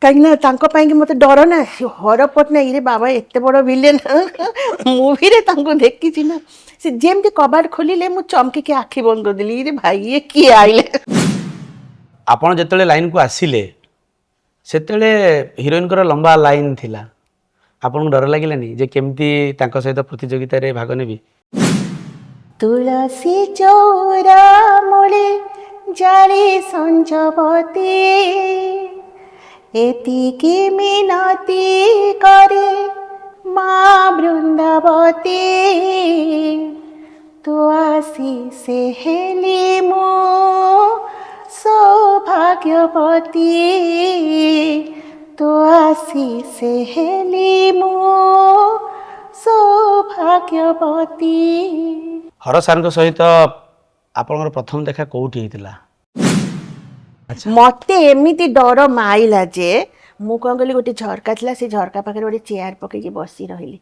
कहीं मत डर ना हर पट्टनायक रे बाबा एत बड़ विलेन मुवी रे देखी ना से जेमती कबाड़ खोलिले मु चमकी के आखि बंद करदेली रे भाई ये किए आइले आपण जेतले लाइन को आसिले सेतले हिरोइन कर लंबा लाइन थिला आपन डर लागिलानी जे केमती तांको सहित प्रतियोगिता रे भाग नेबी तुलसी चौरा मूले जाली संजवती एतिकी मिनती करे माँ बृंदावती तू आसी से हेली मो सौभाग्यवती तू आसी से हेली मो सौभाग्यवती। हर सार सहित आपन प्रथम देखा कोठी हेतिला मते एमिति डर माइला जे मु कौन कली गोटे झरका थिला से झरका पाखे गोटे चेयर पकईकि बसी रही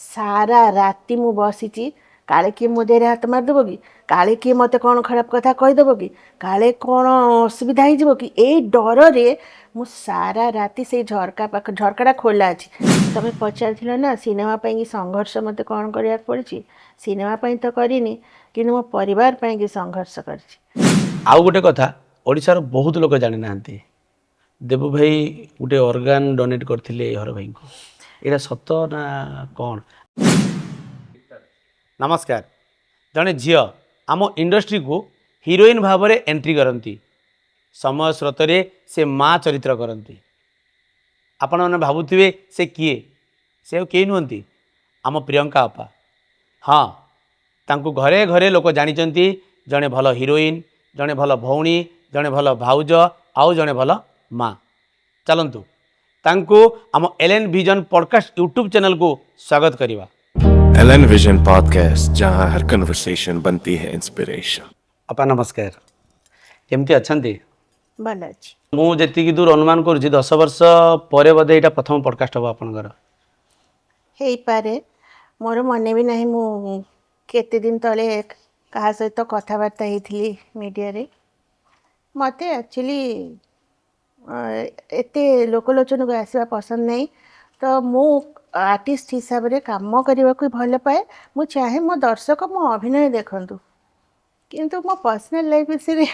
सारा राति मु बसीची काले किए मो देहरे हाथ मारिदेव कि काले किए मत कौन खराब कथा कहीदेव कि काले कौन असुविधा हो कि यही डर रे मु सारा राति से झरका पाख झरकाटा खोला अच्छी तुम पचार ना सिनेमा कि संघर्ष मत कौन करा पड़ी सिनेमा तो करनी कि मो परिवार कि संघर्ष कर आउ गोटे कथा ओडिशार बहुत लोक जानि नांती देबू भाई गोटे ऑर्गन डोनेट करथिले हर भाई को एटा सत ना कौन। नमस्कार जड़े झील आम इंडस्ट्री को हिरोइन भाव में एंट्री करती समय स्रोत से माँ चरित्र करती आपण मैंने भावुवे से किए से किए नुहति आम प्रियंका अपा हाँ तांको घरे घरे लोक जानी जड़े भल हिरोइन जड़े भल भौणी जड़े भल भाउज आउ जड़े भल माँ चलतु तांको आम LN vision podcast YouTube channel को स्वागत करवा। एलएन विजन पॉडकास्ट जहां हर कन्वर्सेशन बनती है इंस्पिरेशन। अपा नमस्कार केमती अच्छंती भल अच्छी मुझे दूर अनुमान करुँच 10 वर्ष पर बोधे यहाँ प्रथम पॉडकास्ट हम आपंकर हो पारे मोर मन भी ना मु केते दिन तले कहा सहित कथबार्ता होती मीडिया रे मत एक्चुअली एते लोकलोचन को आसवा पसंद नहीं तो मु आर्टिस्ट हिसाब से काम करने को भल पाए मु चाहे मो दर्शक मो अभिनय देखंतु किंतु मो पर्सनल लाइफ विषय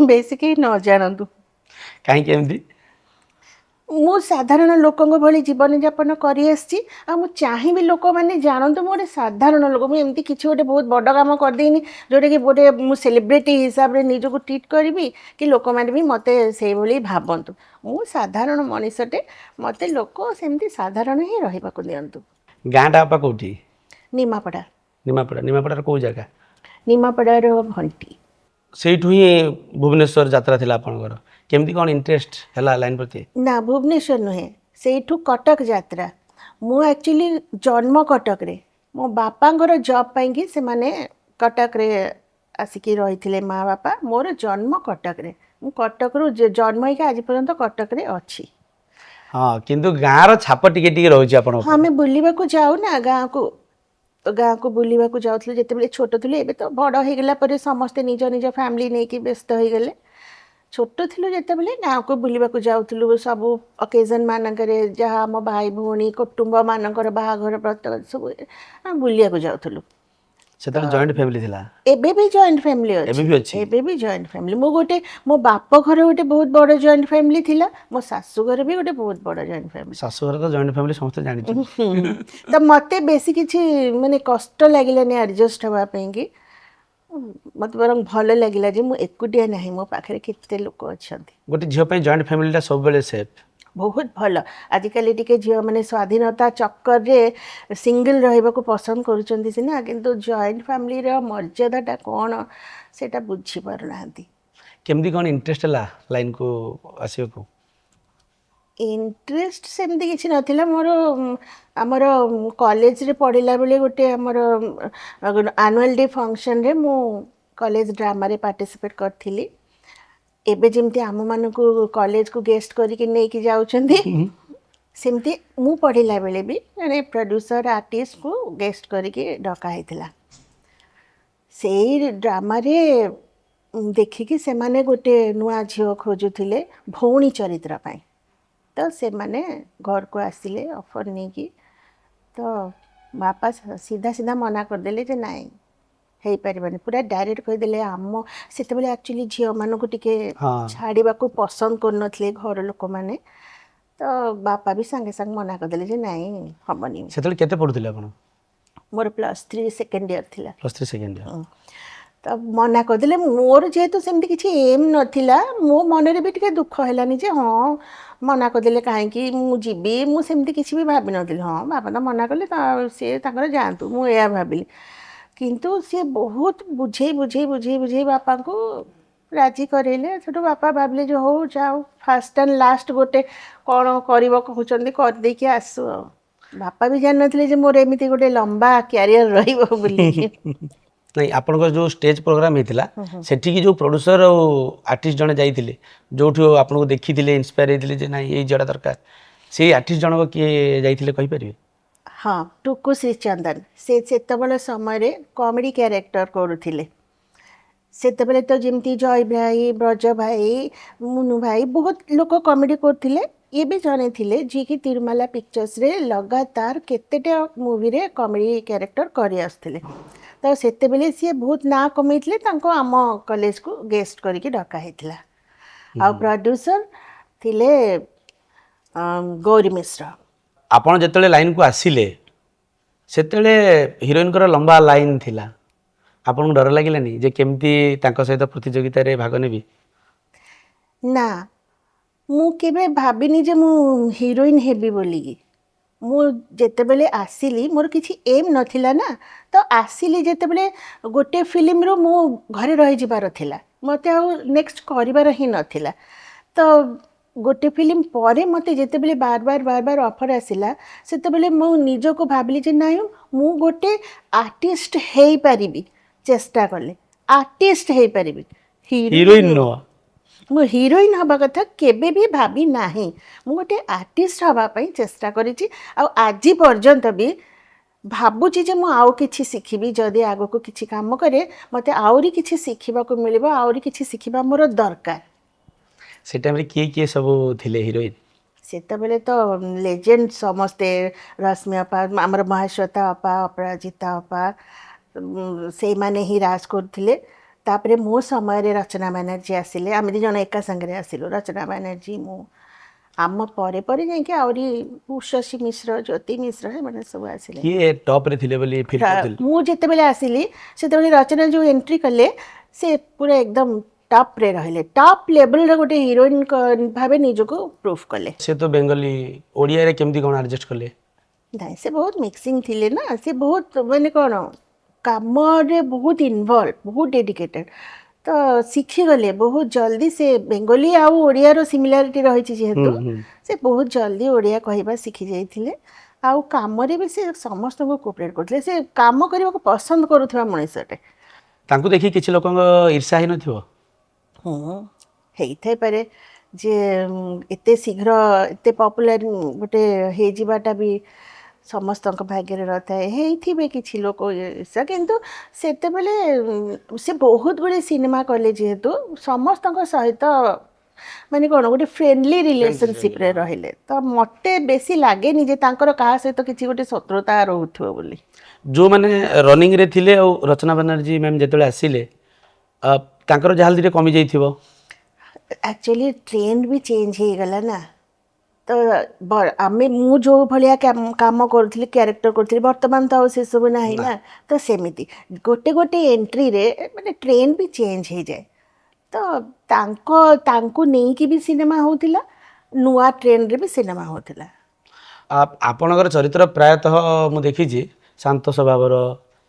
बेसिक न जानतु कहीं मु साधारण लोकों भली जीवन यापन करी चाहिए लोक मैंने जानतु मोटे साधारण लोक मुझे किसी गोटे बहुत बड़ काम करदेनी जोटा कि गोटे मु सेलिब्रिटी हिसाब से निजक ट्रीट करी कि लोक मैंने भी मत से भावतु मु साधारण मनीषटे मत लोक सेमती साधारण ही रहा दिंतु। गाँटा आपा कौटी निमापड़ा निमापड़ा निमापड़ार कौ जगह निमापड़ार भंटी से ही भुवनेश्वर यात्रा थिला आपनकर केमती कौन इंटरेस्ट है लाइन प्रति ना भुवनेश्वर नुहे से कटक यात्रा मु एक्चुअली जन्म कटक रे मो बापांगर जॉब पाई से माने कटक रे आसिकी रही माँ बापा मोर जन्म कटक रे मु कटक रु जन्म होकर आज पर्यंत कटक रे अच्छी। हाँ किंतु गाँव छाप टिके टिके रही हाँ आम बुलवा जाऊ ना गाँ को बुलवा जाऊँ जिते छोट थी एवं तो बड़ होगला समस्ते निज निज फैमिली नहीं कि व्यस्त हो गले छोट थी जिते गाँव को बुलवा जाऊँ सब अकेजन मानक जहाँ आम भाई भौणी कुटुंब मानकर बाहाघर व्रत सब बुलिया जाऊँ से जॉइंट फैमिली थिला एबे भी जॉइंट फैमिली एबे भी जॉइंट फैमिली मो गोटे मो बाप घर गोटे बहुत बड़ जॉइंट फैमिली थिला मो सासू घर भी गोटे बहुत बड़ जॉइंट फैमिली सासू घर तो जॉइंट फैमिली समस्त जानी तो मते बेसी किछि माने कष्ट लागिलानी एडजस्ट हवा कि मत बरং भल लागिला जे मु एकुटिया नाही मो पाखरे केते लोक अछंती गोटे झियो पे जॉइंट फैमिलीटा सब बेले सेफ बहुत भल आजिकल टी झील मैंने स्वाधीनता चक्कर रे सिंगल रहा पसंद करुँच सीना किंतु जॉइंट फैमिली रो मर्यादाटा कौन से बुझी पारना केमती कौन इंटरेस्ट है लाइन को आसिया को इंटरेस्ट सेमती किसी नाला मोर आमर कॉलेज रे पढ़ला बेले गोटे आमर एनुअल डे फंक्शन रे मु कॉलेज ड्रामा रे पार्टिसिपेट करथिली एबे जेमती आम मान को कॉलेज को गेस्ट करके नहीं जाउछंदी सेमती मु पढ़ला बेले भी जड़े प्रोड्यूसर आर्टिस्ट को गेस्ट करके डका होता से ड्रामा रे देखिकी से माने गोटे नुआ झील खोजुले भौणी चरित्र पाई ତ ସେମାନେ ଘରକୁ ଆସିଲେ ଅଫର୍ ନେଇକି। ତ ବାପା ସିଧା ସିଧା ମନା କରିଦେଲେ ଯେ ନାଇଁ ହେଇପାରିବନି, ପୁରା ଡାଇରେକ୍ଟ କହିଦେଲେ। ସେତେବେଳେ ଆକ୍ଚୁଆଲି ଝିଅମାନଙ୍କୁ ଟିକେ ହଁ ଛାଡ଼ିବାକୁ ପସନ୍ଦ କରୁନଥିଲେ ଘର ଲୋକମାନେ। ତ ବାପା ବି ସାଙ୍ଗେ ସାଙ୍ଗେ ମନା କରିଦେଲେ ଯେ ନାଇଁ ହବନି। ସେତେବେଳେ କେତେ ପଢ଼ୁଥିଲେ ଆପଣ? ମୋର +3 ସେକେଣ୍ଡ ଇୟର୍ ଥିଲା। +3 ସେକେଣ୍ଡ ଇୟର। ତ ମନା କରିଦେଲେ। ମୋର ଯେହେତୁ ସେମିତି କିଛି ଏମ୍ ନଥିଲା, ମୋ ମନରେ ବି ଟିକେ ଦୁଃଖ ହେଲାନି ଯେ ହଁ ମନା କରିଦେଲେ କାହିଁକି ମୁଁ ଯିବି। ମୁଁ ସେମିତି କିଛି ବି ଭାବିନଥିଲି। ହଁ ବାପା ତ ମନା କଲେ, ସିଏ ତାଙ୍କର ଯାଆନ୍ତୁ, ମୁଁ ଏଇଆ ଭାବିଲି। କିନ୍ତୁ ସିଏ ବହୁତ ବୁଝେଇ ବାପାଙ୍କୁ ରାଜି କରେଇଲେ। ସେଠୁ ବାପା ଭାବିଲେ ଯେ ହଉ ଯାଉ ଫାର୍ଷ୍ଟ ଆଣ୍ଡ ଲାଷ୍ଟ ଗୋଟେ କ'ଣ କରିବ କହୁଛନ୍ତି କରିଦେଇକି ଆସୁ ଆଉ। ବାପା ବି ଜାଣିନଥିଲେ ଯେ ମୋର ଏମିତି ଗୋଟେ ଲମ୍ବା କ୍ୟାରିୟର ରହିବ ବୋଲିକି। ନାଇଁ ଆପଣଙ୍କର ଯେଉଁ ଷ୍ଟେଜ୍ ପ୍ରୋଗ୍ରାମ୍ ହେଇଥିଲା ସେଠିକି ଯେଉଁ ପ୍ରଡ୍ୟୁସର ଆଉ ଆର୍ଟିଷ୍ଟ ଜଣେ ଯାଇଥିଲେ, ଯେଉଁଠୁ ଆପଣଙ୍କୁ ଦେଖିଥିଲେ ଇନ୍ସପାୟାର ହେଇଥିଲେ ଯେ ନାଇଁ ଏଇ ଝିଅଟା ଦରକାର, ସେଇ ଆର୍ଟିଷ୍ଟ ଜଣକ କିଏ ଯାଇଥିଲେ କହିପାରିବେ? ହଁ, ଟୁକୁ ଶ୍ରୀଚନ୍ଦନ। ସେ ସେତେବେଳେ ସମୟରେ କମେଡ଼ି କ୍ୟାରେକ୍ଟର କରୁଥିଲେ। ସେତେବେଳେ ତ ଯେମିତି ଜୟ ଭାଇ, ବ୍ରଜ ଭାଇ, ମୁନୁ ଭାଇ ବହୁତ ଲୋକ କମେଡ଼ି କରୁଥିଲେ। ଇଏ ବି ଜଣେ ଥିଲେ ଯିଏକି ତିରୁମାଲା ପିକ୍ଚର୍ସରେ ଲଗାତାର କେତେଟା ମୁଭିରେ କମେଡ଼ି କ୍ୟାରେକ୍ଟର କରି ଆସୁଥିଲେ। ତ ସେତେବେଳେ ସିଏ ବହୁତ ନାଁ କମେଇଥିଲେ। ତାଙ୍କୁ ଆମ କଲେଜକୁ ଗେଷ୍ଟ କରିକି ଡକା ହେଇଥିଲା। ଆଉ ପ୍ରଡ୍ୟୁସର ଥିଲେ ଗୌରୀ ମିଶ୍ର। ଆପଣ ଯେତେବେଳେ ଲାଇନ୍କୁ ଆସିଲେ ସେତେବେଳେ ହିରୋଇନଙ୍କର ଲମ୍ବା ଲାଇନ୍ ଥିଲା, ଆପଣଙ୍କୁ ଡର ଲାଗିଲାନି ଯେ କେମିତି ତାଙ୍କ ସହିତ ପ୍ରତିଯୋଗିତାରେ ଭାଗ ନେବି? ନା, ମୁଁ କେବେ ଭାବିନି ଯେ ମୁଁ ହିରୋଇନ୍ ହେବି ବୋଲିକି। ମୁଁ ଯେତେବେଳେ ଆସିଲି ମୋର କିଛି ଏମ୍ ନଥିଲା ନା। ତ ଆସିଲି ଯେତେବେଳେ ଗୋଟେ ଫିଲ୍ମରୁ ମୁଁ ଘରେ ରହିଯିବାର ଥିଲା, ମୋତେ ଆଉ ନେକ୍ସଟ କରିବାର ହିଁ ନଥିଲା। ତ ଗୋଟେ ଫିଲ୍ମ ପରେ ମୋତେ ଯେତେବେଳେ ବାର ଅଫର୍ ଆସିଲା, ସେତେବେଳେ ମୁଁ ନିଜକୁ ଭାବିଲି ଯେ ନାଇଁ ମୁଁ ଗୋଟେ ଆର୍ଟିଷ୍ଟ ହେଇପାରିବି। ଚେଷ୍ଟା କଲେ ଆର୍ଟିଷ୍ଟ ହେଇପାରିବି, ହିରୋଇନ ନୁହଁ। ମୁଁ ହିରୋଇନ୍ ହେବା କଥା କେବେ ବି ଭାବି ନାହିଁ। ମୁଁ ଗୋଟେ ଆର୍ଟିଷ୍ଟ ହେବା ପାଇଁ ଚେଷ୍ଟା କରିଛି। ଆଉ ଆଜି ପର୍ଯ୍ୟନ୍ତ ବି ଭାବୁଛି ଯେ ମୁଁ ଆଉ କିଛି ଶିଖିବି। ଯଦି ଆଗକୁ କିଛି କାମ କରେ ମୋତେ ଆହୁରି କିଛି ଶିଖିବାକୁ ମିଳିବ, ଆହୁରି କିଛି ଶିଖିବା ମୋର ଦରକାର। ସେ ଟାଇମ୍ରେ କିଏ ସବୁ ଥିଲେ ହିରୋଇନ? ସେତେବେଳେ ତ ଲେଜେଣ୍ଡ ସମସ୍ତେ, ରଶ୍ମି ଅପା, ଆମର ମହାଶ୍ୱେତା ଅପା, ଅପରାଜିତା ଅପା, ସେଇମାନେ ହିଁ ରାଜ କରୁଥିଲେ। ତାପରେ ମୋ ସମୟରେ ରଚନା ବାନାର୍ଜୀ ଆସିଲେ। ଆମେ ଦୁଇ ଜଣ ଏକା ସାଙ୍ଗରେ ଆସିଲୁ, ରଚନା ବାନାର୍ଜୀ, ମୁଁ। ଆମ ପରେ ପରେ ଯାଇକି ଆହୁରି ଉଷସୀ ମିଶ୍ର, ଜ୍ୟୋତି ମିଶ୍ର, ଏମାନେ ସବୁ ଆସିଲେ। କିଏ ଟପ୍ରେ ଥିଲେ ବୋଲି ଫିଲ୍ କରୁଥିଲେ? ମୁଁ ଯେତେବେଳେ ଆସିଲି ସେତେବେଳେ ରଚନା ଯେଉଁ ଏଣ୍ଟ୍ରି କଲେ ସେ ପୁରା ଏକଦମ ଟପ୍ରେ ରହିଲେ। ଟପ୍ ଲେଭେଲର ଗୋଟେ ହିରୋଇନ୍ ଭାବେ ନିଜକୁ ପ୍ରୁଭ୍ କଲେ। ସେ ତ ବେଙ୍ଗଲୀ, ଓଡ଼ିଆରେ କେମିତି କ'ଣ ଆଡ଼ଜଷ୍ଟ କଲେ? ନାଇଁ, ସେ ବହୁତ ମିକ୍ସିଂ ଥିଲେ ନା। ସେ ବହୁତ ମାନେ କ'ଣ କାମରେ ବହୁତ ଇନଭଲ୍ଭ, ବହୁତ ଡେଡିକେଟେଡ଼। ତ ଶିଖିଗଲେ ବହୁତ ଜଲ୍ଦି। ସେ ବେଙ୍ଗଲୀ ଆଉ ଓଡ଼ିଆର ସିମିଲାରିଟି ରହିଛି ଯେହେତୁ, ସେ ବହୁତ ଜଲ୍ଦି ଓଡ଼ିଆ କହିବା ଶିଖି ଯାଇଥିଲେ। ଆଉ କାମରେ ବି ସେ ସମସ୍ତଙ୍କୁ କୋପରେଟ୍ କରୁଥିଲେ। ସେ କାମ କରିବାକୁ ପସନ୍ଦ କରୁଥିବା ମଣିଷଟେ। ତାଙ୍କୁ ଦେଖି କିଛି ଲୋକଙ୍କ ଈର୍ଷା ହେଇନଥିବ? ହେଇଥାଇପାରେ ଯେ ଏତେ ଶୀଘ୍ର ଏତେ ପପୁଲାର ଗୋଟେ ହେଇଯିବାଟା ବି ସମସ୍ତଙ୍କ ଭାଗ୍ୟରେ ରହିଥାଏ। ହେଇଥିବେ କିଛି ଲୋକ ଈର୍ଷା। କିନ୍ତୁ ସେତେବେଳେ ସେ ବହୁତ ଗୁଡ଼ିଏ ସିନେମା କଲେ ଯେହେତୁ ସମସ୍ତଙ୍କ ସହିତ ମାନେ କ'ଣ ଗୋଟେ ଫ୍ରେଣ୍ଡଲି ରିଲେସନସିପ୍ରେ ରହିଲେ। ତ ମୋତେ ବେଶୀ ଲାଗେନି ଯେ ତାଙ୍କର କାହା ସହିତ କିଛି ଗୋଟେ ଶତ୍ରୁତା ରହୁଥିବ ବୋଲି। ଯେଉଁମାନେ ରନିଂରେ ଥିଲେ ଆଉ ରଚନା ବାନାର୍ଜୀ ମ୍ୟାମ୍ ଯେତେବେଳେ ଆସିଲେ ତାଙ୍କର ଯାହା ଟିକେ କମିଯାଇଥିବ? ଆକ୍ଚୁଆଲି ଟ୍ରେଣ୍ଡ ବି ଚେଞ୍ଜ ହେଇଗଲା ନା। ତ ମୁଁ ଯେଉଁ ଭଳିଆ କାମ କରୁଥିଲି, କ୍ୟାରେକ୍ଟର କରୁଥିଲି, ବର୍ତ୍ତମାନ ତ ଆଉ ସେସବୁ ନାହିଁ ନା। ତ ସେମିତି ଗୋଟେ ଗୋଟେ ଏଣ୍ଟ୍ରିରେ ମାନେ ଟ୍ରେଣ୍ଡ ବି ଚେଞ୍ଜ ହେଇଯାଏ। ତ ତାଙ୍କୁ ନେଇକି ବି ସିନେମା ହେଉଥିଲା, ନୂଆ ଟ୍ରେଣ୍ଡରେ ବି ସିନେମା ହେଉଥିଲା। ଆପଣଙ୍କର ଚରିତ୍ର ପ୍ରାୟତଃ ମୁଁ ଦେଖିଛି ଶାନ୍ତ ସ୍ୱଭାବର,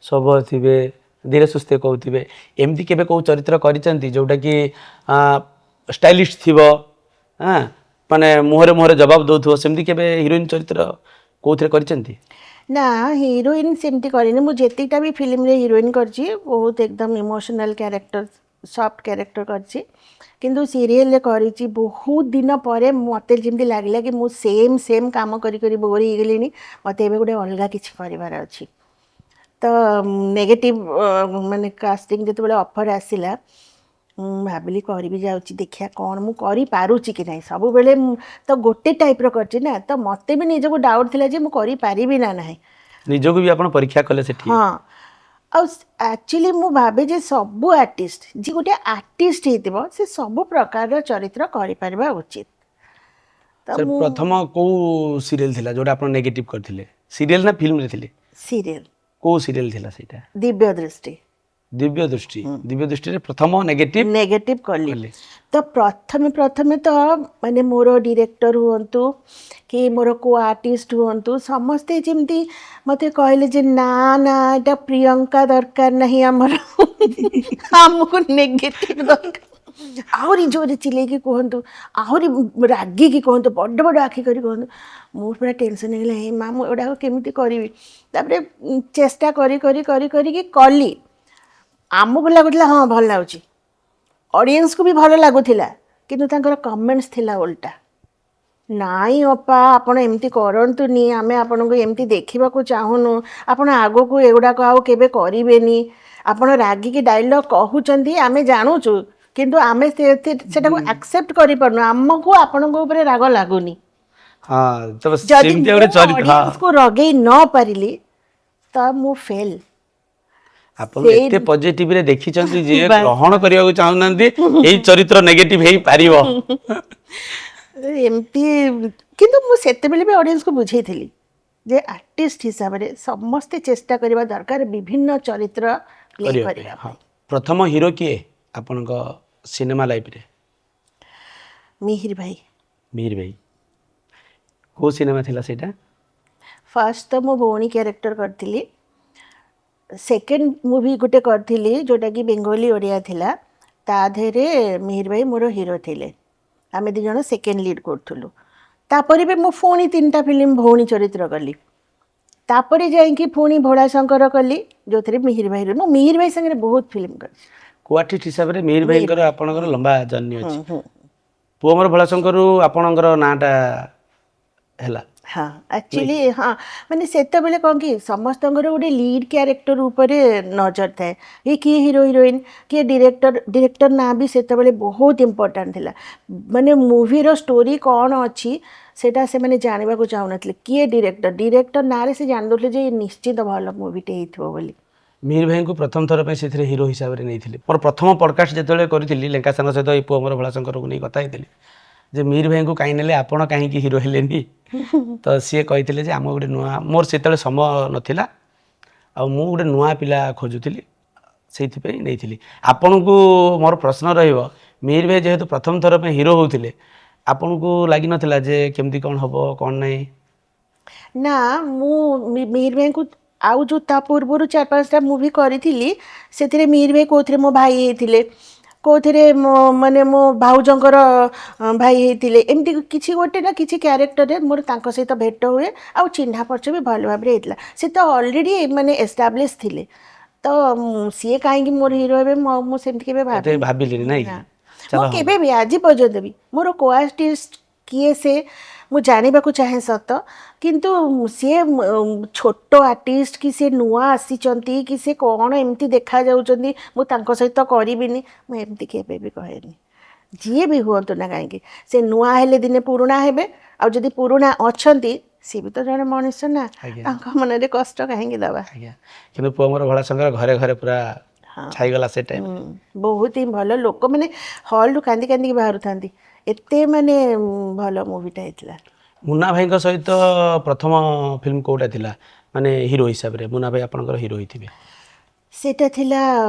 ସବଳ ଥିବେ, ଧୀରେ ସୁସ୍ଥେ କହୁଥିବେ। ଏମିତି କେବେ କେଉଁ ଚରିତ୍ର କରିଛନ୍ତି ଯେଉଁଟାକି ଷ୍ଟାଇଲିଷ୍ଟ ଥିବ, ମାନେ ମୁହଁରେ ଜବାବ ଦେଉଥିବ, ସେମିତି କେବେ ହିରୋଇନ୍ ଚରିତ୍ର କେଉଁଥିରେ କରିଛନ୍ତି? ନା, ହିରୋଇନ୍ ସେମିତି କରିନି। ମୁଁ ଯେତିକିଟା ବି ଫିଲ୍ମରେ ହିରୋଇନ୍ କରିଛି ବହୁତ ଏକଦମ ଇମୋସନାଲ କ୍ୟାରେକ୍ଟର, ସଫ୍ଟ କ୍ୟାରେକ୍ଟର କରିଛି। କିନ୍ତୁ ସିରିଏଲରେ କରିଛି ବହୁତ ଦିନ ପରେ ମୋତେ ଯେମିତି ଲାଗିଲା କି ମୁଁ ସେମ୍ କାମ କରି ବୋର୍ ହେଇଗଲିଣି, ମୋତେ ଏବେ ଗୋଟେ ଅଲଗା କିଛି କରିବାର ଅଛି। ତ ନେଗେଟିଭ ମାନେ କାଷ୍ଟିଂ ଯେତେବେଳେ ଅଫର୍ ଆସିଲା, ମୁଁ ଭାବିଲି କରିବି ଯାଉଛି ଦେଖିବା କ'ଣ ମୁଁ କରିପାରୁଛି କି ନାହିଁ। ସବୁବେଳେ ମୁଁ ତ ଗୋଟେ ଟାଇପ୍ର କରିଛି ନା, ତ ମୋତେ ବି ନିଜକୁ ଡାଉଟ୍ ଥିଲା ଯେ ମୁଁ କରିପାରିବି ନା ନାହିଁ। ନିଜକୁ ବି ଆପଣ ପରୀକ୍ଷା କଲେ ସେଠି। ହଁ, ଆଉ ଆକ୍ଚୁଆଲି ମୁଁ ଭାବେ ଯେ ସବୁ ଆର୍ଟିଷ୍ଟ ଯିଏ ଗୋଟେ ଆର୍ଟିଷ୍ଟ ହେଇଥିବ ସେ ସବୁ ପ୍ରକାରର ଚରିତ୍ର କରିପାରିବା ଉଚିତ। ତ ସାର୍ ମୁଁ ପ୍ରଥମ କୋଉ ସିରିଏଲ ଥିଲା ଯୋଉଟା ଆପଣ ନେଗେଟିଭ କରିଥିଲେ? ସିରିଏଲ ନା ଫିଲ୍ମରେ ଥିଲେ? ସିରିଏଲ କୋଉ ସିରିଏଲ ଥିଲା ସେଇଟା? ଦିବ୍ୟ ଦୃଷ୍ଟି ଦିବ୍ୟ ଦୃଷ୍ଟି। ଦିବ୍ୟ ଦୃଷ୍ଟିରେ ପ୍ରଥମ ନେଗେଟିଭ ନେଗେଟିଭ କଲି। କଲେ। ତ ପ୍ରଥମେ ତ ମାନେ ମୋର ଡିରେକ୍ଟର ହୁଅନ୍ତୁ କି ମୋର କୋ ଆର୍ଟିଷ୍ଟ ହୁଅନ୍ତୁ ସମସ୍ତେ ଯେମିତି ମୋତେ କହିଲେ ଯେ ନା ନା ଏଇଟା ପ୍ରିୟଙ୍କା ଦରକାର ନାହିଁ ଆମର ଆମକୁ ନେଗେଟିଭ ଦରକାର। ଆହୁରି ଜୋରେ ଚିଲେଇକି କୁହନ୍ତୁ, ଆହୁରି ରାଗିକି କୁହନ୍ତୁ, ବଡ଼ ବଡ଼ ଆଖି କରି କୁହନ୍ତୁ। ମୁଁ ପୁରା ଟେନସନ୍ ହେଇଗଲା, ହେ ମା ମୁଁ ଏଗୁଡ଼ାକ କେମିତି କରିବି। ତାପରେ ଚେଷ୍ଟା କରିକି କଲି। ଆମକୁ ଲାଗୁଥିଲା ହଁ ଭଲ ଲାଗୁଛି, ଅଡ଼ିଏନ୍ସକୁ ବି ଭଲ ଲାଗୁଥିଲା, କିନ୍ତୁ ତାଙ୍କର କମେଣ୍ଟସ୍ ଥିଲା ଓଲଟା। ନାଇଁ ଅପା ଆପଣ ଏମିତି କରନ୍ତୁନି, ଆମେ ଆପଣଙ୍କୁ ଏମିତି ଦେଖିବାକୁ ଚାହୁଁନୁ, ଆପଣ ଆଗକୁ ଏଗୁଡ଼ାକ ଆଉ କେବେ କରିବେନି, ଆପଣ ରାଗିକି ଡାଇଲଗ୍ କହୁଛନ୍ତି ଆମେ ଜାଣୁଛୁ, କିନ୍ତୁ ଆମେ ସେଟାକୁ ଆକ୍ସେପ୍ଟ କରିପାରୁନୁ, ଆମକୁ ଆପଣଙ୍କ ଉପରେ ରାଗ ଲାଗୁନି। ହଁ ତ ଯଦି ସେମିତି ମୁଁ ଗୋଟେ ଚରିତ୍ର। ହଁ ଅଡ଼ିଏନ୍ସକୁ ରଗେଇ ନ ପାରିଲି ତ ମୁଁ ଫେଲ୍। ଆପଣ ସେଇ ଏତେ ପଜିଟିଭରେ ଦେଖିଛନ୍ତି ଯିଏ ବାସ୍। ଗ୍ରହଣ କରିବାକୁ ଚାହୁଁନାହାନ୍ତି ଏଇ ଚରିତ୍ର ନେଗେଟିଭ ହେଇପାରିବ। ଏମିତି, କିନ୍ତୁ ମୁଁ ସେତେବେଳେ ବି ଅଡ଼ିଏନ୍ସକୁ ବୁଝେଇଥିଲି ଯେ ଆର୍ଟିଷ୍ଟ ହିସାବରେ ସମସ୍ତେ ଚେଷ୍ଟା କରିବା ଦରକାର ବିଭିନ୍ନ ଚରିତ୍ର ପ୍ଲେ କରିବା ପାଇଁ। କରିବା ହଁ, ପାଇଁ। ପ୍ରଥମ ହିରୋ କିଏ ଆପଣଙ୍କ ସିନେମା ଲାଇଫରେ? ମିହିର ଭାଇ। ମିହିର ଭାଇ। କୋଉ ସିନେମା ଥିଲା ସେଇଟା? ଫାର୍ଷ୍ଟ ତ ମୁଁ ଭଉଣୀ କ୍ୟାରେକ୍ଟର କରିଥିଲି। ସେକେଣ୍ଡ ମୁଭି ଗୋଟେ କରିଥିଲି ଯେଉଁଟାକି ବେଙ୍ଗଲୀ ଓଡ଼ିଆ ଥିଲା, ତା ଦେହରେ ମିହିର ଭାଇ ମୋର ହିରୋ ଥିଲେ। ଆମେ ଦୁଇ ଜଣ ସେକେଣ୍ଡ ଲିଡ୍ କରୁଥିଲୁ। ତାପରେ ବି ମୁଁ ପୁଣି 3ଟା ଫିଲ୍ମ ଭଉଣୀ ଚରିତ୍ର କଲି। ତାପରେ ଯାଇକି ପୁଣି ଭୋଳାଶଙ୍କର କଲି ଯେଉଁଥିରେ ମିହିର ଭାଇ ମୁଁ ମିହିର ଭାଇ ସାଙ୍ଗରେ ବହୁତ ଫିଲ୍ମ କରିଛି। କୋ ଆର୍ଟିଷ୍ଟ ହିସାବରେ ମିହିର ମିହିର ଭାଇଙ୍କର ଭାଇ। ଆପଣଙ୍କର ଲମ୍ବା ଜର୍ଣ୍ଣି ଅଛି। ହୁଁ। ପୁଅ ମୋର ଭୋଳାଶଙ୍କରରୁ ଆପଣଙ୍କର ନାଁଟା ହେଲା। ହଁ ଆକ୍ଚୁଆଲି ହଁ ମାନେ ସେତେବେଳେ କ'ଣ କି ସମସ୍ତଙ୍କର ଗୋଟେ ଲିଡ୍ କ୍ୟାରେକ୍ଟର ଉପରେ ନଜର ଥାଏ, ଏ କିଏ ହିରୋ ହିରୋଇନ୍, କିଏ ଡିରେକ୍ଟର ନାଁ ବି ସେତେବେଳେ ବହୁତ ଇମ୍ପୋର୍ଟାଣ୍ଟ ଥିଲା। ମାନେ ମୁଭିର ଷ୍ଟୋରି କ'ଣ ଅଛି ସେଇଟା ସେମାନେ ଜାଣିବାକୁ ଚାହୁଁନଥିଲେ, କିଏ ଡିରେକ୍ଟର ନାଁରେ ସେ ଜାଣିଦେଉଥିଲେ ଯେ ନିଶ୍ଚିତ ଭଲ ମୁଭିଟେ ହେଇଥିବ ବୋଲି। ମିହିର ଭାଇଙ୍କୁ ପ୍ରଥମ ଥର ପାଇଁ ସେଥିରେ ହିରୋ ହିସାବରେ ନେଇଥିଲେ। ମୋର ପ୍ରଥମ ପଡ଼କାଷ୍ଟ ଯେତେବେଳେ କରିଥିଲି ଲେଙ୍କା ସାଙ୍ଗ ସହିତ ଏଇ ପୁଅ ମୋର ଭୋଳାଶଙ୍କରକୁ ନେଇ କଥା ହେଇଥିଲି ଯେ ମିହିର ଭାଇଙ୍କୁ କାହିଁ ନେଲେ, ଆପଣ କାହିଁକି ହିରୋ ହେଲେନି? ତ ସିଏ କହିଥିଲେ ଯେ ଆମ ଗୋଟେ ନୂଆ, ମୋର ସେତେବେଳେ ସମୟ ନଥିଲା ଆଉ ମୁଁ ଗୋଟେ ନୂଆ ପିଲା ଖୋଜୁଥିଲି, ସେଇଥିପାଇଁ ନେଇଥିଲି ଆପଣଙ୍କୁ। ମୋର ପ୍ରଶ୍ନ ରହିବ, ମିହିର ଭାଇ ଯେହେତୁ ପ୍ରଥମ ଥର ପାଇଁ ହିରୋ ହେଉଥିଲେ, ଆପଣଙ୍କୁ ଲାଗିନଥିଲା ଯେ କେମିତି କ'ଣ ହେବ କ'ଣ ନାହିଁ? ନା, ମୁଁ ମିହିର ଭାଇଙ୍କୁ ଆଉ ଯେଉଁ ତା ପୂର୍ବରୁ 4-5ଟା ମୁଭି କରିଥିଲି ସେଥିରେ ମିହିର ଭାଇ କେଉଁଥିରେ ମୋ ଭାଇ ହେଇଥିଲେ, କେଉଁଥିରେ ମାନେ ମୋ ଭାଉଜଙ୍କର ଭାଇ ହେଇଥିଲେ, ଏମିତି କିଛି ଗୋଟେ ନା କିଛି କ୍ୟାରେକ୍ଟରରେ ମୋର ତାଙ୍କ ସହିତ ଭେଟ ହୁଏ ଆଉ ଚିହ୍ନା ପରିଚୟ ବି ଭଲ ଭାବରେ ହେଇଥିଲା। ସେ ତ ଅଲରେଡ଼ି ମାନେ ଏଷ୍ଟାବ୍ଲିଶ୍ ଥିଲେ, ତ ସିଏ କାହିଁକି ମୋର ହିରୋ ହେବେ ମୁଁ ସେମିତି କେବେ ଏତେ ଭାବିନି। ଭାବିଲିନି ନାଇଁ ନା, କି? ମୁଁ ଚାଲ ହବ। କେବେ ବି ଆଜି ପର୍ଯ୍ୟନ୍ତ ବି ମୋର କୋ ଆର୍ଟିଷ୍ଟ କିଏ ସେ ମୁଁ ଜାଣିବାକୁ ଚାହେଁ ସତ, କିନ୍ତୁ ସିଏ ଛୋଟ ଆର୍ଟିଷ୍ଟ କି ସେ ନୂଆ ଆସିଛନ୍ତି କି ସେ କ'ଣ ଏମିତି ଦେଖାଯାଉଛନ୍ତି ମୁଁ ତାଙ୍କ ସହିତ କରିବିନି, ମୁଁ ଏମିତି କେବେ ବି କହେନି। ଯିଏ ବି ହୁଅନ୍ତୁ ନା କାହିଁକି, ସେ ନୂଆ ହେଲେ ଦିନେ ପୁରୁଣା ହେବେ, ଆଉ ଯଦି ପୁରୁଣା ଅଛନ୍ତି ସିଏ ବି ତ ଜଣେ ମଣିଷ ନା, ଆଜ୍ଞା ତାଙ୍କ ମନରେ କଷ୍ଟ କାହିଁକି ଦେବା। ଆଜ୍ଞା, କିନ୍ତୁ ପୁଅ ମୋର ଭୋଳାଶଙ୍କର ଘରେ ଘରେ ପୁରା ଛାଇଗଲା ସେ ଟାଇମ୍ରେ। ବହୁତ ହିଁ ଭଲ, ଲୋକମାନେ ହଲ୍ରୁ କାନ୍ଦି କାନ୍ଦିକି ବାହାରୁଥାନ୍ତି, ଏତେ ମାନେ ଭଲ ମୁଭିଟା ହେଇଥିଲା। ମୁନା ଭାଇଙ୍କ ସହିତ ପ୍ରଥମ ଫିଲ୍ମ କେଉଁଟା ଥିଲା ମାନେ ହିରୋ ହିସାବରେ? ମୁନା ଭାଇ ଆପଣଙ୍କର ହିରୋ ହେଇଥିବେ। ସେଇଟା ଥିଲା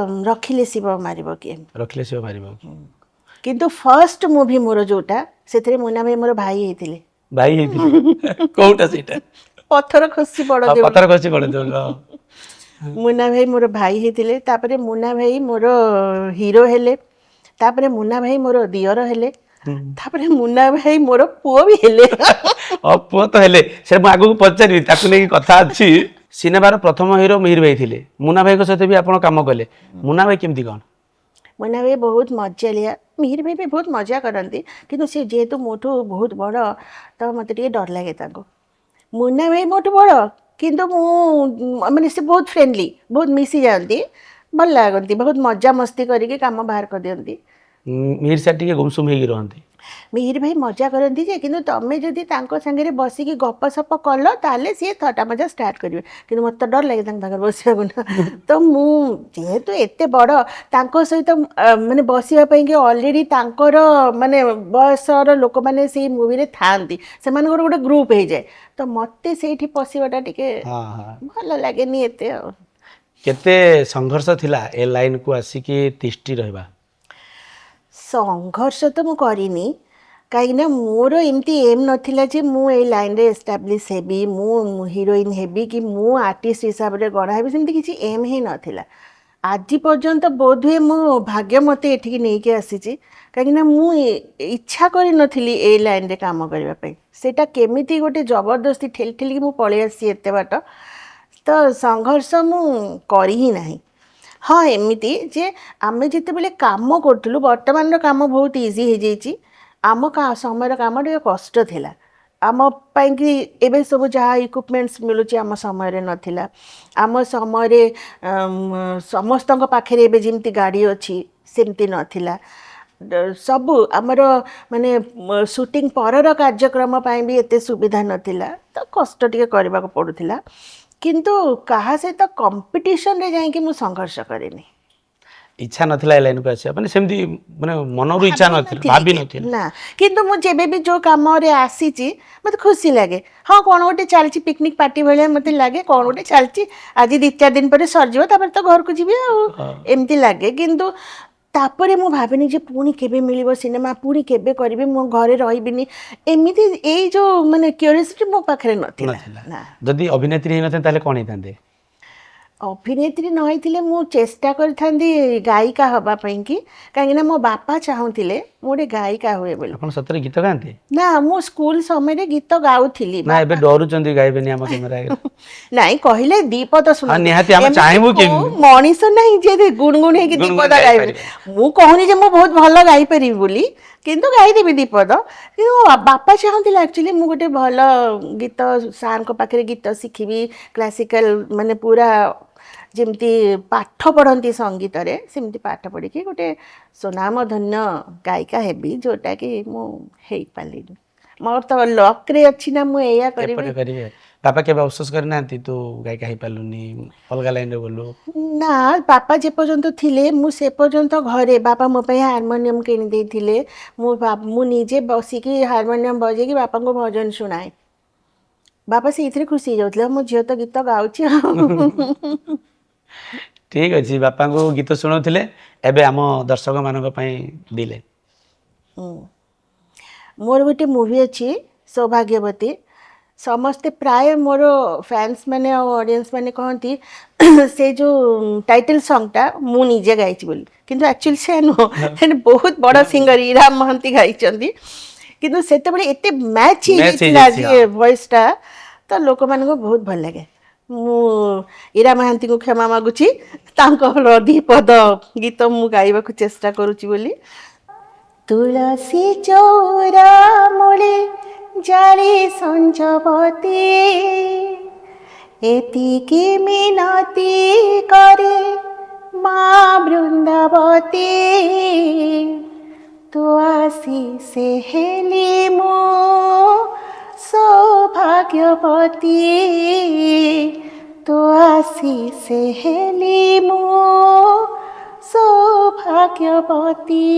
ରଖିଲେ ଶିବ ମାରିବ କିଏ। ରଖିଲେ ଶିବ ମାରିବ କି? କିନ୍ତୁ ଫର୍ଷ୍ଟ ମୁଭି ମୋର ଯେଉଁଟା, ସେଥିରେ ମୁନା ଭାଇ ମୋର ଭାଇ ହେଇଥିଲେ। ଭାଇ ହେଇଥିଲେ? କୋଉଟା ସେଇଟା? ପଥର ଖସି ବଡ଼ ଆଉ ଦେଉଳ। ପଥର ଖସି ପଡେ ଦେଉଳ। ମୁନା ଭାଇ ମୋର ଭାଇ ହେଇଥିଲେ, ତାପରେ ମୁନା ଭାଇ ମୋର ହିରୋ ହେଲେ, ତାପରେ ମୁନା ଭାଇ ମୋର ଦିଅର ହେଲେ, ତାପରେ ମୁନା ଭାଇ ମୋର ପୁଅ ବି ହେଲେ। ପୁଅ ତ ହେଲେ, ସେ ମୁଁ ଆଗକୁ ପଚାରିବି, ତାକୁ ନେଇକି କଥା ଅଛି। ସିନେମାର ପ୍ରଥମ ହିରୋ ମିହିର ଭାଇ ଥିଲେ, ମୁନା ଭାଇଙ୍କ ସହିତ ବି ଆପଣ କାମ କଲେ। ମୁନା ଭାଇ କେମିତି କ'ଣ? ମୁନା ଭାଇ ବହୁତ ମଜାଳିଆ, ମିହିର ଭାଇ ବି ବହୁତ ମଜା କରନ୍ତି, କିନ୍ତୁ ସେ ଯେହେତୁ ମୋଠୁ ବହୁତ ବଡ଼ ତ ମୋତେ ଟିକେ ଡର ଲାଗେ ତାଙ୍କୁ। ମୁନା ଭାଇ ମୋଠୁ ବଡ଼, କିନ୍ତୁ ମୁଁ ମାନେ ସେ ବହୁତ ଫ୍ରେଣ୍ଡଲି, ବହୁତ ମିଶି ଯାଆନ୍ତି, ଭଲ ଲାଗନ୍ତି, ବହୁତ ମଜାମସ୍ତି କରିକି କାମ ବାହାର କରିଦିଅନ୍ତି। ମିହିର ସାର୍ ଟିକେ ଗୁମସୁମ ହେଇକି ରହନ୍ତି। ମିହିର ଭାଇ ମଜା କରନ୍ତି ଯେ, କିନ୍ତୁ ତମେ ଯଦି ତାଙ୍କ ସାଙ୍ଗରେ ବସିକି ଗପସପ କଲ ତାହେଲେ ସିଏ ଥଟ୍ଟା ମଜା ଷ୍ଟାର୍ଟ କରିବେ, କିନ୍ତୁ ମୋତେ ତ ଡର ଲାଗେ ତାଙ୍କ ପାଖରେ ବସିବାକୁ ନା। ତ ମୁଁ ଯେହେତୁ ଏତେ ବଡ଼ ତାଙ୍କ ସହିତ ମାନେ ବସିବା ପାଇଁକି ଅଲରେଡ଼ି ତାଙ୍କର ମାନେ ବୟସର ଲୋକମାନେ ସେଇ ମୁଭିରେ ଥାଆନ୍ତି, ସେମାନଙ୍କର ଗୋଟେ ଗ୍ରୁପ୍ ହେଇଯାଏ, ତ ମୋତେ ସେଇଠି ପଶିବାଟା ଟିକେ ହଁ ହଁ। ଭଲ ଲାଗେନି ଏତେ ଆଉ। କେତେ ସଂଘର୍ଷ ଥିଲା ଏ ଲାଇନକୁ ଆସିକି ତିଷ୍ଠି ରହିବା? ସଂଘର୍ଷ ତ ମୁଁ କରିନି, କାହିଁକିନା ମୋର ଏମିତି ଏମ୍ ନଥିଲା ଯେ ମୁଁ ଏଇ ଲାଇନରେ ଏଷ୍ଟାବ୍ଲିଶ୍ ହେବି, ମୁଁ ହିରୋଇନ୍ ହେବି କି ମୁଁ ଆର୍ଟିଷ୍ଟ ହିସାବରେ ଗଢ଼ା ହେବି, ସେମିତି କିଛି ଏମ୍ ହିଁ ନଥିଲା। ଆଜି ପର୍ଯ୍ୟନ୍ତ ବୋଧହୁଏ ମୋ ଭାଗ୍ୟ ମୋତେ ଏଠିକି ନେଇକି ଆସିଛି, କାହିଁକିନା ମୁଁ ଇଚ୍ଛା କରିନଥିଲି ଏଇ ଲାଇନରେ କାମ କରିବା ପାଇଁ। ସେଇଟା କେମିତି ଗୋଟେ ଜବରଦସ୍ତି ଠେଲି ଠେଲିକି ମୁଁ ପଳେଇ ଆସିଛି ଏତେ ବାଟ, ତ ସଂଘର୍ଷ ମୁଁ କରି ହିଁ ନାହିଁ। ହଁ ଏମିତି ଯେ ଆମେ ଯେତେବେଳେ କାମ କରୁଥିଲୁ, ବର୍ତ୍ତମାନର କାମ ବହୁତ ଇଜି ହେଇଯାଇଛି, ଆମ ସମୟର କାମ ଟିକେ କଷ୍ଟ ଥିଲା। ଆମ ପାଇଁକି ଏବେ ସବୁ ଯାହା ଇକ୍ୱିପମେଣ୍ଟସ୍ ମିଳୁଛି ଆମ ସମୟରେ ନଥିଲା। ଆମ ସମୟରେ ସମସ୍ତଙ୍କ ପାଖରେ ଏବେ ଯେମିତି ଗାଡ଼ି ଅଛି ସେମିତି ନଥିଲା। ସବୁ ଆମର ମାନେ ସୁଟିଂ ପରର କାର୍ଯ୍ୟକ୍ରମ ପାଇଁ ବି ଏତେ ସୁବିଧା ନଥିଲା, ତ କଷ୍ଟ ଟିକେ କରିବାକୁ ପଡ଼ୁଥିଲା, କିନ୍ତୁ କାହା ସହିତ କମ୍ପିଟିସନରେ ଯାଇକି ମୁଁ ସଂଘର୍ଷ କରେନି। ଇଚ୍ଛା ନଥିଲା ଏ ଲାଇନକୁ ଆସିବା, ମାନେ ସେମିତି ମାନେ ମନରୁ ଇଚ୍ଛା ନଥିଲା, ଭାବି ନଥିଲା? ନା, କିନ୍ତୁ ମୁଁ ଯେବେ ବି ଯେଉଁ କାମରେ ଆସିଛି ମୋତେ ଖୁସି ଲାଗେ। ହଁ କ'ଣ ଗୋଟେ ଚାଲିଛି ପିକନିକ୍ ପାର୍ଟି ଭଳିଆ ମୋତେ ଲାଗେ, କ'ଣ ଗୋଟେ ଚାଲିଛି, ଆଜି 2-4 ଦିନ ପରେ ସରିଯିବ, ତାପରେ ତ ଘରକୁ ଯିବି ଆଉ, ଏମିତି ଲାଗେ। କିନ୍ତୁ ତାପରେ ମୁଁ ଭାବିନି ଯେ ପୁଣି କେବେ ମିଳିବ ସିନେମା, ପୁଣି କେବେ କରିବି, ମୁଁ ଘରେ ରହିବିନି, ଏମିତି ଏଇ ଯେଉଁ ମାନେ କ୍ୟୁରିଓସିଟି ମୋ ପାଖରେ ନଥିଲା। ନା, ଯଦି ଅଭିନେତ୍ରୀ ହେଇନଥାନ୍ତେ ତାହେଲେ କ'ଣ ହେଇଥାନ୍ତେ? ଅଭିନେତ୍ରୀ ନ ହେଇଥିଲେ ମୁଁ ଚେଷ୍ଟା କରିଥାନ୍ତି ଗାୟିକା ହେବା ପାଇଁକି, କାହିଁକିନା ମୋ ବାପା ଚାହୁଁଥିଲେ ମୁଁ ଗୋଟେ ଗାୟିକା ହୁଏ ବୋଲି। ଆପଣ ସତରେ ଗୀତ ଗାଆନ୍ତି? ନା, ମୁଁ ସ୍କୁଲ ସମୟରେ ଗୀତ ଗାଉଥିଲି। ନା ଏବେ ଡରୁଛନ୍ତି ଗାଇବେନି ଆମ କ୍ୟାମେରା ଆଗରେ? ନାଇଁ, କହିଲେ ଦିପଦ ଶୁଣ, ହଁ ନିହାତି ଆମେ ଚାହିଁବୁ କେମିତି ମଣିଷ ନାହିଁ ଯେ ଗୁଣଗୁଣ ହେଇକି ଗୁଣଗୁଣ ଦିପଦ ଗାଇବେ। ଗାଇପାରିବେ। ମୁଁ କହୁନି ଯେ ମୁଁ ବହୁତ ଭଲ ଗାଇପାରିବି ବୋଲି, କିନ୍ତୁ ଗାଇଦେବି ଦିପଦ। କିନ୍ତୁ ମୋ ବାପା ଚାହୁଁଥିଲେ ଆକ୍ଚୁଆଲି ମୁଁ ଗୋଟେ ଭଲ ଗୀତ, ସାର୍ଙ୍କ ପାଖରେ ଗୀତ ଶିଖିବି, କ୍ଲାସିକାଲ ମାନେ ପୁରା ଯେମିତି ପାଠ ପଢ଼ନ୍ତି ସଙ୍ଗୀତରେ ସେମିତି ପାଠ ପଢ଼ିକି ଗୋଟେ ସୁନାମଧନ୍ୟ ଗାୟିକା ହେବି, ଯେଉଁଟାକି ମୁଁ ହେଇପାରିଲିନି। ମୋର ତ ଲକ୍ରେ ଅଛି ନା ମୁଁ ଏଇଆ କରିବି। ଏପଟେ କରିବେ। ବାପା କେବେ ଅଫସୋସ କରିନାହାନ୍ତି ତୁ ଗାୟିକା ହେଇପାରିଲୁନି, ଅଲଗା ଲାଇନରେ ଗଲୁ? ନା, ବାପା ଯେ ପର୍ଯ୍ୟନ୍ତ ଥିଲେ ମୁଁ ସେ ପର୍ଯ୍ୟନ୍ତ ଘରେ, ବାପା ମୋ ପାଇଁ ହାରମୋନିୟମ କିଣି ଦେଇଥିଲେ। ମୁଁ ନିଜେ ବସିକି ହାରମୋନିୟମ ବଜେଇକି ବାପାଙ୍କୁ ଭଜନ ଶୁଣାଏ। ବାପା ସେଇଥିରେ ଖୁସି ହେଇଯାଉଥିଲେ, ମୋ ଝିଅ ତ ଗୀତ ଗାଉଛି ଆଉ। ଠିକ୍ ଅଛି, ବାପାଙ୍କୁ ଗୀତ ଶୁଣାଉଥିଲେ, ଏବେ ଆମ ଦର୍ଶକମାନଙ୍କ ପାଇଁ ଦିଲେ। ମୋର ଗୋଟେ ମୁଭି ଅଛି ସୌଭାଗ୍ୟବତୀ, ସମସ୍ତେ ପ୍ରାୟ ମୋର ଫ୍ୟାନ୍ସ ମାନେ ଆଉ ଅଡ଼ିଏନ୍ସ ମାନେ କହନ୍ତି ସେ ଯେଉଁ ଟାଇଟଲ୍ ସଙ୍ଗଟା ମୁଁ ନିଜେ ଗାଇଛି ବୋଲି, କିନ୍ତୁ ଆକ୍ଚୁଆଲି ସେ ନୁହଁ, ବହୁତ ବଡ଼ ସିଙ୍ଗର ଇରାମ ମହାନ୍ତି ଗାଇଛନ୍ତି, କିନ୍ତୁ ସେତେବେଳେ ଏତେ ମ୍ୟାଚ୍ ହେଇଯାଇଥିଲା ହେଇଯାଇଛି, ଯେ ହଁ। ଭଏସ୍ଟା, ତ ଲୋକମାନଙ୍କୁ ବହୁତ ଭଲ ଲାଗେ। ମୁଁ ଇରା ମହାନ୍ତିଙ୍କୁ କ୍ଷମା ମାଗୁଛି, ତାଙ୍କର ଦିପଦ ଗୀତ ମୁଁ ଗାଇବାକୁ ଚେଷ୍ଟା କରୁଛି ବୋଲି। ତୁଳସୀ ଚଉରା ମୂଳେ ଜାଳି ସଞ୍ଜବତୀ, ଏତିକି ମିନତି କରେ ମା ବୃନ୍ଦାବତୀ, ତୁ ଆଶିଷେ ହେଲି ମୁଁ ସୌଭାଗ୍ୟବତୀ, ତୁ ଆଶିଷେ ହେଲି ମୁଁ ସୌଭାଗ୍ୟବତୀ।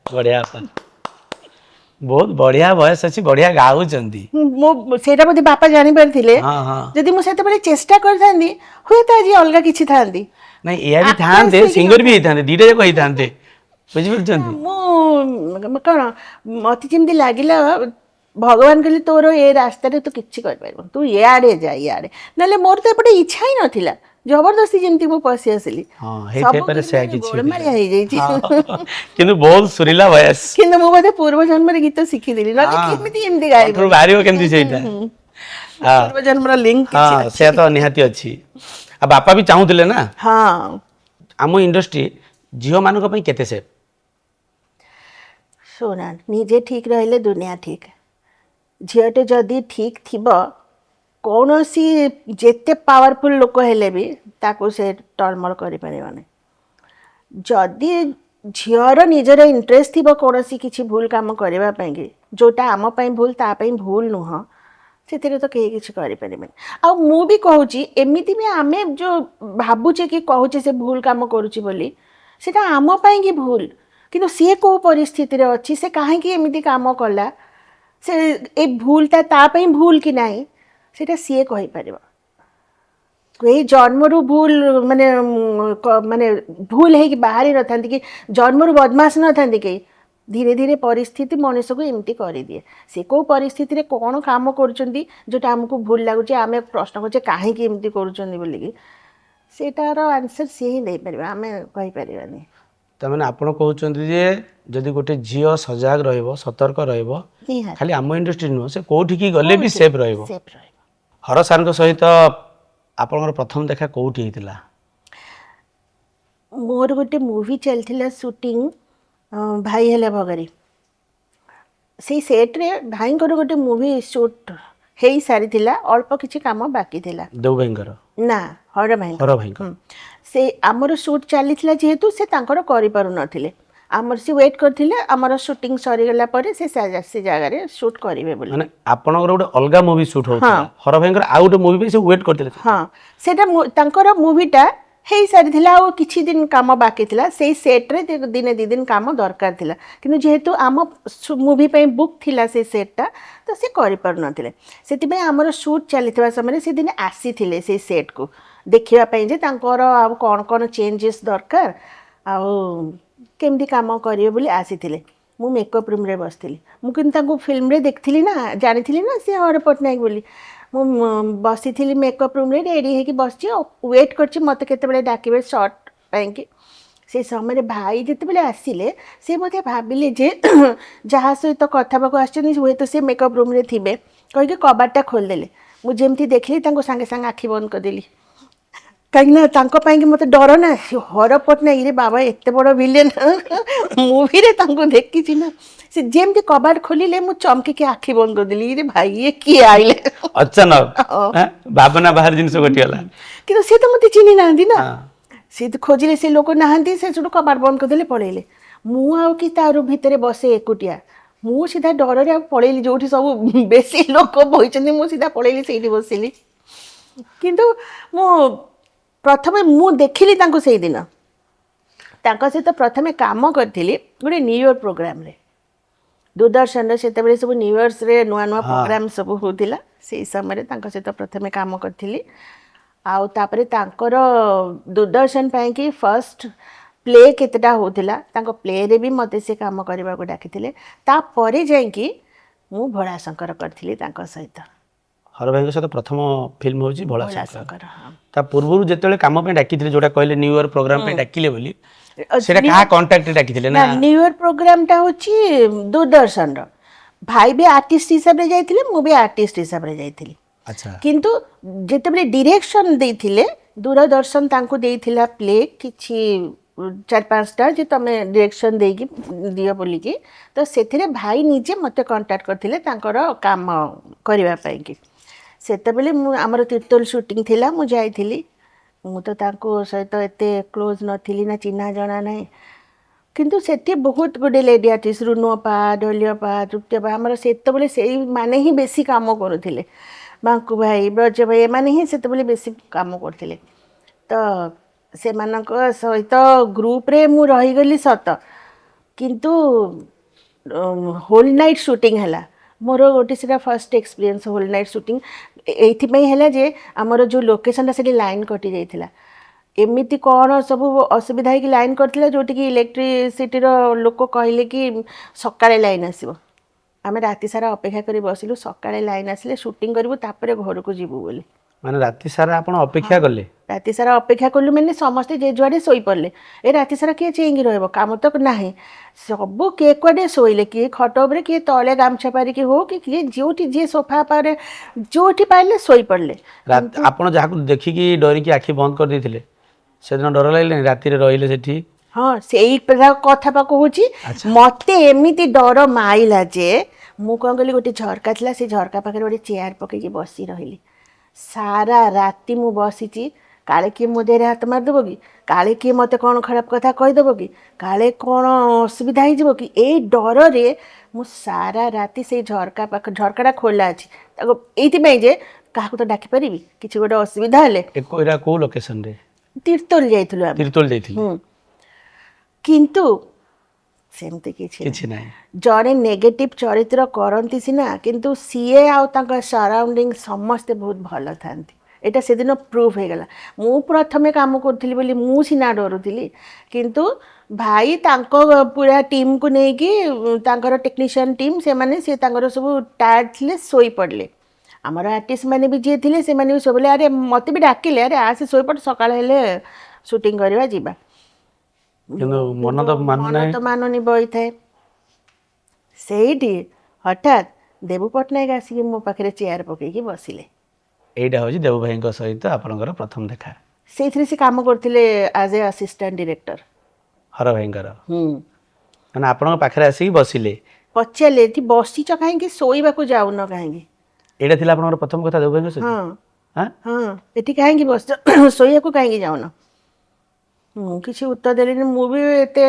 ବଢିଆ, ବହୁତ ବଢିଆ ଭଏସ ଅଛି, ବଢିଆ ଗାଉଛନ୍ତି। ମୁଁ ସେଇଟା ବୋଧେ ବାପା ଜାଣିପାରିଥିଲେ, ହଁ ହଁ। ଯଦି ମୁଁ ସେତେବେଳେ ଚେଷ୍ଟା କରିଥାନ୍ତି ହୁଏତ ଆଜି ଅଲଗା କିଛି ଥାନ୍ତି। ନାଇଁ ଏଇଆ ବି ଆକ୍ଟ୍ରେସ୍ ଥାନ୍ତେ, ହେଇକି ସିଙ୍ଗର ବି ନଥାନ୍ତି। ହେଇଥାନ୍ତେ, ଦିଟା ଯାକ ହେଇଥାନ୍ତେ, ବୁଝିପାରୁଛନ୍ତି? ମୁଁ କ'ଣ, ମୋତେ ଯେମିତି ଲାଗିଲା ଭଗବାନ କହିଲେ ତୋର ଏ ରାସ୍ତାରେ ତୁ କିଛି କରିପାରିବୁନି, ତୁ ଇଆଡ଼େ ଯା, ଇଆଡ଼େ, ନହେଲେ ମୋର ତ ଏପଟେ ଇଚ୍ଛା ହିଁ ନଥିଲା, ଜବରଦସ୍ତି ଯେମିତି ମୁଁ ପଶି ଆସିଲି। ହଁ ସବୁ ହେଇଥାଇପାରେ କିଛି ସେୟା ମାନେ କିଛି ଗୋଳମାଳିଆ ହେଇଯାଇଛି। କିନ୍ତୁ ବହୁତ ସୁରିଲା ଭଏସ। କିନ୍ତୁ ମୁଁ ବୋଧେ ପୂର୍ବ ଜନ୍ମରେ ଗୀତ ଶିଖିଥିଲି, ନହେଲେ କେମିତି ଏମିତି ଗାଇବ, କଣ୍ଠରୁ ବାହାରିବ କେମିତି ସେଇଟା? ପୂର୍ବ ଜନ୍ମର ଲିଙ୍କ କିଛି ହଁ ଅଛି। ସେୟା ତ ନିହାତି ଅଛି। ଆଉ ବାପା ବି ଚାହୁଁଥିଲେ ନା ହଁ, ଆମ ଇଣ୍ଡଷ୍ଟ୍ରି ଝିଅମାନଙ୍କ ପାଇଁ କେତେ ସେଫ୍? ଶୁଣ, ନିଜେ ଠିକ୍ ରହିଲେ ଦୁନିଆ ଠିକ୍। ଝିଅଟେ ଯଦି ଠିକ୍ ଥିବ, କୌଣସି ଯେତେ ପାୱାରଫୁଲ୍ ଲୋକ ହେଲେ ବି ତାକୁ ସେ ଟଳମଳ କରିପାରିବନି। ଯଦି झीर निजर इंटरेस्ट थी कौन किसी भूल काम करने जोटा आम भूल तापाई भूल नुह से तो कहीं किसी करें आ मु भी कहूँ एमती भी आम जो भावुचे कि कहूचे से भूल काम करुच्ची बोली सेटा आम पाई भूल किंतु सी कौ परिस्थिति अच्छी से कहीं एमती काम कला से ए भूलटा तापाई भूल कि नहीं सेटा सी कहीपर कई जन्मरू भूल माने माने भूल है कि बाहरी न था कि जन्मरू बदमाश न था कहीं धीरे धीरे परिस्थिति मनुष्य को एमती कर दिए से कौ परिस्थिति कौन काम करोटा आमको भूल लगुच आम प्रश्न करें कहीं एमती करोटार आंसर सी ही दे पार आम कहीपर तार आपण कहते जे जदि गोटे झील सजग रतर्क खाली आम इंडस्ट्री नुह से कौटी गले भी सेफ हर सार सहित आपन प्रथम देखा कौटी होता मोर गोटे मूवी चलता शूटिंग भाई हेला भगारी से सेट्रे भाई गोटे मूवी शूट हो सारी अल्प किसी काम बाकी थिला देव भाई ना हर भाई से आमर शूट चली जेहेतु से कर आमर सी वेट करथिले आमर शूटिंग सरीगला पर से जगह शूट करेंगे बोली माने आपनकर गोटे अलग मूवी शूट होता हर भाई आउ गोटे मूवी पे से वेट करथिले हाँ सेटा तांकर मूवीटा हो सारी आ किछि दिन काम बाकी थिला से सेट्रे दिने दी दिन काम दरकार थिला किंतु जेहेतु आम मूवी पे बुक थिला से सेटटा तो से करि पर नथिले सेति आमर शूट चलता समय से दिन आसी थिले से सेट को देखिबा पई जे तांकर आ कोन कोन चेंजेस दरकार आ केमती काम करेंगे बोली आसी मु मेकअप रूम रे बसती मुझे फिल्म रे देखती ना जानी ना सी हर पट्टनायक बोली मु बसी मेकअप रूम रे रेडी होगी बस वेट कर मत के डाके सर्ट पाई से समय भाई जिते आसिले से मत भाविले जे जहाँ सहित कथा हुए तो से मेकअप रूम रे थे कहीकि कबाटा खोलदेले मुझे देखली सांगे सांगे आखि बंद करदेली कहीं मत डर ना हर पट्टनायक रे बाबा एत बड़ विलेन मूवी रे देखी ना से जेमती कबाट खोलिले मु चमकी आखि बंद करदेली रे भाई ये किए आइले अचानक भावना बाहर जिनस घटीगला कि सी तो मत चिन्ह ना सी तो खोजिले से लोक ना से कबाट बंद करदे पलैले मु कि तार भितर बसे एकुटिया मु सीधा डर पलैली जो सब बेसी लोक बही मु सीधा पलैली से बसिली किंतु मु प्रथमे मु देखिली से दिन सहित प्रथमे काम करी गोटे न्यू इयर प्रोग्राम रे दूरदर्शन से सब न्यू इयर्स रे नुआ नुआ प्रोग्राम सब होता से समय सहित प्रथमे काम करी आउे दूरदर्शन कि फर्स्ट प्ले केतेटा होता प्ले रे भी मते से काम करने को डाकी तापर जाइकी मु भोलाशंकर करी सहित हर भाई सहित प्रथम फिल्म हूँ भोलाशंकर ता पूर्व जिते कम डाकी जोटा कहले न्यू इयर प्रोग्राम डाकिले बोली सेटा कहा कांटेक्ट डाकी ना न्यू इयर प्रोग्राम टा होची दूरदर्शन रो भाई भी आर्टिस्ट हिसाब रे जाइथिले मु भी आर्टिस्ट हिसाब रे जाइथिली अच्छा किंतु जेते डायरेक्शन देथिले दूरदर्शन तांको देथिला प्ले किछि 4-5टा जे तमे डायरेक्शन देकी दियो बोली की तो सेथिरे भाई निजे मते कांटेक्ट करथिले तांकर काम करबा पई की सेते बेले आमर तीर्तोल शूटिंग थिला मु जाइथिली मु तो तांको सहित एते क्लोज नथिली ना चिन्हा जना नहीं किंतु सेठी बहुत गुडे लेडी आर्टिस्ट रुनुअपा ढोलियपा तृप्तियपा आमर सेते बेले से माने ही बेसी काम करुथिले बांकु भाई ब्रज भाई माने ही सेते बेले बेसी काम करथिले तो से मानक सहित ग्रुप रे मु रही गली सत किंतु होल नाइट शूटिंग हैला मोर गोटे से first experience whole night shooting ये जे आमर जो लोकेशन से लाइन कटि जाइथिला एमिति कौन सब असुविधा है कि लाइन करथिला जोटी कि इलेक्ट्रिसिटी लोक कहले कि सकाळे लाइन आसीबो आमे राति सारा अपेक्षा करी बसिलु सकाळे लाइन आसिले शूटिंग करबो तापरे घर को जीवु बोली माने राति सारा आपण अपेक्षा करले राति सारा अपेक्षा कलु मैंने समस्ते जे जुआड़े शोई पड़े ए राति सारा किए चेंगी रहा काम तक ना सब किए कुआडे शोले किए खट उपर किए तले गामछा पारिकी हो कि किए जो जी सोफा पारे जो पारे शोई पड़े आपण जहाँ देखिकी डरिकी आखि बंद कर देथिले से दिन डर लागले राति रे रहिले सेठी हाँ से कथा पा कहूँ मत एमती डर माइला जे मु कौन कली गोटे झरका था से झरका पाखे गोटे चेयर पकईकी बसी रही सारा राति मु बसी କାଳେ କିଏ ମୋ ଦେହରେ ହାତ ମାରିଦେବ କି, କାଳେ କିଏ ମୋତେ କ'ଣ ଖରାପ କଥା କହିଦେବ କି, କାଳେ କ'ଣ ଅସୁବିଧା ହେଇଯିବ କି, ଏଇ ଡରରେ ମୁଁ ସାରା ରାତି ସେଇ ଝରକାଟା ଖୋଲା ଅଛି ତାକୁ ଏଇଥିପାଇଁ ଯେ କାହାକୁ ତ ଡାକିପାରିବି କିଛି ଗୋଟେ ଅସୁବିଧା ହେଲେ। ଏଇଟା କେଉଁ ଲୋକେସନରେ? ତୀର୍ତ୍ତୋଲ ଯାଇଥିଲୁ ଆମେ। ତିର୍ତ୍ତୋଲ ଯାଇଥିଲି। କିନ୍ତୁ ସେମିତି କିଛି ନାହିଁ। ଜଣେ ନେଗେଟିଭ ଚରିତ୍ର କରନ୍ତି ସିନା, କିନ୍ତୁ ସିଏ ଆଉ ତାଙ୍କ ସରାଉଣ୍ଡିଂ ସମସ୍ତେ ବହୁତ ଭଲ ଥାନ୍ତି। ଏଇଟା ସେଦିନ ପ୍ରୁଭ୍ ହେଇଗଲା। ମୁଁ ପ୍ରଥମେ କାମ କରୁଥିଲି ବୋଲି ମୁଁ ସିନା ଡରୁଥିଲି, କିନ୍ତୁ ଭାଇ ତାଙ୍କ ପୁରା ଟିମ୍କୁ ନେଇକି ତାଙ୍କର ଟେକ୍ନିସିଆନ୍ ଟିମ୍ ସେମାନେ ସେ ତାଙ୍କର ସବୁ ଟାୟାର୍ଡ ଥିଲେ ଶୋଇପଡ଼ିଲେ। ଆମର ଆର୍ଟିଷ୍ଟ ମାନେ ବି ଯିଏ ଥିଲେ ସେମାନେ ବି ସବୁବେଳେ ଆରେ ମୋତେ ବି ଡାକିଲେ ଆରେ ଆସେ ଶୋଇପଡ଼ ସକାଳ ହେଲେ ସୁଟିଂ କରିବା ଯିବା। କିନ୍ତୁ ମନ ତ ମାନୁନି ବଇଥାଏ। ସେଇଠି ହଠାତ୍ ଦେବୁ ପଟ୍ଟନାୟକ ଆସିକି ମୋ ପାଖରେ ଚେୟାର ପକେଇକି ବସିଲେ। ଏଇଟା ହେଉଛି ଦେବୁ ଭାଇଙ୍କ ସହିତ ଆପଣଙ୍କର ପ୍ରଥମ ଦେଖା। ସେଇଥିରେ ସେ କାମ କରୁଥିଲେ ଆଜ୍ ଏ ଆସିଷ୍ଟାଣ୍ଟ ଡିରେକ୍ଟର ହର ଭାଇଙ୍କର। ମାନେ ଆପଣଙ୍କ ପାଖରେ ଆସିକି ବସିଲେ, ପଚାରିଲେ ଏଠି ବସିଛ କାହିଁକି, ଶୋଇବାକୁ ଯାଉନ କାହିଁକି? ଏଇଟା ଥିଲା ଆପଣଙ୍କର ପ୍ରଥମ କଥା ଦେବୁ ଭାଇଙ୍କ ସହିତ? ହଁ ଏଠି କାହିଁକି ବସିଛ, ଶୋଇବାକୁ କାହିଁକି ଯାଉନ? ମୁଁ କିଛି ଉତ୍ତର ଦେଲିନି। ମୁଁ ବି ଏତେ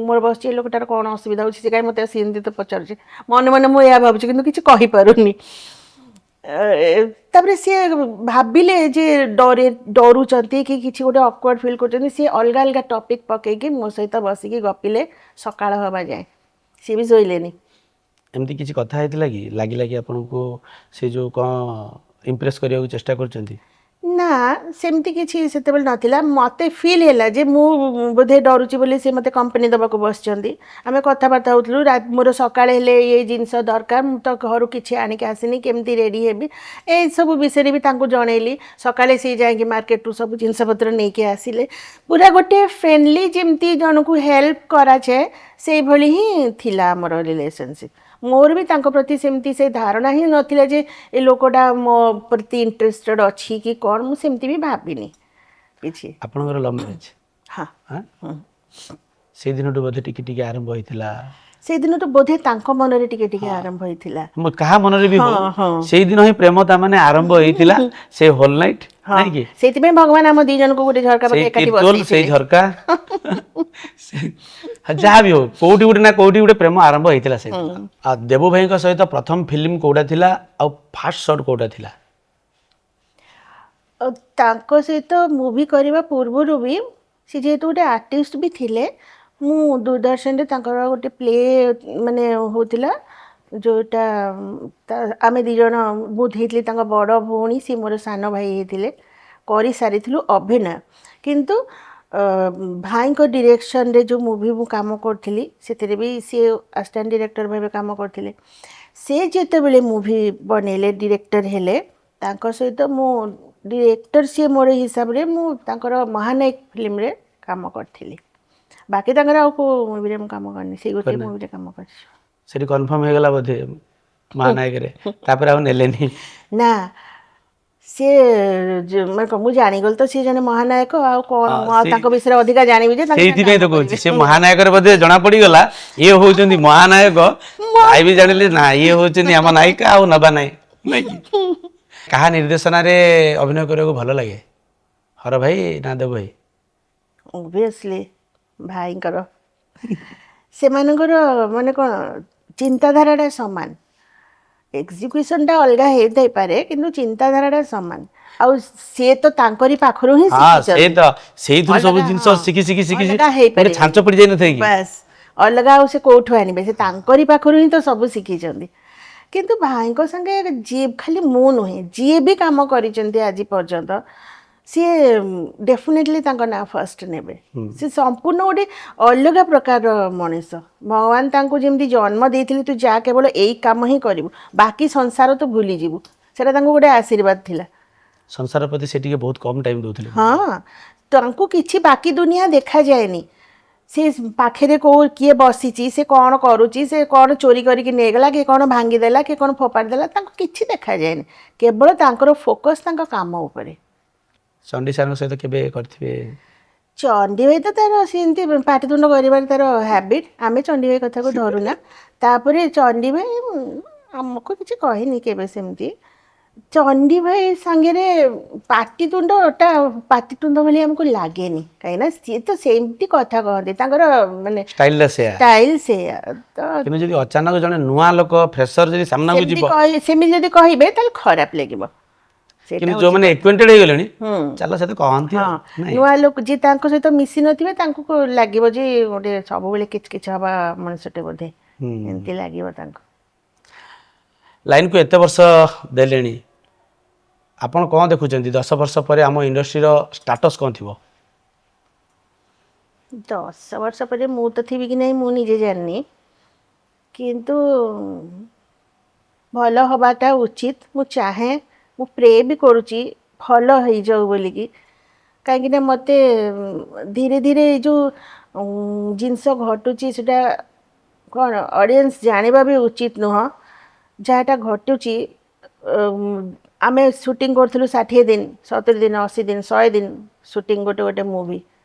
ମୋର ବସିଛି ଏ ଲୋକଟାର କ'ଣ ଅସୁବିଧା ହେଉଛି, ସେ କାହିଁ ମୋତେ ସେମିତି ତ ପଚାରୁଛି। ମନେ ମନେ ମୁଁ ଏହା ଭାବୁଛି କିନ୍ତୁ କିଛି କହିପାରୁନି। ତାପରେ ସିଏ ଭାବିଲେ ଯେ ଡରୁଛନ୍ତି କି କିଛି ଗୋଟେ ଅକ୍ୱାର୍ଡ ଫିଲ୍ କରୁଛନ୍ତି, ସିଏ ଅଲଗା ଅଲଗା ଟପିକ୍ ପକେଇକି ମୋ ସହିତ ବସିକି ଗପିଲେ ସକାଳ ହେବା ଯାଏ। ସିଏ ବି ଶୋଇଲେନି। ଏମିତି କିଛି କଥା ହେଇଥିଲା କି ଲାଗିଲା କି ଆପଣଙ୍କୁ ସେ ଯେଉଁ କ'ଣ ଇମ୍ପ୍ରେସ୍ କରିବାକୁ ଚେଷ୍ଟା କରୁଛନ୍ତି? ନା ସେମିତି କିଛି ସେତେବେଳେ ନଥିଲା। ମୋତେ ଫିଲ୍ ହେଲା ଯେ ମୁଁ ବୋଧେ ଡରୁଛି ବୋଲି ସେ ମୋତେ କମ୍ପାନୀ ଦେବାକୁ ବସିଛନ୍ତି। ଆମେ କଥାବାର୍ତ୍ତା ହେଉଥିଲୁ। ମୋର ସକାଳେ ହେଲେ ଏଇ ଜିନିଷ ଦରକାର, ମୁଁ ତ ଘରୁ କିଛି ଆଣିକି ଆସିନି, କେମିତି ରେଡ଼ି ହେବି ଏଇସବୁ ବିଷୟରେ ବି ତାଙ୍କୁ ଜଣେଇଲି। ସକାଳେ ସେ ଯାଇକି ମାର୍କେଟରୁ ସବୁ ଜିନିଷପତ୍ର ନେଇକି ଆସିଲେ। ପୁରା ଗୋଟେ ଫ୍ରେଣ୍ଡଲି ଯେମିତି ଜଣକୁ ହେଲ୍ପ କରାଯାଏ ସେଇଭଳି ହିଁ ଥିଲା ଆମର ରିଲେସନସିପ୍। ମୋର ବି ତାଙ୍କ ପ୍ରତି ସେମିତି ସେ ଧାରଣା ହିଁ ନଥିଲା ଯେ ଏ ଲୋକଟା ମୋ ପ୍ରତି ଇଣ୍ଟରେଷ୍ଟେଡ୍ ଅଛି କି କ'ଣ, ମୁଁ ସେମିତି ବି ଭାବିନି କିଛି। ଆପଣଙ୍କର ଲଭ୍ ମ୍ୟାରେଜ୍? ହଁ। ସେଇଦିନଠୁ ବୋଧେ ଟିକେ ଟିକେ ଆରମ୍ଭ ହେଇଥିଲା? ସେଇଦିନଠୁ ବୋଧେ ତାଙ୍କ ମନରେ ଟିକେ ଟିକେ ଆରମ୍ଭ ହେଇଥିଲା। କାହା ମନରେ ବି ହଉ, ସେଇଦିନ ହିଁ ପ୍ରେମ ତା ମାନେ ଆରମ୍ଭ ହେଇଥିଲା। ସେ ହୋଲ୍ ନାଇଟ୍ ନାଇଁ କି, ସେଇଥିପାଇଁ ଭଗବାନ ଆମ ଦି ଜଣଙ୍କୁ ଗୋଟେ ଝରକା ପାଖେ ଏକାଠି ବସେଇଥିଲେ। ସେଇ ଝରକା ଯାହା ବି ହଉ କୋଉଠି ଗୋଟେ ନା କୋଉଠି ଗୋଟେ ପ୍ରେମ ଆରମ୍ଭ ହେଇଥିଲା ସେଇଦିନ। ଆଉ ଦେବୁ ଭାଇଙ୍କ ସହିତ ପ୍ରଥମ ଫିଲ୍ମ କୋଉଟା ଥିଲା ଆଉ ଫାର୍ଷ୍ଟ ସଟ୍ କୋଉଟା ଥିଲା? ତାଙ୍କ ସହିତ ମୁଭି କରିବା ପୂର୍ବରୁ ବି ସେ ଯେହେତୁ ଗୋଟେ ଆର୍ଟିଷ୍ଟ ବି ଥିଲେ, ମୁଁ ଦୂରଦର୍ଶନରେ ତାଙ୍କର ଗୋଟେ ପ୍ଲେ ମାନେ ହେଉଥିଲା ଯେଉଁଟା ଆମେ ଦୁଇ ଜଣ ମୁଁ ହେଇଥିଲି ତାଙ୍କ ବଡ଼ ଭଉଣୀ, ସିଏ ମୋର ସାନ ଭାଇ ହେଇଥିଲେ। କରିସାରିଥିଲୁ ଅଭିନୟ, କିନ୍ତୁ ଭାଇଙ୍କ ଡିରେକ୍ସନରେ ଯେଉଁ ମୁଭି ମୁଁ କାମ କରୁଥିଲି ସେଥିରେ ବି ସିଏ ଆସିଷ୍ଟାଣ୍ଟ ଡିରେକ୍ଟର ଭାବେ କାମ କରିଥିଲେ। ସେ ଯେତେବେଳେ ମୁଭି ବନେଇଲେ ଡିରେକ୍ଟର ହେଲେ, ତାଙ୍କ ସହିତ ମୁଁ ଡିରେକ୍ଟର ସିଏ ମୋର ହିସାବରେ ମୁଁ ତାଙ୍କର ମହାନାୟକ ଫିଲ୍ମରେ କାମ କରିଥିଲି। ବାକି ତାଙ୍କର ଆଉ କେଉଁ ମୁଭିରେ ମୁଁ କାମ କରିନି, ସେଇ ଗୋଟେ ମୁଭିରେ କାମ କରିଛି। ସେଠି କନଫର୍ମ ହେଇଗଲା ବୋଧେ ମହାନାୟକରେ, ତାପରେ ଆଉ ନେଲେନି? ନା, ସିଏ ମୁଁ ଜାଣିଗଲି ତ ସିଏ ଜଣେ ମହାନାୟକ, ଆଉ କ'ଣ ମୁଁ ଆଉ ତାଙ୍କ ବିଷୟରେ ଅଧିକା ଜାଣିବି ଯେ? ସେଇଥିପାଇଁ ତ କହୁଛି ସେ ମହାନାୟକରେ ବୋଧେ ଜଣା ପଡ଼ିଗଲା ଇଏ ହେଉଛନ୍ତି ମହାନାୟକ। ଭାଇ ବି ଜାଣିଲେ ନା ଇଏ ହେଉଛନ୍ତି ଆମ ନାୟିକା ଆଉ ନବା ନାଇଁ ନାଇଁ କି? କାହା ନିର୍ଦ୍ଦେଶନାରେ ଅଭିନୟ କରିବାକୁ ଭଲ ଲାଗେ, ହର ଭାଇ ନା ଦେବୁ ଭାଇ? ଅବଭିୟସଲି ଭାଇଙ୍କର। ସେମାନଙ୍କର ମାନେ କ'ଣ ଚିନ୍ତାଧାରାଟା ସମାନ। ଏକ୍ସିକ୍ୟୁସନଟା ଅଲଗା ହେଇଥାଇପାରେ କିନ୍ତୁ ଚିନ୍ତାଧାରାଟା ସମାନ। ଆଉ ସିଏ ତ ତାଙ୍କରି ପାଖରୁ ହିଁ ଶିଖିଛନ୍ତି, ସେଇଥିରୁ ସବୁ ଜିନିଷ ଶିଖି ଶିଖି ଶିଖି ଛାଞ୍ଚ ପଡ଼ି ଯାଇନଥାଏ କି? ବାସ୍, ଅଲଗା ଆଉ ସେ କୋଉଠୁ ଆଣିବେ, ସେ ତାଙ୍କରି ପାଖରୁ ହିଁ ତ ସବୁ ଶିଖିଛନ୍ତି। କିନ୍ତୁ ଭାଇଙ୍କ ସାଙ୍ଗେ ଯିଏ, ଖାଲି ମୁଁ ନୁହେଁ, ଯିଏ ବି କାମ କରିଛନ୍ତି ଆଜି ପର୍ଯ୍ୟନ୍ତ ସିଏ ଡେଫିନେଟଲି ତାଙ୍କ ନାଁ ଫାର୍ଷ୍ଟ ନେବେ। ସେ ସମ୍ପୂର୍ଣ୍ଣ ଗୋଟେ ଅଲଗା ପ୍ରକାରର ମଣିଷ। ଭଗବାନ ତାଙ୍କୁ ଯେମିତି ଜନ୍ମ ଦେଇଥିଲେ ତୁ ଯା କେବଳ ଏଇ କାମ ହିଁ କରିବୁ, ବାକି ସଂସାର ତୁ ଭୁଲିଯିବୁ, ସେଇଟା ତାଙ୍କୁ ଗୋଟେ ଆଶୀର୍ବାଦ ଥିଲା। ସଂସାର ପ୍ରତି ସେ ଟିକେ ବହୁତ କମ୍ ଟାଇମ୍ ଦେଉଥିଲେ। ହଁ, ତାଙ୍କୁ କିଛି ବାକି ଦୁନିଆ ଦେଖାଯାଏନି। ସେ ପାଖରେ କିଏ ବସିଛି, ସେ କ'ଣ କରୁଛି, ସେ କ'ଣ ଚୋରି କରିକି ନେଇଗଲା, କିଏ କ'ଣ ଭାଙ୍ଗିଦେଲା, କିଏ କ'ଣ ଫୋପାଡ଼ି ଦେଲା, ତାଙ୍କୁ କିଛି ଦେଖାଯାଏନି। କେବଳ ତାଙ୍କର ଫୋକସ୍ ତାଙ୍କ କାମ ଉପରେ। ଚଣ୍ଡୀ ସାର୍ଙ୍କ ସହିତ କେବେ କରିଥିବେ? ଚଣ୍ଡୀ ଭାଇ ତ ତାର ସେମିତି ପାଟିତୁଣ୍ଡ କରିବାର ତାର ହ୍ୟାବିଟ୍, ଆମେ ଚଣ୍ଡୀ ଭାଇ କଥାକୁ ଧରୁନା। ତାପରେ ଚଣ୍ଡୀ ଭାଇ ଆମକୁ କିଛି କହିନି କେବେ ସେମିତି। ଚଣ୍ଡୀ ଭାଇ ସାଙ୍ଗରେ ପାଟିତୁଣ୍ଡଟା ପାଟିତୁଣ୍ଡ ଭଳି ଆମକୁ ଲାଗେନି, କାହିଁକିନା ସିଏ ତ ସେମିତି କଥା କହନ୍ତି, ତାଙ୍କର ମାନେ ଷ୍ଟାଇଲଟା ସେୟା। ଷ୍ଟାଇଲ ସେଇଆ। ତ କିନ୍ତୁ ଯଦି ଅଚାନକ ଜଣେ ନୂଆ ଲୋକ ଫ୍ରେଶର ଯଦି ସାମ୍ନାକୁ ଯିବ, ସେମିତି ଯଦି କହିବେ ତାହେଲେ ଖରାପ ଲାଗିବ। ସେଇଟା କିନ୍ତୁ ହଉଛି ଯୋଉମାନେ କଥା। ଏକ୍ୱେଣ୍ଟେଡ ହେଇଗଲେଣି ହୁଁ। ଚାଲ ସେ ତ କହନ୍ତି ହଁ, ଆଉ ନାଇଁ। ନୂଆ ଲୋକ ଯିଏ ତାଙ୍କ ସହିତ ମିଶି ନଥିବେ ତାଙ୍କୁ ଲାଗିବ ଯେ ଗୋଟେ ସବୁବେଳେ କିଚକିଚ ହବା ମଣିଷଟେ ବୋଧେ, ଏମିତି ଲାଗିବ ତାଙ୍କୁ। ଲାଇନକୁ ଏତେ ବର୍ଷ ଦେଲେଣି, ଆପଣ କ'ଣ ଦେଖୁଛନ୍ତି 10 ବର୍ଷ ପରେ ଆମ ଇଣ୍ଡଷ୍ଟ୍ରିର ଷ୍ଟାଟସ୍ କ'ଣ ଥିବ? 10 ବର୍ଷ ପରେ ମୁଁ ତ ଥିବି କି ନାହିଁ ମୁଁ ନିଜେ ଜାଣିନି, କିନ୍ତୁ ଭଲ ହବାଟା ଉଚିତ। ମୁଁ ଚାହେଁ, ମୁଁ ପ୍ରେ ବି କରୁଛି ଭଲ ହେଇଯାଉ ବୋଲିକି, କାହିଁକିନା ମୋତେ ଧୀରେ ଧୀରେ ଏଇ ଯେଉଁ ଜିନିଷ ଘଟୁଛି ସେଟା କ'ଣ ଅଡ଼ିଏନ୍ସ ଜାଣିବା ବି ଉଚିତ ନୁହଁ। ଯାହାଟା ଘଟୁଛି, ଆମେ ସୁଟିଂ କରୁଥିଲୁ 60 ଦିନ, 70 ଦିନ, 80 ଦିନ, 100 ଦିନ ସୁଟିଂ ଗୋଟେ ମୁଭି,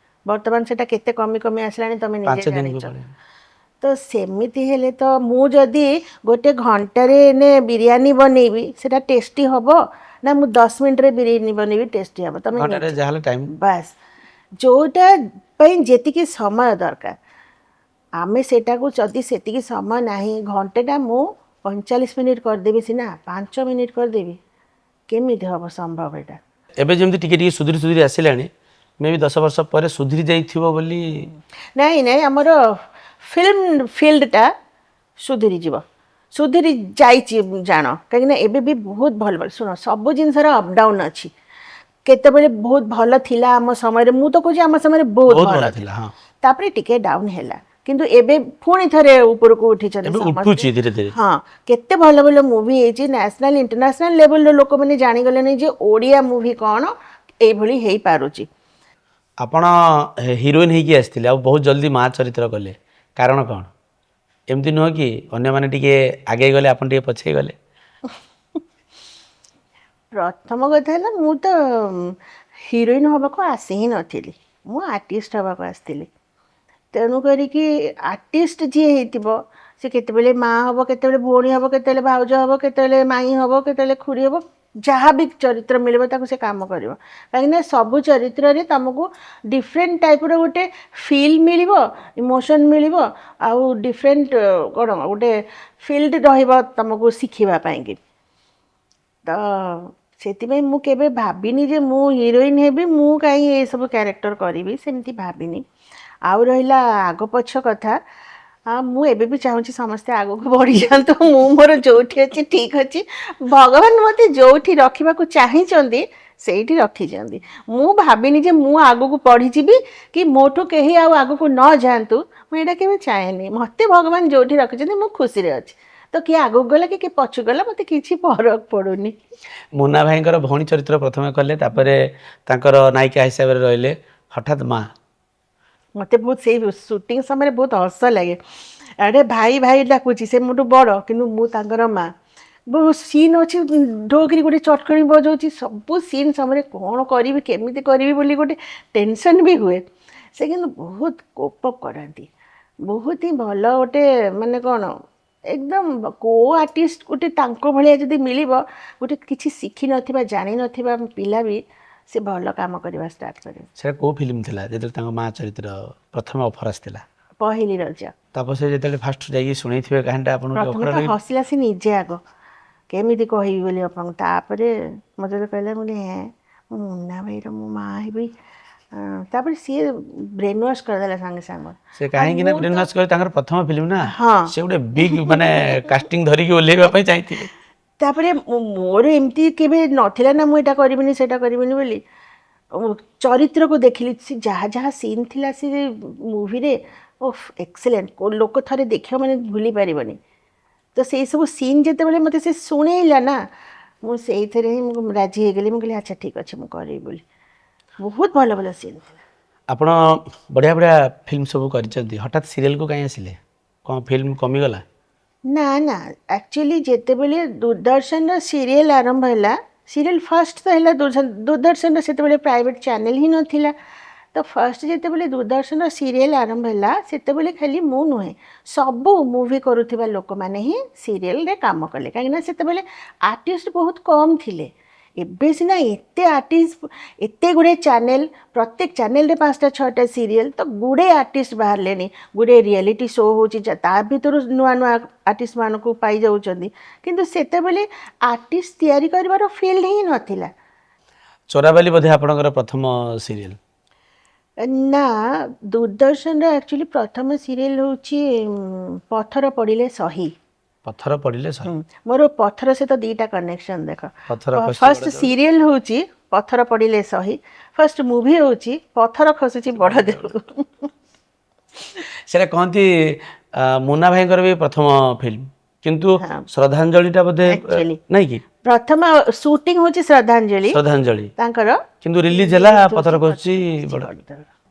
ବର୍ତ୍ତମାନ ସେଟା କେତେ କମି କମି ଆସିଲାଣି ତମେ ନିଜେ 5 ଦିନକୁ ଜାଣିଛ। ପଳେଇ। ତ ସେମିତି ହେଲେ ତ ମୁଁ ଯଦି ଗୋଟେ ଘଣ୍ଟାରେ ଏନେ ବିରିୟାନୀ ବନେଇବି ସେଟା ଟେଷ୍ଟି ହେବ ନା ମୁଁ 10 ମିନିଟରେ ବିରିୟାନୀ ବନେଇବି ଟେଷ୍ଟି ହେବ? ତମେ ଘଣ୍ଟାରେ ନିଜେ ଯାହାହେଲେ ଟାଇମ୍। ବାସ୍, ଯୋଉଟା ପାଇଁ ଯେତିକି ସମୟ ଦରକାର ଆମେ ସେଟାକୁ, ଯଦି ସେତିକି ସମୟ ନାହିଁ, ଘଣ୍ଟେଟା ମୁଁ 45 ମିନିଟ୍ କରିଦେବି ସିନା, 5 ମିନିଟ୍ କରିଦେବି, କେମିତି ହେବ ସମ୍ଭବ ଏଇଟା? ଏବେ ଯେମିତି ଟିକେ ଟିକେ ସୁଧୁରି ସୁଧୁରି ଆସିଲାଣି, ମେ ବି 10 ବର୍ଷ ପରେ ସୁଧୁରି ଯାଇଥିବ ବୋଲି। ନାଇଁ ନାଇଁ, ଆମର ଫିଲ୍ମ ଫିଲ୍ଡଟା ସୁଧୁରିଯିବ, ସୁଧୁରି ଯାଇଛି ଜାଣ, କାହିଁକିନା ଏବେ ବି ବହୁତ ଭଲ ଭଲ, ଶୁଣ ସବୁ ଜିନିଷର ଅପ୍ ଡାଉନ୍ ଅଛି। କେତେବେଳେ ବହୁତ ଭଲ ଥିଲା ଆମ ସମୟରେ, ମୁଁ ତ କହୁଛି ଆମ ସମୟରେ ବହୁତ ଭଲ ଥିଲା, ହଁ। ତାପରେ ଟିକେ ଡାଉନ୍ ହେଲା, କିନ୍ତୁ ଏବେ ପୁଣି ଥରେ ଉପରକୁ ଉଠିଛନ୍ତି ଏବେ ସମସ୍ତେ। ଉଠୁଛି ଧୀରେ ଧୀରେ। ହଁ, କେତେ ଭଲ ଭଲ ମୁଭି ହେଇଛି, ନ୍ୟାସନାଲ ଇଣ୍ଟରନ୍ୟାସନାଲ ଲେଭେଲର ଲୋକମାନେ ଜାଣିଗଲେଣି ଯେ ଓଡ଼ିଆ ମୁଭି କ'ଣ ଏଇଭଳି ହେଇପାରୁଛି। ଆପଣ ହିରୋଇନ୍ ହେଇକି ଆସିଥିଲେ, ଆଉ ବହୁତ ଜଲ୍ଦି ମା ଚରିତ୍ର କଲେ, କାରଣ କ'ଣ? ଏମିତି ନୁହଁ କି ଅନ୍ୟମାନେ ଟିକେ ଆଗେଇ ଗଲେ ଆପଣ ଟିକେ ପଛେଇ ଗଲେ? ପ୍ରଥମ କଥା ହେଲା, ମୁଁ ତ ହିରୋଇନ୍ ହେବାକୁ ଆସି ହିଁ ନଥିଲି, ମୁଁ ଆର୍ଟିଷ୍ଟ ହେବାକୁ ଆସିଥିଲି। ତେଣୁ କରିକି ଆର୍ଟିଷ୍ଟ ଯିଏ ହେଇଥିବ ସେ କେତେବେଳେ ମାଆ ହେବ, କେତେବେଳେ ଭଉଣୀ ହେବ, କେତେବେଳେ ଭାଉଜ ହେବ, କେତେବେଳେ ମାଇଁ ହେବ, କେତେବେଳେ ଖୁଡ଼ି ହେବ, ଯାହା ବି ଚରିତ୍ର ମିଳିବ ତାକୁ ସେ କାମ କରିବ। କାହିଁକିନା ସବୁ ଚରିତ୍ରରେ ତୁମକୁ ଡିଫରେଣ୍ଟ ଟାଇପ୍ର ଗୋଟେ ଫିଲ୍ ମିଳିବ, ଇମୋସନ୍ ମିଳିବ, ଆଉ ଡିଫରେଣ୍ଟ କ'ଣ ଗୋଟେ ଫିଲ୍ଡ ରହିବ ତୁମକୁ ଶିଖିବା ପାଇଁକି। ତ ସେଥିପାଇଁ ମୁଁ କେବେ ଭାବିନି ଯେ ମୁଁ ହିରୋଇନ୍ ହେବି, ମୁଁ କାହିଁ ଏସବୁ କ୍ୟାରେକ୍ଟର କରିବି, ସେମିତି ଭାବିନି। ଆଉ ରହିଲା ଆଗ ପଛ କଥା, ମୁଁ ଏବେ ବି ଚାହୁଁଛି ସମସ୍ତେ ଆଗକୁ ବଢ଼ିଯାଆନ୍ତୁ, ମୁଁ ମୋର ଯେଉଁଠି ଅଛି ଠିକ୍ ଅଛି। ଭଗବାନ ମୋତେ ଯେଉଁଠି ରଖିବାକୁ ଚାହିଁଛନ୍ତି ସେଇଠି ରଖିଛନ୍ତି। ମୁଁ ଭାବିନି ଯେ ମୁଁ ଆଗକୁ ପଢ଼ିଯିବି କି ମୋଠୁ କେହି ଆଉ ଆଗକୁ ନ ଯାଆନ୍ତୁ, ମୁଁ ଏଇଟା କେବେ ଚାହେଁନି। ମୋତେ ଭଗବାନ ଯେଉଁଠି ରଖିଛନ୍ତି ମୁଁ ଖୁସିରେ ଅଛି। ତ କିଏ ଆଗକୁ ଗଲା କି କିଏ ପଛକୁ ଗଲା ମୋତେ କିଛି ଫରକ ପଡ଼ୁନି। ମୁନା ଭାଇଙ୍କର ଭଉଣୀ ଚରିତ୍ର ପ୍ରଥମେ କଲେ, ତାପରେ ତାଙ୍କର ନାୟିକା ହିସାବରେ ରହିଲେ, ହଠାତ୍ ମା। ମୋତେ ବହୁତ ସେଇ ସୁଟିଂ ସମୟରେ ବହୁତ ହସ ଲାଗେ। ଆରେ ଭାଇ ଭାଇ ଡାକୁଛି, ସେ ମୋଠୁ ବଡ଼ କିନ୍ତୁ ମୁଁ ତାଙ୍କର ମା। ବହୁତ ସିନ୍ ଅଛି, ଢୋକିରି ଗୋଟେ ଚଟକଣି ବଜାଉଛି, ସବୁ ସିନ୍ ସମୟରେ କ'ଣ କରିବି କେମିତି କରିବି ବୋଲି ଗୋଟେ ଟେନସନ୍ ବି ହୁଏ। ସେ କିନ୍ତୁ ବହୁତ କୋପ କରନ୍ତି, ବହୁତ ହିଁ ଭଲ ଗୋଟେ, ମାନେ କ'ଣ ଏକଦମ କେଉଁ ଆର୍ଟିଷ୍ଟ ଗୋଟେ ତାଙ୍କ ଭଳିଆ ଯଦି ମିଳିବ, ଗୋଟେ କିଛି ଶିଖିନଥିବା ଜାଣିନଥିବା ପିଲା ବି ସେ ଭଲ କାମ କରିବା ଷ୍ଟାର୍ଟ କରିବ। ସେଇଟା କେଉଁ ଫିଲ୍ମ ଥିଲା ଯେତେବେଳେ ତାଙ୍କ ମା ଚରିତ୍ର ପ୍ରଥମେ ଅଫର୍ ଆସିଥିଲା? ପହିଲି ରଜ। ତାପରେ ସେ ଯେତେବେଳେ ଫାଷ୍ଟ ଯାଇକି ଶୁଣେଇଥିବେ କାହାଣୀଟା ଆପଣଙ୍କୁ ପ୍ରଥମେ ଅଖରା ତ ଲାଗି? ହସିଲା ସେ ନିଜେ ଆଗ, କେମିତି କହିବି ବୋଲି ବାପାଙ୍କୁ। ତାପରେ ମୋତେ ତ କହିଲା, ମୁଁ ହେଁ ମୁଁ ମୁନା ଭାଇର ମୁଁ ମା ହେବି। ତାପରେ ସିଏ ବ୍ରେନ୍ ୱାଶ୍ କରିଦେଲା ସାଙ୍ଗେ ସାଙ୍ଗେ। ସେ ଆଉ କାହିଁକି ନା ମୁଁ ବ୍ରେନ୍ ତ ୱାଶ୍ କରି, ତାଙ୍କର ପ୍ରଥମ ଫିଲ୍ମ ନା, ହଁ ସେ ଗୋଟେ ବିଗ୍ ମାନେ କାଷ୍ଟିଂ ଧରିକି ଓହ୍ଲେଇବା ପାଇଁ ଚାହିଁଥିଲେ। ତାପରେ ମୋର ଏମିତି କେବେ ନଥିଲା ନା ମୁଁ ଏଇଟା କରିବିନି ସେଇଟା କରିବିନି ବୋଲି। ଚରିତ୍ରକୁ ଦେଖିଲି, ସେ ଯାହା ଯାହା ସିନ୍ ଥିଲା ସେ ମୁଭିରେ, ଓଫ୍ ଏକ୍ସେଲେଣ୍ଟ, ଲୋକ ଥରେ ଦେଖିବ ମାନେ ଭୁଲି ପାରିବନି। ତ ସେଇସବୁ ସିନ୍ ଯେତେବେଳେ ମୋତେ ସେ ଶୁଣେଇଲା ନା, ମୁଁ ସେଇଥିରେ ହିଁ ମୁଁ ରାଜି ହେଇଗଲି। ମୁଁ କହିଲି ଆଚ୍ଛା ଠିକ୍ ଅଛି ମୁଁ କରିବି ବୋଲି। ବହୁତ ଭଲ ଭଲ ସିନ୍ ଥିଲା। ଆପଣ ବଢ଼ିଆ ବଢ଼ିଆ ଫିଲ୍ମ ସବୁ କରିଛନ୍ତି, ହଠାତ୍ ସିରିଏଲକୁ କାହିଁ ଆସିଲେ? କ'ଣ ଫିଲ୍ମ କମିଗଲା? ନା ନା, ଆକ୍ଚୁଆଲି ଯେତେବେଳେ ଦୂରଦର୍ଶନର ସିରିଏଲ୍ ଆରମ୍ଭ ହେଲା, ସିରିଏଲ୍ ଫାଷ୍ଟ ତ ହେଲା ଦୂରଦର୍ଶନର, ସେତେବେଳେ ପ୍ରାଇଭେଟ୍ ଚ୍ୟାନେଲ୍ ହିଁ ନଥିଲା। ତ ଫାର୍ଷ୍ଟ ଯେତେବେଳେ ଦୂରଦର୍ଶନ ସିରିଏଲ୍ ଆରମ୍ଭ ହେଲା ସେତେବେଳେ ଖାଲି ମୁଁ ନୁହେଁ ସବୁ ମୁଭି କରୁଥିବା ଲୋକମାନେ ହିଁ ସିରିଏଲ୍ରେ କାମ କଲେ କାହିଁକିନା ସେତେବେଳେ ଆର୍ଟିଷ୍ଟ ବହୁତ କମ୍ ଥିଲେ। ଏବେ ସିନା ଏତେ ଆର୍ଟିଷ୍ଟ ଏତେ ଗୁଡ଼ିଏ ଚ୍ୟାନେଲ୍ ପ୍ରତ୍ୟେକ ଚ୍ୟାନେଲ୍ରେ 5ଟା 6ଟା ସିରିଏଲ୍ ତ ଗୁଡ଼େ ଆର୍ଟିଷ୍ଟ ବାହାରିଲେଣି ଗୁଡ଼େ ରିଆଲିଟି ଶୋ ହେଉଛି ତା ଭିତରୁ ନୂଆ ନୂଆ ଆର୍ଟିଷ୍ଟମାନଙ୍କୁ ପାଇଯାଉଛନ୍ତି କିନ୍ତୁ ସେତେବେଳେ ଆର୍ଟିଷ୍ଟ ତିଆରି କରିବାର ଫିଲ୍ଡ ହିଁ ନଥିଲା। ଚୋରାବାଲି ବୋଧେ ଆପଣଙ୍କର ପ୍ରଥମ ସିରିଏଲ? ନା ଦୂରଦର୍ଶନର ଆକ୍ଚୁଆଲି ପ୍ରଥମ ସିରିଏଲ୍ ହେଉଛି ପଥର ପଡ଼ିଲେ ସହି। ପଥର ପଡ଼ିଲେ ସହି। ମୋର ପଥର ସହିତ ଦୁଇଟା କନେକ୍ସନ୍ ଦେଖ। ପଥର ଖସି ଫାର୍ଷ୍ଟ ସିରିଏଲ୍ ହେଉଛି ପଥର ପଡ଼ିଲେ ସହି, ଫାର୍ଷ୍ଟ ମୁଭି ହେଉଛି ପଥର ଖସୁଛି ବଡ଼ ଦେଉଳକୁ। ସେଇଟା କହନ୍ତି ମୁନା ଭାଇଙ୍କର ବି ପ୍ରଥମ ଫିଲ୍ମ କିନ୍ତୁ ହଁ। ଶ୍ରଦ୍ଧାଞ୍ଜଳିଟା ବୋଧେ Actually। ନାଇଁ କି? ପ୍ରଥମ ସୁଟିଂ ହେଉଛି ଶ୍ରଦ୍ଧାଞ୍ଜଳି ଶ୍ରଦ୍ଧାଞ୍ଜଳି ତାଙ୍କର କିନ୍ତୁ ରିଲିଜ ହେଲା ପଥର ଖସୁଛି ବଡ଼।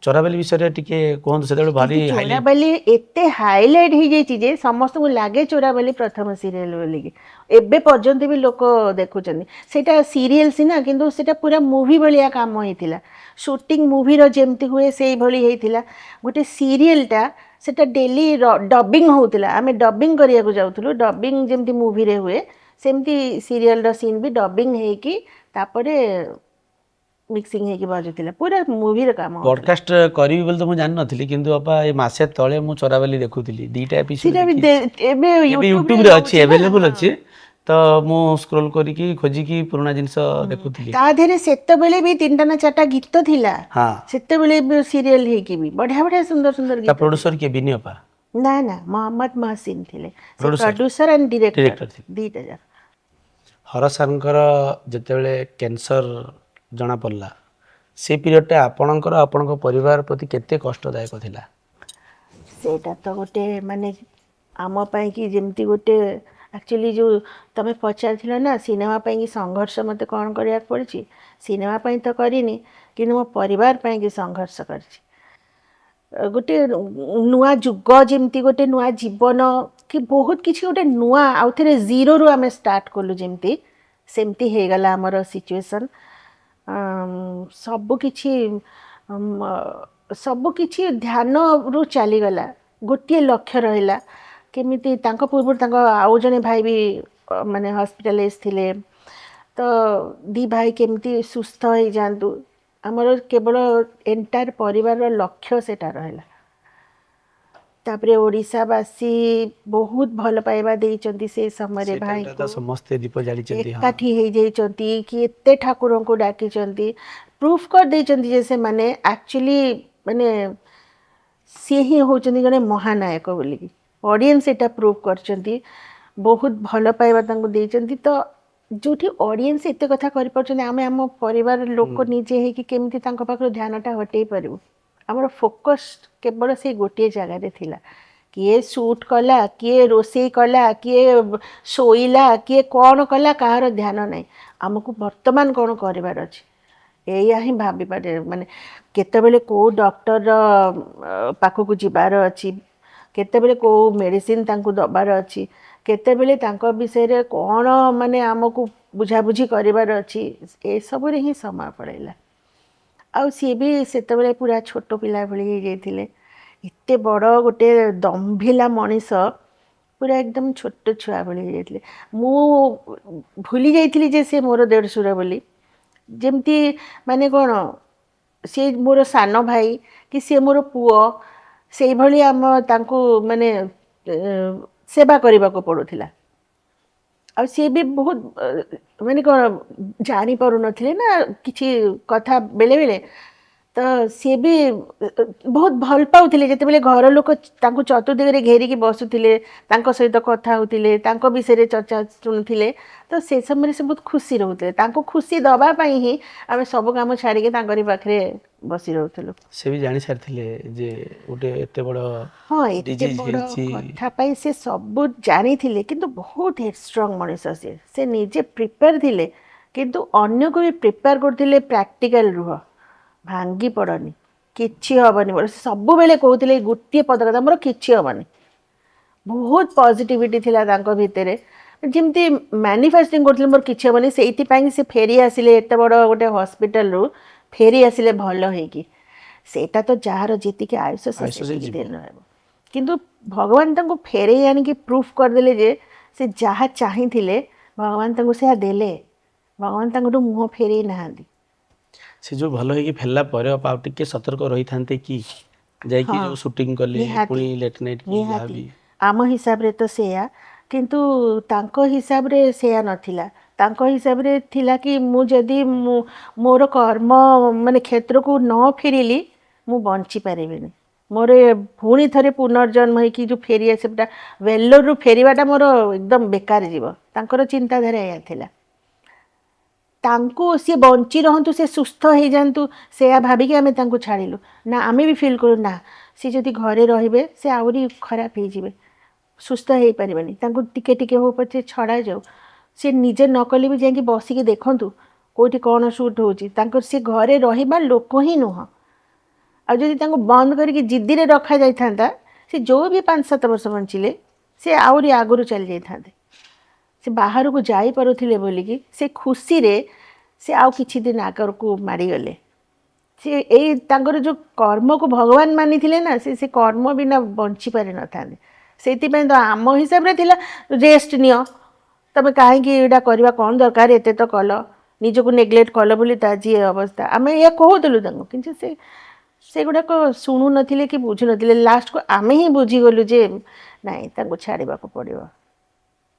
ଚୋରାବାଲି ବିଷୟରେ ଟିକେ କୁହନ୍ତୁ। ସେତେବେଳେ ଭାରି ଚୋରାବାଲି ଏତେ ହାଇଲାଇଟ୍ ହେଇଯାଇଛି ଯେ ସମସ୍ତଙ୍କୁ ଲାଗେ ଚୋରାବାଲି ପ୍ରଥମ ସିରିଏଲ୍ ବୋଲିକି ଏବେ ପର୍ଯ୍ୟନ୍ତ ବି ଲୋକ ଦେଖୁଛନ୍ତି। ସେଇଟା ସିରିଏଲ୍ ସିନା କିନ୍ତୁ ସେଇଟା ପୁରା ମୁଭି ଭଳିଆ କାମ ହେଇଥିଲା। ସୁଟିଂ ମୁଭିର ଯେମିତି ହୁଏ ସେଇଭଳି ହେଇଥିଲା। ଗୋଟେ ସିରିଏଲ୍ଟା ସେଇଟା ଡେଲି ଡବିଂ ହେଉଥିଲା ଆମେ ଡବିଂ କରିବାକୁ ଯାଉଥିଲୁ ଡବିଂ ଯେମିତି ମୁଭିରେ ହୁଏ ସେମିତି ସିରିଏଲ୍ର ସିନ୍ ବି ଡବିଂ ହେଇକି ତାପରେ ମିକ୍ସିଂ ହେଇକି ବାଜୁଥିଲା ପୁରା ମୁଭିର କାମ। ପଡକାଷ୍ଟ କରିବି ବୋଲି ତ ମୁଁ ଜାଣିନଥିଲି କିନ୍ତୁ ବାପା ଏ ମାସେ ତଳେ ମୁଁ ଚୋରାବାଲି ଦେଖୁଥିଲି 2ଟା ଏପିସୋଡ ଏବେ ୟୁଟ୍ୟୁବରେ ଅଛି ଆଭେଲେବୁଲ ଅଛି ତ ମୁଁ ସ୍କ୍ରୋଲ କରିକି ଖୋଜିକି ପୁରୁଣା ଜିନିଷ ଦେଖୁଥିଲି। ତା ଦେହରେ ସେତେବେଳେ ବି 3ଟା ନା 4ଟା ଗୀତ ଥିଲା ହଁ ସେତେବେଳେ ବି ସିରିଏଲ୍ ହେଇକି ବି ବଢ଼ିଆ ବଢ଼ିଆ ସୁନ୍ଦର ସୁନ୍ଦର ତା ଗୀତ। ପ୍ରୋଡ୍ୟୁସର କିଏ ବିନି ଅପା? ନା ନା ମହମ୍ମଦ ମହସିନ ଥିଲେ Producer। Producer and Director director ଥିଲେ। ଦୁଇଟା ଯାକ। ହର ସାର୍ଙ୍କର ଯେତେବେଳେ କ୍ୟାନ୍ସର ଜଣାପଡ଼ିଲା ସେ ପିରିୟଡ଼ଟା ଆପଣଙ୍କର ଆପଣଙ୍କ ପରିବାର ପ୍ରତି କେତେ କଷ୍ଟଦାୟକ ଥିଲା? ସେଇଟା ତ ଗୋଟେ ମାନେ ଆମ ପାଇଁକି ଯେମିତି ଗୋଟେ ଆକ୍ଚୁଆଲି ଯେଉଁ ତମେ ପଚାରିଥିଲ ନା ସିନେମା ପାଇଁକି ସଂଘର୍ଷ ମୋତେ କ'ଣ କରିବାକୁ ପଡ଼ିଛି ସିନେମା ପାଇଁ ତ କରିନି କିନ୍ତୁ ମୋ ପରିବାର ପାଇଁକି ସଂଘର୍ଷ କରିଛି। ଗୋଟେ ନୂଆ ଯୁଗ ଯେମିତି ଗୋଟେ ନୂଆ ଜୀବନ କି ବହୁତ କିଛି ଗୋଟେ ନୂଆ ଆଉ ଥରେ ଜିରୋରୁ ଆମେ ଷ୍ଟାର୍ଟ କଲୁ ଯେମିତି ସେମିତି ହେଇଗଲା ଆମର ସିଚୁଏସନ୍। ସବୁକିଛି ଧ୍ୟାନରୁ ଚାଲିଗଲା ଗୋଟିଏ ଲକ୍ଷ୍ୟ ରହିଲା କେମିତି ତାଙ୍କ ପୂର୍ବରୁ ତାଙ୍କ ଆଉ ଜଣେ ଭାଇ ବି ମାନେ ହସ୍ପିଟାଲାଇଜ୍ ଥିଲେ ତ 2 ଭାଇ କେମିତି ସୁସ୍ଥ ହେଇଯାଆନ୍ତୁ ଆମର କେବଳ ଏଣ୍ଟାୟାର ପରିବାରର ଲକ୍ଷ୍ୟ ସେଟା ରହିଲା। ତାପରେ ଓଡ଼ିଶାବାସୀ ବହୁତ ଭଲ ପାଇବା ଦେଇଛନ୍ତି ସେ ସମୟରେ ଭାଇଙ୍କୁ ସମସ୍ତେ ଦୀପ ଜାଳିଛନ୍ତି। ଏକାଠି ହେଇଯାଇଛନ୍ତି କି ଏତେ ଠାକୁରଙ୍କୁ ଡାକିଛନ୍ତି ପ୍ରୁଫ୍ କରିଦେଇଛନ୍ତି ଯେ ସେମାନେ ଆକ୍ଚୁଆଲି ମାନେ ସିଏ ହିଁ ହେଉଛନ୍ତି ଜଣେ ମହାନାୟକ ବୋଲିକି ଅଡ଼ିଏନ୍ସ ଏଟା ପ୍ରୁଭ୍ କରିଛନ୍ତି ବହୁତ ଭଲ ପାଇବା ତାଙ୍କୁ ଦେଇଛନ୍ତି। ତ ଯେଉଁଠି ଅଡ଼ିଏନ୍ସ ଏତେ କଥା କରିପାରୁଛନ୍ତି ଆମେ ଆମ ପରିବାର ଲୋକ ନିଜେ ହେଇକି କେମିତି ତାଙ୍କ ପାଖରୁ ଧ୍ୟାନଟା ହଟେଇ ପାରିବୁ ଆମର ଫୋକସ୍ କେବଳ ସେଇ ଗୋଟିଏ ଜାଗାରେ ଥିଲା। କିଏ ସୁଟ୍ କଲା କିଏ ରୋଷେଇ କଲା କିଏ ଶୋଇଲା କିଏ କ'ଣ କଲା କାହାର ଧ୍ୟାନ ନାହିଁ ଆମକୁ ବର୍ତ୍ତମାନ କ'ଣ କରିବାର ଅଛି ଏଇଆ ହିଁ ଭାବିପାରେ ମାନେ କେତେବେଳେ କେଉଁ ଡକ୍ଟରର ପାଖକୁ ଯିବାର ଅଛି କେତେବେଳେ କେଉଁ ମେଡ଼ିସିନ୍ ତାଙ୍କୁ ଦେବାର ଅଛି କେତେବେଳେ ତାଙ୍କ ବିଷୟରେ କ'ଣ ମାନେ ଆମକୁ ବୁଝାବୁଝି କରିବାର ଅଛି ଏସବୁରେ ହିଁ ସମୟ ପଳେଇଲା। ଆଉ ସିଏ ବି ସେତେବେଳେ ପୁରା ଛୋଟ ପିଲା ଭଳି ହେଇଯାଇଥିଲେ ଏତେ ବଡ଼ ଗୋଟେ ଦମ୍ଭିଲା ମଣିଷ ପୁରା ଏକଦମ ଛୋଟ ଛୁଆ ଭଳି ହେଇଯାଇଥିଲେ। ମୁଁ ଭୁଲି ଯାଇଥିଲି ଯେ ସେ ମୋର ଦେଢ଼ଶୁର ବୋଲି ଯେମିତି ମାନେ କ'ଣ ସେ ମୋର ସାନ ଭାଇ କି ସେ ମୋର ପୁଅ ସେଇଭଳି ଆମ ତାଙ୍କୁ ମାନେ ସେବା କରିବାକୁ ପଡ଼ୁଥିଲା। ଆଉ ସିଏ ବି ବହୁତ ମାନେ କ'ଣ ଜାଣିପାରୁନଥିଲେ ନା କିଛି କଥା ବେଳେବେଳେ ତ ସିଏ ବି ବହୁତ ଭଲ ପାଉଥିଲେ ଯେତେବେଳେ ଘର ଲୋକ ତାଙ୍କୁ ଚତୁର୍ଦିଗରେ ଘେରିକି ବସୁଥିଲେ ତାଙ୍କ ସହିତ କଥା ହେଉଥିଲେ ତାଙ୍କ ବିଷୟରେ ଚର୍ଚ୍ଚା ଶୁଣୁଥିଲେ ତ ସେ ସମୟରେ ସେ ବହୁତ ଖୁସି ରହୁଥିଲେ ତାଙ୍କୁ ଖୁସି ଦେବା ପାଇଁ ହିଁ ଆମେ ସବୁ କାମ ଛାଡ଼ିକି ତାଙ୍କରି ପାଖରେ ବସି ରହୁଥିଲୁ। ସେ ବି ଜାଣି ସାରିଥିଲେ ଯେ ଗୋଟେ ଏତେ ବଡ଼ ହଁ ଏତେ ବଡ଼ କଥା ପାଇଁ ସେ ସବୁ ଜାଣିଥିଲେ କିନ୍ତୁ ବହୁତ ହେଡଷ୍ଟ୍ରଙ୍ଗ ମଣିଷ ସେ ନିଜେ ପ୍ରିପେୟାର ଥିଲେ କିନ୍ତୁ ଅନ୍ୟକୁ ବି ପ୍ରିପେୟାର କରୁଥିଲେ ପ୍ରାକ୍ଟିକାଲ ରୁହ ଭାଙ୍ଗି ପଡ଼ନି କିଛି ହେବନି ସେ ସବୁବେଳେ କହୁଥିଲେ ଗୋଟିଏ ପଦ କଥା ମୋର କିଛି ହେବନି ବହୁତ ପଜିଟିଭିଟି ଥିଲା ତାଙ୍କ ଭିତରେ ଯେମିତି ମ୍ୟାନିଫେଷ୍ଟିଂ କରୁଥିଲେ ମୋର କିଛି ହେବନି ସେଇଥିପାଇଁ ସେ ଫେରି ଆସିଲେ ଏତେ ବଡ଼ ଗୋଟେ ହସ୍ପିଟାଲରୁ ଫେରି ଆସିଲେ ଭଲ ହେଇକି ସେଇଟା ତ ଯାହାର ଯେତିକି ଆୟୁଷ ସେ ଆୟୁଷ ସେ ସେତିକି ଯିବ। ଦିନ ରହିବ। କିନ୍ତୁ ଭଗବାନ ତାଙ୍କୁ ଫେରେଇ ଆଣିକି ପ୍ରୁଫ୍ କରିଦେଲେ ଯେ ସେ ଯାହା ଚାହିଁଥିଲେ ଭଗବାନ ତାଙ୍କୁ ସେୟା ଦେଲେ। ଭଗବାନ ତାଙ୍କଠୁ ମୁହଁ ଫେରେଇ ନାହାନ୍ତି। ସେ ଯୋଉ ଭଲ ହେଇକି ଫେରିଲା ପରେ ଅପା ଆଉ ଟିକେ ସତର୍କ ରହିଥାନ୍ତେ କି ଯାଇକି ହଁ ଯୋଉ ସୁଟିଂ କଲେ ନିହାତି ପୁଣି ଲେଟ୍ ନାଇଟ୍ କି ଯାହା ନିହାତି ବି ଆମ ହିସାବରେ ତ ସେୟା, କିନ୍ତୁ ତାଙ୍କ ହିସାବରେ ସେୟା ନଥିଲା। ତାଙ୍କ ହିସାବରେ ଥିଲା କି ମୁଁ ଯଦି ମୋର କର୍ମ ମାନେ କ୍ଷେତ୍ରକୁ ନ ଫେରିଲି ମୁଁ ବଞ୍ଚି ପାରିବିନି। ମୋର ପୁଣି ଥରେ ପୁନର୍ଜନ୍ମ ହେଇକି ଯେଉଁ ଫେରି ଆସିବାଟା ଭେଲୋରରୁ ଫେରିବାଟା ମୋର ଏକଦମ ବେକାର ଯିବ। ତାଙ୍କର ଚିନ୍ତାଧାରା ଏଇଆ ଥିଲା। ତାଙ୍କୁ ସିଏ ବଞ୍ଚି ରହନ୍ତୁ, ସେ ସୁସ୍ଥ ହେଇଯାଆନ୍ତୁ, ସେୟା ଭାବିକି ଆମେ ତାଙ୍କୁ ଛାଡ଼ିଲୁ। ନା ଆମେ ବି ଫିଲ୍ କରୁ ନା ସିଏ ଯଦି ଘରେ ରହିବେ ସେ ଆହୁରି ଖରାପ ହେଇଯିବେ, ସୁସ୍ଥ ହେଇପାରିବେନି। ତାଙ୍କୁ ଟିକେ ଟିକେ ହଉ ପଛେ ଛଡ଼ା ଯାଉ, ସେ ନିଜେ ନ କଲେ ବି ଯାଇକି ବସିକି ଦେଖନ୍ତୁ କେଉଁଠି କ'ଣ ସୁଟ୍ ହେଉଛି। ତାଙ୍କର ସେ ଘରେ ରହିବା ଲୋକ ହିଁ ନୁହଁ। ଆଉ ଯଦି ତାଙ୍କୁ ବନ୍ଦ କରିକି ଜିଦ୍ଦିରେ ରଖାଯାଇଥାନ୍ତା ସେ ଯେଉଁ ବି 5-7 ବର୍ଷ ବଞ୍ଚିଲେ ସେ ଆହୁରି ଆଗରୁ ଚାଲି ଯାଇଥାନ୍ତେ। ସେ ବାହାରକୁ ଯାଇପାରୁଥିଲେ ବୋଲିକି ସେ ଖୁସିରେ ସେ ଆଉ କିଛି ଦିନ ଆଗକୁ ମାଡ଼ିଗଲେ। ସେ ଏଇ ତାଙ୍କର ଯେଉଁ କର୍ମକୁ ଭଗବାନ ମାନିଥିଲେ ନା, ସେ କର୍ମ ବିନା ବଞ୍ଚି ପାରିନଥାନ୍ତେ। ସେଇଥିପାଇଁ ତ ଆମ ହିସାବରେ ଥିଲା ରେଷ୍ଟ ନିଅ, ତମେ କାହିଁକି ଏଇଟା କରିବା, କ'ଣ ଦରକାର, ଏତେ ତ କଲ, ନିଜକୁ ନେଗ୍ଲେକ୍ଟ କଲ ବୋଲି ତ ଆଜି ଏ ଅବସ୍ଥା। ଆମେ ଏଇଆ କହୁଥିଲୁ ତାଙ୍କୁ, କିନ୍ତୁ ସେଗୁଡ଼ାକ ଶୁଣୁନଥିଲେ କି ବୁଝୁନଥିଲେ। ଲାଷ୍ଟକୁ ଆମେ ହିଁ ବୁଝିଗଲୁ ଯେ ନାଇଁ ତାଙ୍କୁ ଛାଡ଼ିବାକୁ ପଡ଼ିବ,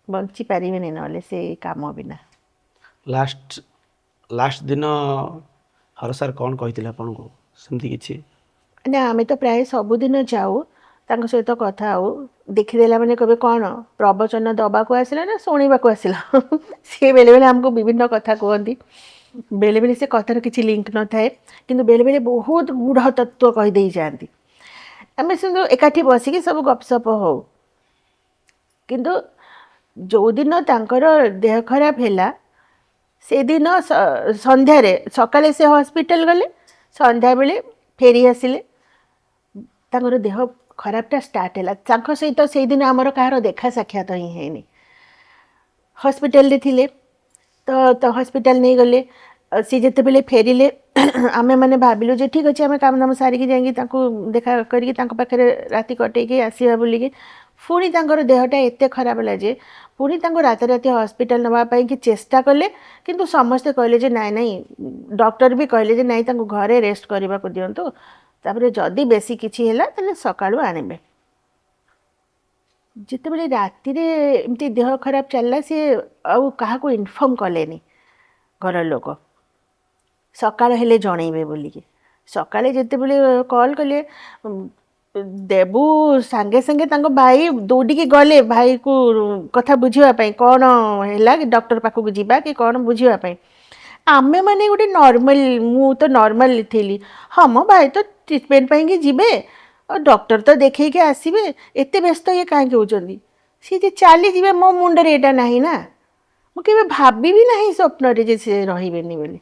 ବଞ୍ଚି ପାରିବେନି ନହେଲେ ସେ କାମ ବିନା। ଲାଷ୍ଟ ଦିନ ହର ସାର୍ କ'ଣ କହିଥିଲେ ଆପଣଙ୍କୁ ସେମିତି କିଛି? ନା ଆମେ ତ ପ୍ରାୟ ସବୁଦିନ ଯାଉ ତାଙ୍କ ସହିତ କଥା ହଉ। ଦେଖିଦେଲା ମାନେ କହିବେ କ'ଣ ପ୍ରବଚନ ଦେବାକୁ ଆସିଲା ନା ଶୁଣିବାକୁ ଆସିଲା। ସିଏ ବେଳେବେଳେ ଆମକୁ ବିଭିନ୍ନ କଥା କୁହନ୍ତି, ବେଳେବେଳେ ସେ କଥାର କିଛି ଲିଙ୍କ ନଥାଏ, କିନ୍ତୁ ବେଳେବେଳେ ବହୁତ ଗୂଢ଼ ତତ୍ତ୍ୱ କହିଦେଇ ଯାଆନ୍ତି। ଆମେ କିନ୍ତୁ ଏକାଠି ବସିକି ସବୁ ଗପସପ ହଉ। କିନ୍ତୁ ଯେଉଁଦିନ ତାଙ୍କର ଦେହ ଖରାପ ହେଲା ସେଦିନ ସନ୍ଧ୍ୟାରେ, ସକାଳେ ସେ ହସ୍ପିଟାଲ ଗଲେ, ସନ୍ଧ୍ୟାବେଳେ ଫେରି ଆସିଲେ। ତାଙ୍କର ଦେହ ଖରାପଟା ଷ୍ଟାର୍ଟ ହେଲା। ତାଙ୍କ ସହିତ ସେଇଦିନ ଆମର କାହାର ଦେଖା ସାକ୍ଷାତ ହିଁ ହେଇନି। ହସ୍ପିଟାଲରେ ଥିଲେ ତ ହସ୍ପିଟାଲ ନେଇଗଲେ। ସେ ଯେତେବେଳେ ଫେରିଲେ ଆମେମାନେ ଭାବିଲୁ ଯେ ଠିକ୍ ଅଛି ଆମେ କାମଦାମ ସାରିକି ଯାଇକି ତାଙ୍କୁ ଦେଖା କରିକି ତାଙ୍କ ପାଖରେ ରାତି କଟେଇକି ଆସିବା ବୋଲିକି। ପୁଣି ତାଙ୍କର ଦେହଟା ଏତେ ଖରାପ ହେଲା ଯେ ପୁଣି ତାଙ୍କୁ ରାତାରାତି ହସ୍ପିଟାଲ ନେବା ପାଇଁକି ଚେଷ୍ଟା କଲେ, କିନ୍ତୁ ସମସ୍ତେ କହିଲେ ଯେ ନାଇଁ ନାଇଁ, ଡକ୍ଟର ବି କହିଲେ ଯେ ନାଇଁ ତାଙ୍କୁ ଘରେ ରେଷ୍ଟ କରିବାକୁ ଦିଅନ୍ତୁ, ତାପରେ ଯଦି ବେଶୀ କିଛି ହେଲା ତାହେଲେ ସକାଳୁ ଆଣିବେ। ଯେତେବେଳେ ରାତିରେ ଏମିତି ଦେହ ଖରାପ ଚାଲିଲା ସେ ଆଉ କାହାକୁ ଇନଫର୍ମ କଲେନି ଘର ଲୋକ, ସକାଳ ହେଲେ ଜଣେଇବେ ବୋଲିକି। ସକାଳେ ଯେତେବେଳେ କଲ୍ କଲେ ଦେବୁ ସାଙ୍ଗେ ସାଙ୍ଗେ ତାଙ୍କ ଭାଇ ଦୌଡ଼ିକି ଗଲେ ଭାଇକୁ କଥା ବୁଝିବା ପାଇଁ, କ'ଣ ହେଲା ଡକ୍ଟର ପାଖକୁ ଯିବା କି କ'ଣ ବୁଝିବା ପାଇଁ। ଆମେମାନେ ଗୋଟେ ନର୍ମାଲ, ମୁଁ ତ ନର୍ମାଲ ଥିଲି, ହଁ ମୋ ଭାଇ ତ ଟ୍ରିଟମେଣ୍ଟ ପାଇଁକି ଯିବେ ଆଉ ଡକ୍ଟର ତ ଦେଖେଇକି ଆସିବେ, ଏତେ ବ୍ୟସ୍ତ ଇଏ କାହିଁକି ହେଉଛନ୍ତି। ସିଏ ଯେ ଚାଲିଯିବେ ମୋ ମୁଣ୍ଡରେ ଏଇଟା ନାହିଁ ନା, ମୁଁ କେବେ ଭାବିବି ନାହିଁ ସ୍ୱପ୍ନରେ ଯେ ସେ ରହିବେନି ବୋଲି।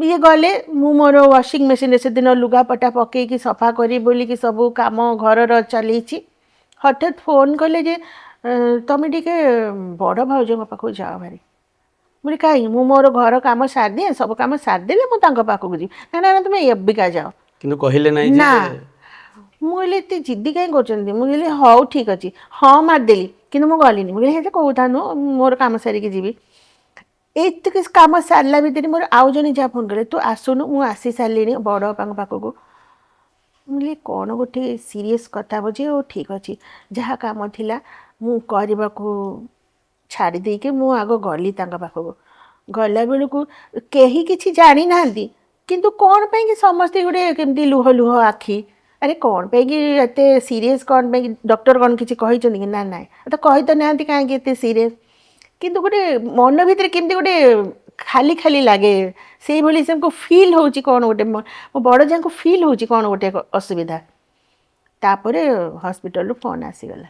ଇଏ ଗଲେ, ମୁଁ ମୋର ୱାସିଂ ମେସିନରେ ସେଦିନ ଲୁଗାପଟା ପକେଇକି ସଫା କରି ବୋଲିକି ସବୁ କାମ ଘରର ଚାଲିଛି। ହଠାତ୍ ଫୋନ୍ କଲେ ଯେ ତମେ ଟିକେ ବଡ଼ ଭାଉଜଙ୍କ ପାଖକୁ ଯାଅ ଭାରି। ମୁଁ କହିଲି କାହିଁକି? ମୁଁ ମୋର ଘର କାମ ସାରିଦିଏ, ସବୁ କାମ ସାରିଦେଲେ ମୁଁ ତାଙ୍କ ପାଖକୁ ଯିବି। ନା ନା ତୁମେ ଏବିକା ଯାଅ। କିନ୍ତୁ କହିଲେ ନାହିଁ ଯେ ନା, ମୁଁ କହିଲି ଏତେ ଜିଦ୍ଦି କାହିଁ କରୁଛନ୍ତି। ମୁଁ କହିଲି ହଉ ଠିକ୍ ଅଛି, ହଁ ମାରିଦେଲି, କିନ୍ତୁ ମୁଁ ଗଲିନି। ମୁଁ କହିଲି ହେଲେ କହୁଥାନ୍ତୁ ମୋର କାମ ସାରିକି ଯିବି। ଏତିକି କାମ ସାରିଲା ଭିତରେ ମୋର ଆଉ ଜଣେ ଯାହା ଫୋନ୍ କଲେ, ତୁ ଆସୁନୁ, ମୁଁ ଆସି ସାରିଲିଣି ବଡ଼ ବାପାଙ୍କ ପାଖକୁ। ମୁଁ କହିଲି କ'ଣ ଗୋଟେ ସିରିୟସ୍ କଥା ବୁଝି, ହଉ ଠିକ୍ ଅଛି, ଯାହା କାମ ଥିଲା ମୁଁ କରିବାକୁ ଛାଡ଼ି ଦେଇକି ମୁଁ ଆଗ ଗଲି ତାଙ୍କ ପାଖକୁ। ଗଲାବେଳକୁ କେହି କିଛି ଜାଣିନାହାନ୍ତି, କିନ୍ତୁ କ'ଣ ପାଇଁକି ସମସ୍ତେ ଗୋଟେ କେମିତି ଲୁହ ଲୁହ ଆଖି। ଆରେ କ'ଣ ପାଇଁକି ଏତେ ସିରିୟସ୍, କ'ଣ ପାଇଁକି ଡକ୍ଟର କ'ଣ କିଛି କହିଛନ୍ତି କି? ନା ନାଇଁ, ତ କହି ତ ନାହାନ୍ତି କାହିଁକି ଏତେ ସିରିୟସ୍। କିନ୍ତୁ ଗୋଟେ ମନ ଭିତରେ କେମିତି ଗୋଟେ ଖାଲି ଖାଲି ଲାଗେ, ସେଇଭଳି ସେମାନଙ୍କୁ ଫିଲ୍ ହେଉଛି କ'ଣ ଗୋଟେ, ମୋ ବଡ଼ ଯାଙ୍କୁ ଫିଲ୍ ହେଉଛି କ'ଣ ଗୋଟେ ଅସୁବିଧା। ତାପରେ ହସ୍ପିଟାଲରୁ ଫୋନ୍ ଆସିଗଲା।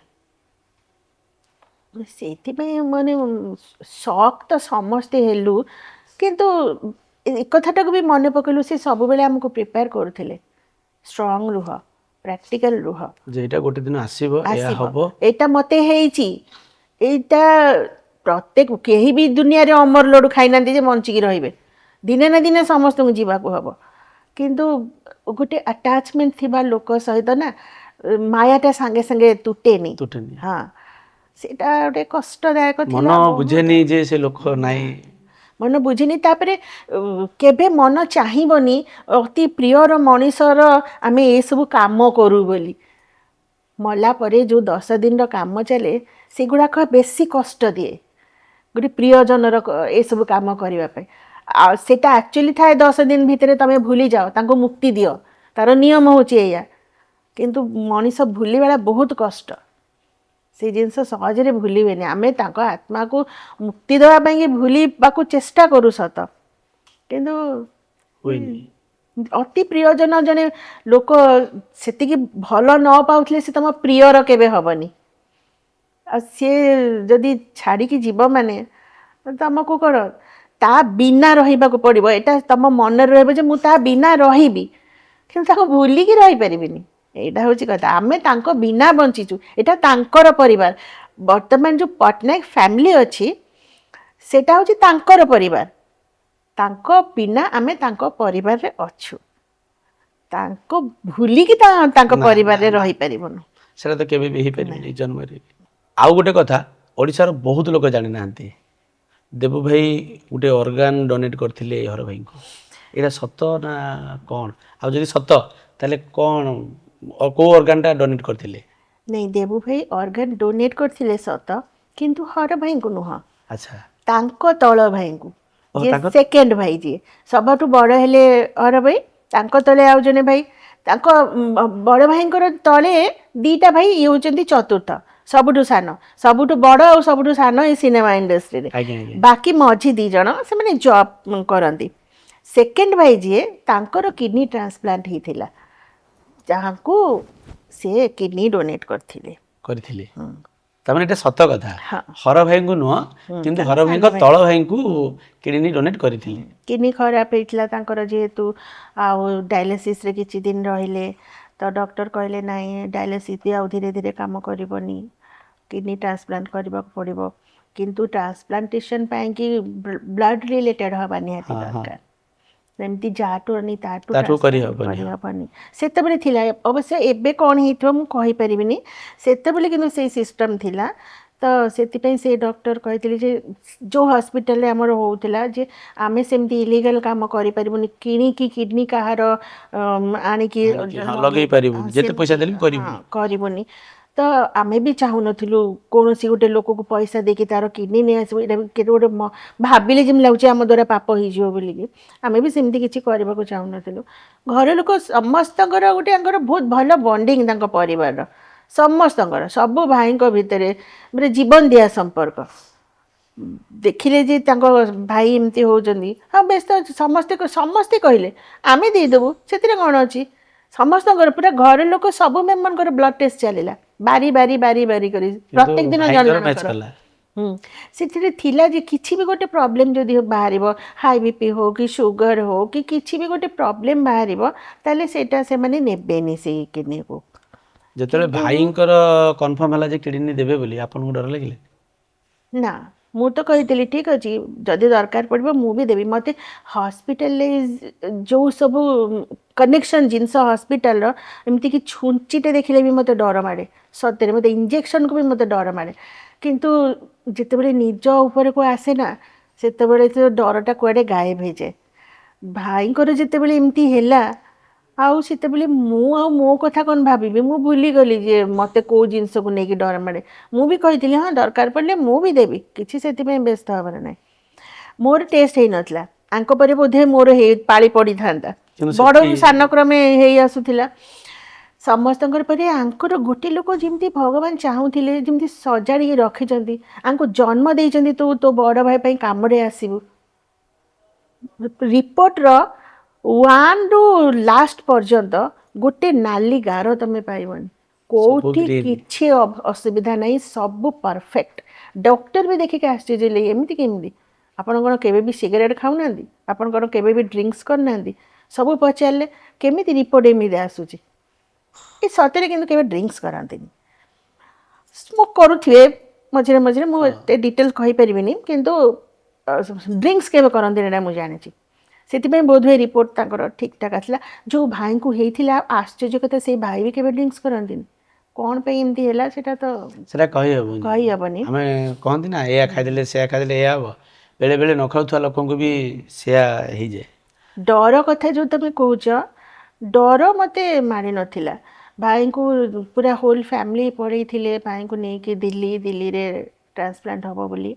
ସେଇଥିପାଇଁ ମାନେ ସକ୍ ତ ସମସ୍ତେ ହେଲୁ, କିନ୍ତୁ ଏ କଥାଟାକୁ ବି ମନେ ପକେଇଲୁ ସେ ସବୁବେଳେ ଆମକୁ ପ୍ରିପେୟାର କରୁଥିଲେ, ଷ୍ଟ୍ରଙ୍ଗ ରୁହ, ପ୍ରାକ୍ଟିକାଲ ରୁହ, ଯେ ଏଇଟା ଗୋଟେ ଦିନ ଆସିବ, ଏହା ଆସିବ। ହବ। ଏଇଟା ମୋତେ ହେଇଛି, ଏଇଟା ପ୍ରତ୍ୟେକ, କେହି ବି ଦୁନିଆରେ ଅମର ଲଡ଼ୁ ଖାଇନାହାନ୍ତି ଯେ ବଞ୍ଚିକି ରହିବେ। ଦିନେ ନା ଦିନେ ସମସ୍ତଙ୍କୁ ଯିବାକୁ ହବ। କିନ୍ତୁ ଗୋଟେ ଆଟାଚମେଣ୍ଟ ଥିବା ଲୋକ ସହିତ ନା ମାୟାଟା ସାଙ୍ଗେ ସାଙ୍ଗେ ତୁଟେନି। ତୁଟେନି ହଁ ସେଇଟା ଗୋଟେ କଷ୍ଟଦାୟକ ମନ ଥିଲା ବହୁତ। ବୁଝେନି ଯେ ସେ ଲୋକ ନାହିଁ ମନ ବୁଝିନି। ତାପରେ କେବେ ମନ ଚାହିଁବନି ଅତି ପ୍ରିୟର ମଣିଷର ଆମେ ଏସବୁ କାମ କରୁ ବୋଲି। ମଲା ପରେ ଯେଉଁ 10 ଦିନର କାମ ଚାଲେ ସେଗୁଡ଼ାକ ବେଶୀ କଷ୍ଟ ଦିଏ ଗୋଟେ ପ୍ରିୟଜନର ଏସବୁ କାମ କରିବା ପାଇଁ। ଆଉ ସେଇଟା ଆକ୍ଚୁଆଲି ଥାଏ 10 ଦିନ ଭିତରେ ତୁମେ ଭୁଲିଯାଅ, ତାଙ୍କୁ ମୁକ୍ତି ଦିଅ, ତାର ନିୟମ ହେଉଛି ଏଇଆ। କିନ୍ତୁ ମଣିଷ ଭୁଲିବାଟା ବହୁତ କଷ୍ଟ। ସେ ଜିନିଷ ସହଜରେ ଭୁଲିବେନି। ଆମେ ତାଙ୍କ ଆତ୍ମାକୁ ମୁକ୍ତି ଦେବା ପାଇଁକି ଭୁଲିବାକୁ ଚେଷ୍ଟା କରୁ ସତ, କିନ୍ତୁ ହୁଏନି। ଅତି ପ୍ରିୟଜନ ଜଣେ ଲୋକ ସେତିକି ଭଲ ନ ପାଉଥିଲେ ସେ ତୁମ ପ୍ରିୟର କେବେ ହେବନି। ଆଉ ସିଏ ଯଦି ଛାଡ଼ିକି ଯିବ ମାନେ ତୁମକୁ କ'ଣ ତା ବିନା ରହିବାକୁ ପଡ଼ିବ। ଏଇଟା ତୁମ ମନରେ ରହିବ ଯେ ମୁଁ ତା ବିନା ରହିବି, କିନ୍ତୁ ତାକୁ ଭୁଲିକି ରହିପାରିବିନି। ଏଇଟା ହେଉଛି କଥା। ଆମେ ତାଙ୍କ ବିନା ବଞ୍ଚିଛୁ, ଏଇଟା ତାଙ୍କର ପରିବାର। ବର୍ତ୍ତମାନ ଯେଉଁ ପଟ୍ଟନାୟକ ଫ୍ୟାମିଲି ଅଛି ସେଇଟା ହେଉଛି ତାଙ୍କର ପରିବାର। ତାଙ୍କ ବିନା ଆମେ ତାଙ୍କ ପରିବାରରେ ଅଛୁ, ତାଙ୍କୁ ଭୁଲିକି ତାଙ୍କ ପରିବାରରେ ରହିପାରିବୁନି। ସେଟା ତ କେବେ ବି ହେଇପାରିବନି ଜନ୍ମରେ। ଆଉ ଗୋଟେ କଥା ଓଡ଼ିଶାର ବହୁତ ଲୋକ ଜାଣିନାହାନ୍ତି, ଦେବୁ ଭାଇ ଗୋଟେ ଅର୍ଗାନ ଡୋନେଟ୍ କରିଥିଲେ ହର ଭାଇଙ୍କୁ। ଏଇଟା ସତ ନା କ'ଣ? ଆଉ ଯଦି ସତ ତାହେଲେ କ'ଣ କେଉଁ ଅର୍ଗାନଟା ଡୋନେଟ୍ କରିଥିଲେ? ନାଇଁ, ଦେବୁ ଭାଇ ଅର୍ଗାନ ଡୋନେଟ୍ କରିଥିଲେ ସତ, କିନ୍ତୁ ହର ଭାଇଙ୍କୁ ନୁହଁ, ଆଚ୍ଛା, ତାଙ୍କ ତଳ ଭାଇଙ୍କୁ। ଯିଏ ତାଙ୍କ ସେକେଣ୍ଡ ଭାଇ, ଯିଏ ସବୁଠୁ ବଡ଼ ହେଲେ ହର ଭାଇ, ତାଙ୍କ ତଳେ ଆଉ ଜଣେ ଭାଇ। ତାଙ୍କ ବଡ଼ ଭାଇଙ୍କର ତଳେ 2ଟା ଭାଇ, ଇଏ ହେଉଛନ୍ତି ଚତୁର୍ଥ, ସବୁଠୁ ସାନ, ସବୁଠୁ ବଡ଼ ଆଉ ସବୁଠୁ ସାନ ଏ ସିନେମା ଇଣ୍ଡଷ୍ଟ୍ରିରେ। ଆଜ୍ଞା ଆଜ୍ଞା। ବାକି ମଝି 2 ଜଣ ସେମାନେ ଜବ୍ କରନ୍ତି। ସେକେଣ୍ଡ ଭାଇ ଯିଏ, ତାଙ୍କର କିଡ଼ନୀ ଟ୍ରାନ୍ସପ୍ଲାଣ୍ଟ ହେଇଥିଲା, ଯାହାଙ୍କୁ ସେ କିଡ଼ନୀ ଡୋନେଟ୍ କରିଥିଲେ। ତାମାନେ ଏଇଟା ସତ କଥା। ହଁ, ହର ଭାଇଙ୍କୁ ନୁହଁ, କିନ୍ତୁ ହର ଭାଇଙ୍କ ତଳ ଭାଇଙ୍କୁ କିଡ଼ନୀ ଡୋନେଟ୍ କରିଥିଲେ। କିଡ଼ନୀ ଖରାପ ହେଇଥିଲା ତାଙ୍କର ଯେହେତୁ, ଆଉ ଡାୟାଲିସିସ୍ରେ କିଛି ଦିନ ରହିଲେ, ତ ଡକ୍ଟର କହିଲେ ନାଇଁ ଡାୟାଲିସିସ୍ ବି ଆଉ ଧୀରେ ଧୀରେ କାମ କରିବନି, କିଡ଼ନୀ ଟ୍ରାନ୍ସପ୍ଲାଣ୍ଟ କରିବାକୁ ପଡ଼ିବ। କିନ୍ତୁ ଟ୍ରାନ୍ସପ୍ଲାଣ୍ଟେସନ୍ ପାଇଁକି ବ୍ଲଡ଼ ରିଲେଟେଡ଼୍ ହେବା ନିହାତି ଦରକାର। ସେମିତି ଯାହାଠୁ ଆଣି ତାଠୁ କରିହେବନି। ସେତେବେଳେ ଥିଲା, ଅବଶ୍ୟ ଏବେ କ'ଣ ହେଇଥିବ ମୁଁ କହିପାରିବିନି, ସେତେବେଳେ କିନ୍ତୁ ସେଇ ସିଷ୍ଟମ୍ ଥିଲା। ତ ସେଥିପାଇଁ ସେ ଡକ୍ଟର କହିଥିଲେ ଯେ ଯେଉଁ ହସ୍ପିଟାଲରେ ଆମର ହେଉଥିଲା ଯେ ଆମେ ସେମିତି ଇଲିଗାଲ କାମ କରିପାରିବୁନି, କିଣିକି କିଡ଼ନୀ କାହାର ଆଣିକି ଲଗେଇ ପାରିବୁନି, ଯେତେ ପଇସା ଦେଲେ ବି କରିବୁନି। କରିବୁନି। ତ ଆମେ ବି ଚାହୁଁନଥିଲୁ କୌଣସି ଗୋଟେ ଲୋକକୁ ପଇସା ଦେଇକି ତାର କିଡ଼ନୀ ନେଇଆସିବୁ। ଏଇଟା ବି କେତେ ଗୋଟେ ଭାବିଲେ ଯେମିତି ଲାଗୁଛି ଆମ ଦ୍ୱାରା ପାପ ହେଇଯିବ ବୋଲିକି। ଆମେ ବି ସେମିତି କିଛି କରିବାକୁ ଚାହୁଁନଥିଲୁ। ଘର ଲୋକ ସମସ୍ତଙ୍କର ଗୋଟେ ତାଙ୍କର ବହୁତ ଭଲ ବଣ୍ଡିଙ୍ଗ, ତାଙ୍କ ପରିବାରର ସମସ୍ତଙ୍କର, ସବୁ ଭାଇଙ୍କ ଭିତରେ ମାନେ ଜୀବନ ଦିଆ ସମ୍ପର୍କ। ଦେଖିଲେ ଯେ ତାଙ୍କ ଭାଇ ଏମିତି ହେଉଛନ୍ତି, ହଁ ବ୍ୟସ୍ତ ଅଛି, ସମସ୍ତେ କହିଲେ ଆମେ ଦେଇଦେବୁ, ସେଥିରେ କ'ଣ ଅଛି। ସମସ୍ତଙ୍କର ପୁରା ଘର ଲୋକ ସବୁ ମେମ୍ବରଙ୍କର ବ୍ଲଡ଼ ଟେଷ୍ଟ ଚାଲିଲା, ବାରି କରି ପ୍ରତ୍ୟେକ ଦିନ ଜଣଙ୍କର। ସେଥିରେ ଥିଲା ଯେ କିଛି ବି ଗୋଟେ ପ୍ରୋବ୍ଲେମ୍ ଯଦି ବାହାରିବ, ହାଇ ବିପି ହେଉ କି ସୁଗର ହେଉ କି କିଛି ବି ଗୋଟେ ପ୍ରୋବ୍ଲେମ୍ ବାହାରିବ, ତାହେଲେ ସେଇଟା ସେମାନେ ନେବେନି ସେଇ କିଡ଼ନୀକୁ। ଯେତେବେଳେ ଭାଇଙ୍କର କନଫର୍ମ ହେଲା ଯେ କିଡ଼ନୀ ଦେବେ ବୋଲି, ଆପଣଙ୍କୁ ଡର ଲାଗିଲା? ନା, ମୁଁ ତ କହିଥିଲି ଠିକ୍ ଅଛି, ଯଦି ଦରକାର ପଡ଼ିବ ମୁଁ ବି ଦେବି। ମୋତେ ହସ୍ପିଟାଲରେ ଯେଉଁ ସବୁ କନେକ୍ସନ୍ ଜିନିଷ ହସ୍ପିଟାଲର, ଏମିତିକି ଛୁଞ୍ଚିଟେ ଦେଖିଲେ ବି ମୋତେ ଡର ମାଡ଼େ। ସତରେ ମୋତେ ଇଞ୍ଜେକ୍ସନ୍କୁ ବି ମୋତେ ଡର ମାଡ଼େ। କିନ୍ତୁ ଯେତେବେଳେ ନିଜ ଉପରକୁ ଆସେ ନା, ସେତେବେଳେ ସେ ଡରଟା କୁଆଡ଼େ ଗାୟବ ହେଇଯାଏ। ଭାଇଙ୍କର ଯେତେବେଳେ ଏମିତି ହେଲା, ଆଉ ସେତେବେଳେ ମୁଁ ଆଉ ମୋ କଥା କ'ଣ ଭାବିବି, ମୁଁ ଭୁଲିଗଲି ଯେ ମୋତେ କେଉଁ ଜିନିଷକୁ ନେଇକି ଡର ମାଡ଼େ। ମୁଁ ବି କହିଥିଲି ହଁ ଦରକାର ପଡ଼ିଲେ ମୁଁ ବି ଦେବି, କିଛି ସେଥିପାଇଁ ବ୍ୟସ୍ତ ହେବାର ନାହିଁ। ମୋର ଟେଷ୍ଟ ହେଇନଥିଲା, ଆଙ୍କ ପରେ ବୋଧେ ମୋର ପାଳି ପଡ଼ିଥାନ୍ତା, ବଡ଼ରୁ ସାନ କ୍ରମେ ହେଇ ଆସୁଥିଲା ସମସ୍ତଙ୍କର ପରେ। ଆଙ୍କର ଗୋଟେ ଲୋକ ଯେମିତି ଭଗବାନ ଚାହୁଁଥିଲେ, ଯେମିତି ସଜାଡ଼ିକି ରଖିଛନ୍ତି, ଆଙ୍କୁ ଜନ୍ମ ଦେଇଛନ୍ତି, ତୁ ତୋ ବଡ଼ ଭାଇ ପାଇଁ କାମରେ ଆସିବୁ। ରିପୋର୍ଟର 1ରୁ ଲାଷ୍ଟ ପର୍ଯ୍ୟନ୍ତ ଗୋଟେ ନାଲି ଗାର ତୁମେ ପାଇବନି, କେଉଁଠି କିଛି ଅସୁବିଧା ନାହିଁ, ସବୁ ପରଫେକ୍ଟ। ଡକ୍ଟର ବି ଦେଖିକି ଆଶ୍ଚର୍ଯ୍ୟ, ଏମିତି କେମିତି, ଆପଣ କ'ଣ କେବେ ବି ସିଗାରେଟ୍ ଖାଉନାହାନ୍ତି, ଆପଣ କ'ଣ କେବେ ବି ଡ୍ରିଙ୍କସ୍ କରିନାହାନ୍ତି, ସବୁ ପଚାରିଲେ କେମିତି ରିପୋର୍ଟ ଏମିତି ଆସୁଛି। ଏ ସତରେ କିନ୍ତୁ କେବେ ଡ୍ରିଙ୍କସ୍ କରନ୍ତିନି, ସ୍ମୋକ୍ କରୁଥିବେ ମଝିରେ ମଝିରେ, ମୁଁ ଏତେ ଡିଟେଲ୍ସ କହିପାରିବିନି, କିନ୍ତୁ ଡ୍ରିଙ୍କସ୍ କେବେ କରନ୍ତିନି ଏଇଟା ମୁଁ ଜାଣିଛି। ସେଥିପାଇଁ ବୋଧହୁଏ ରିପୋର୍ଟ ତାଙ୍କର ଠିକ୍ ଠାକ୍ ଆସିଲା। ଯେଉଁ ଭାଇଙ୍କୁ ହେଇଥିଲା ଆଶ୍ଚର୍ଯ୍ୟ କଥା, ସେଇ ଭାଇ ବି କେବେ ଡ୍ରିଙ୍କସ୍ କରନ୍ତିନି। କ'ଣ ପାଇଁ ଏମିତି ହେଲା ସେଇଟା ତ ସେଟା କହିହେବନି। କହିହେବନି। ଆମେ କହନ୍ତି ନା ଏଇଆ ଖାଇଦେଲେ ସେୟା ଖାଇଦେଲେ ଏଇଆ ହେବ, ବେଳେବେଳେ ନ ଖାଉଥିବା ଲୋକଙ୍କୁ ବି ସେୟା ହେଇଯାଏ। ଡର କଥା ଯେଉଁ ତମେ କହୁଛ, ଡର ମୋତେ ମାଡ଼ି ନଥିଲା। ଭାଇଙ୍କୁ ପୁରା ହୋଲ୍ ଫ୍ୟାମିଲି ପଳେଇଥିଲେ ଭାଇଙ୍କୁ ନେଇକି ଦିଲ୍ଲୀରେ ଟ୍ରାନ୍ସପ୍ଲାଣ୍ଟ ହେବ ବୋଲି।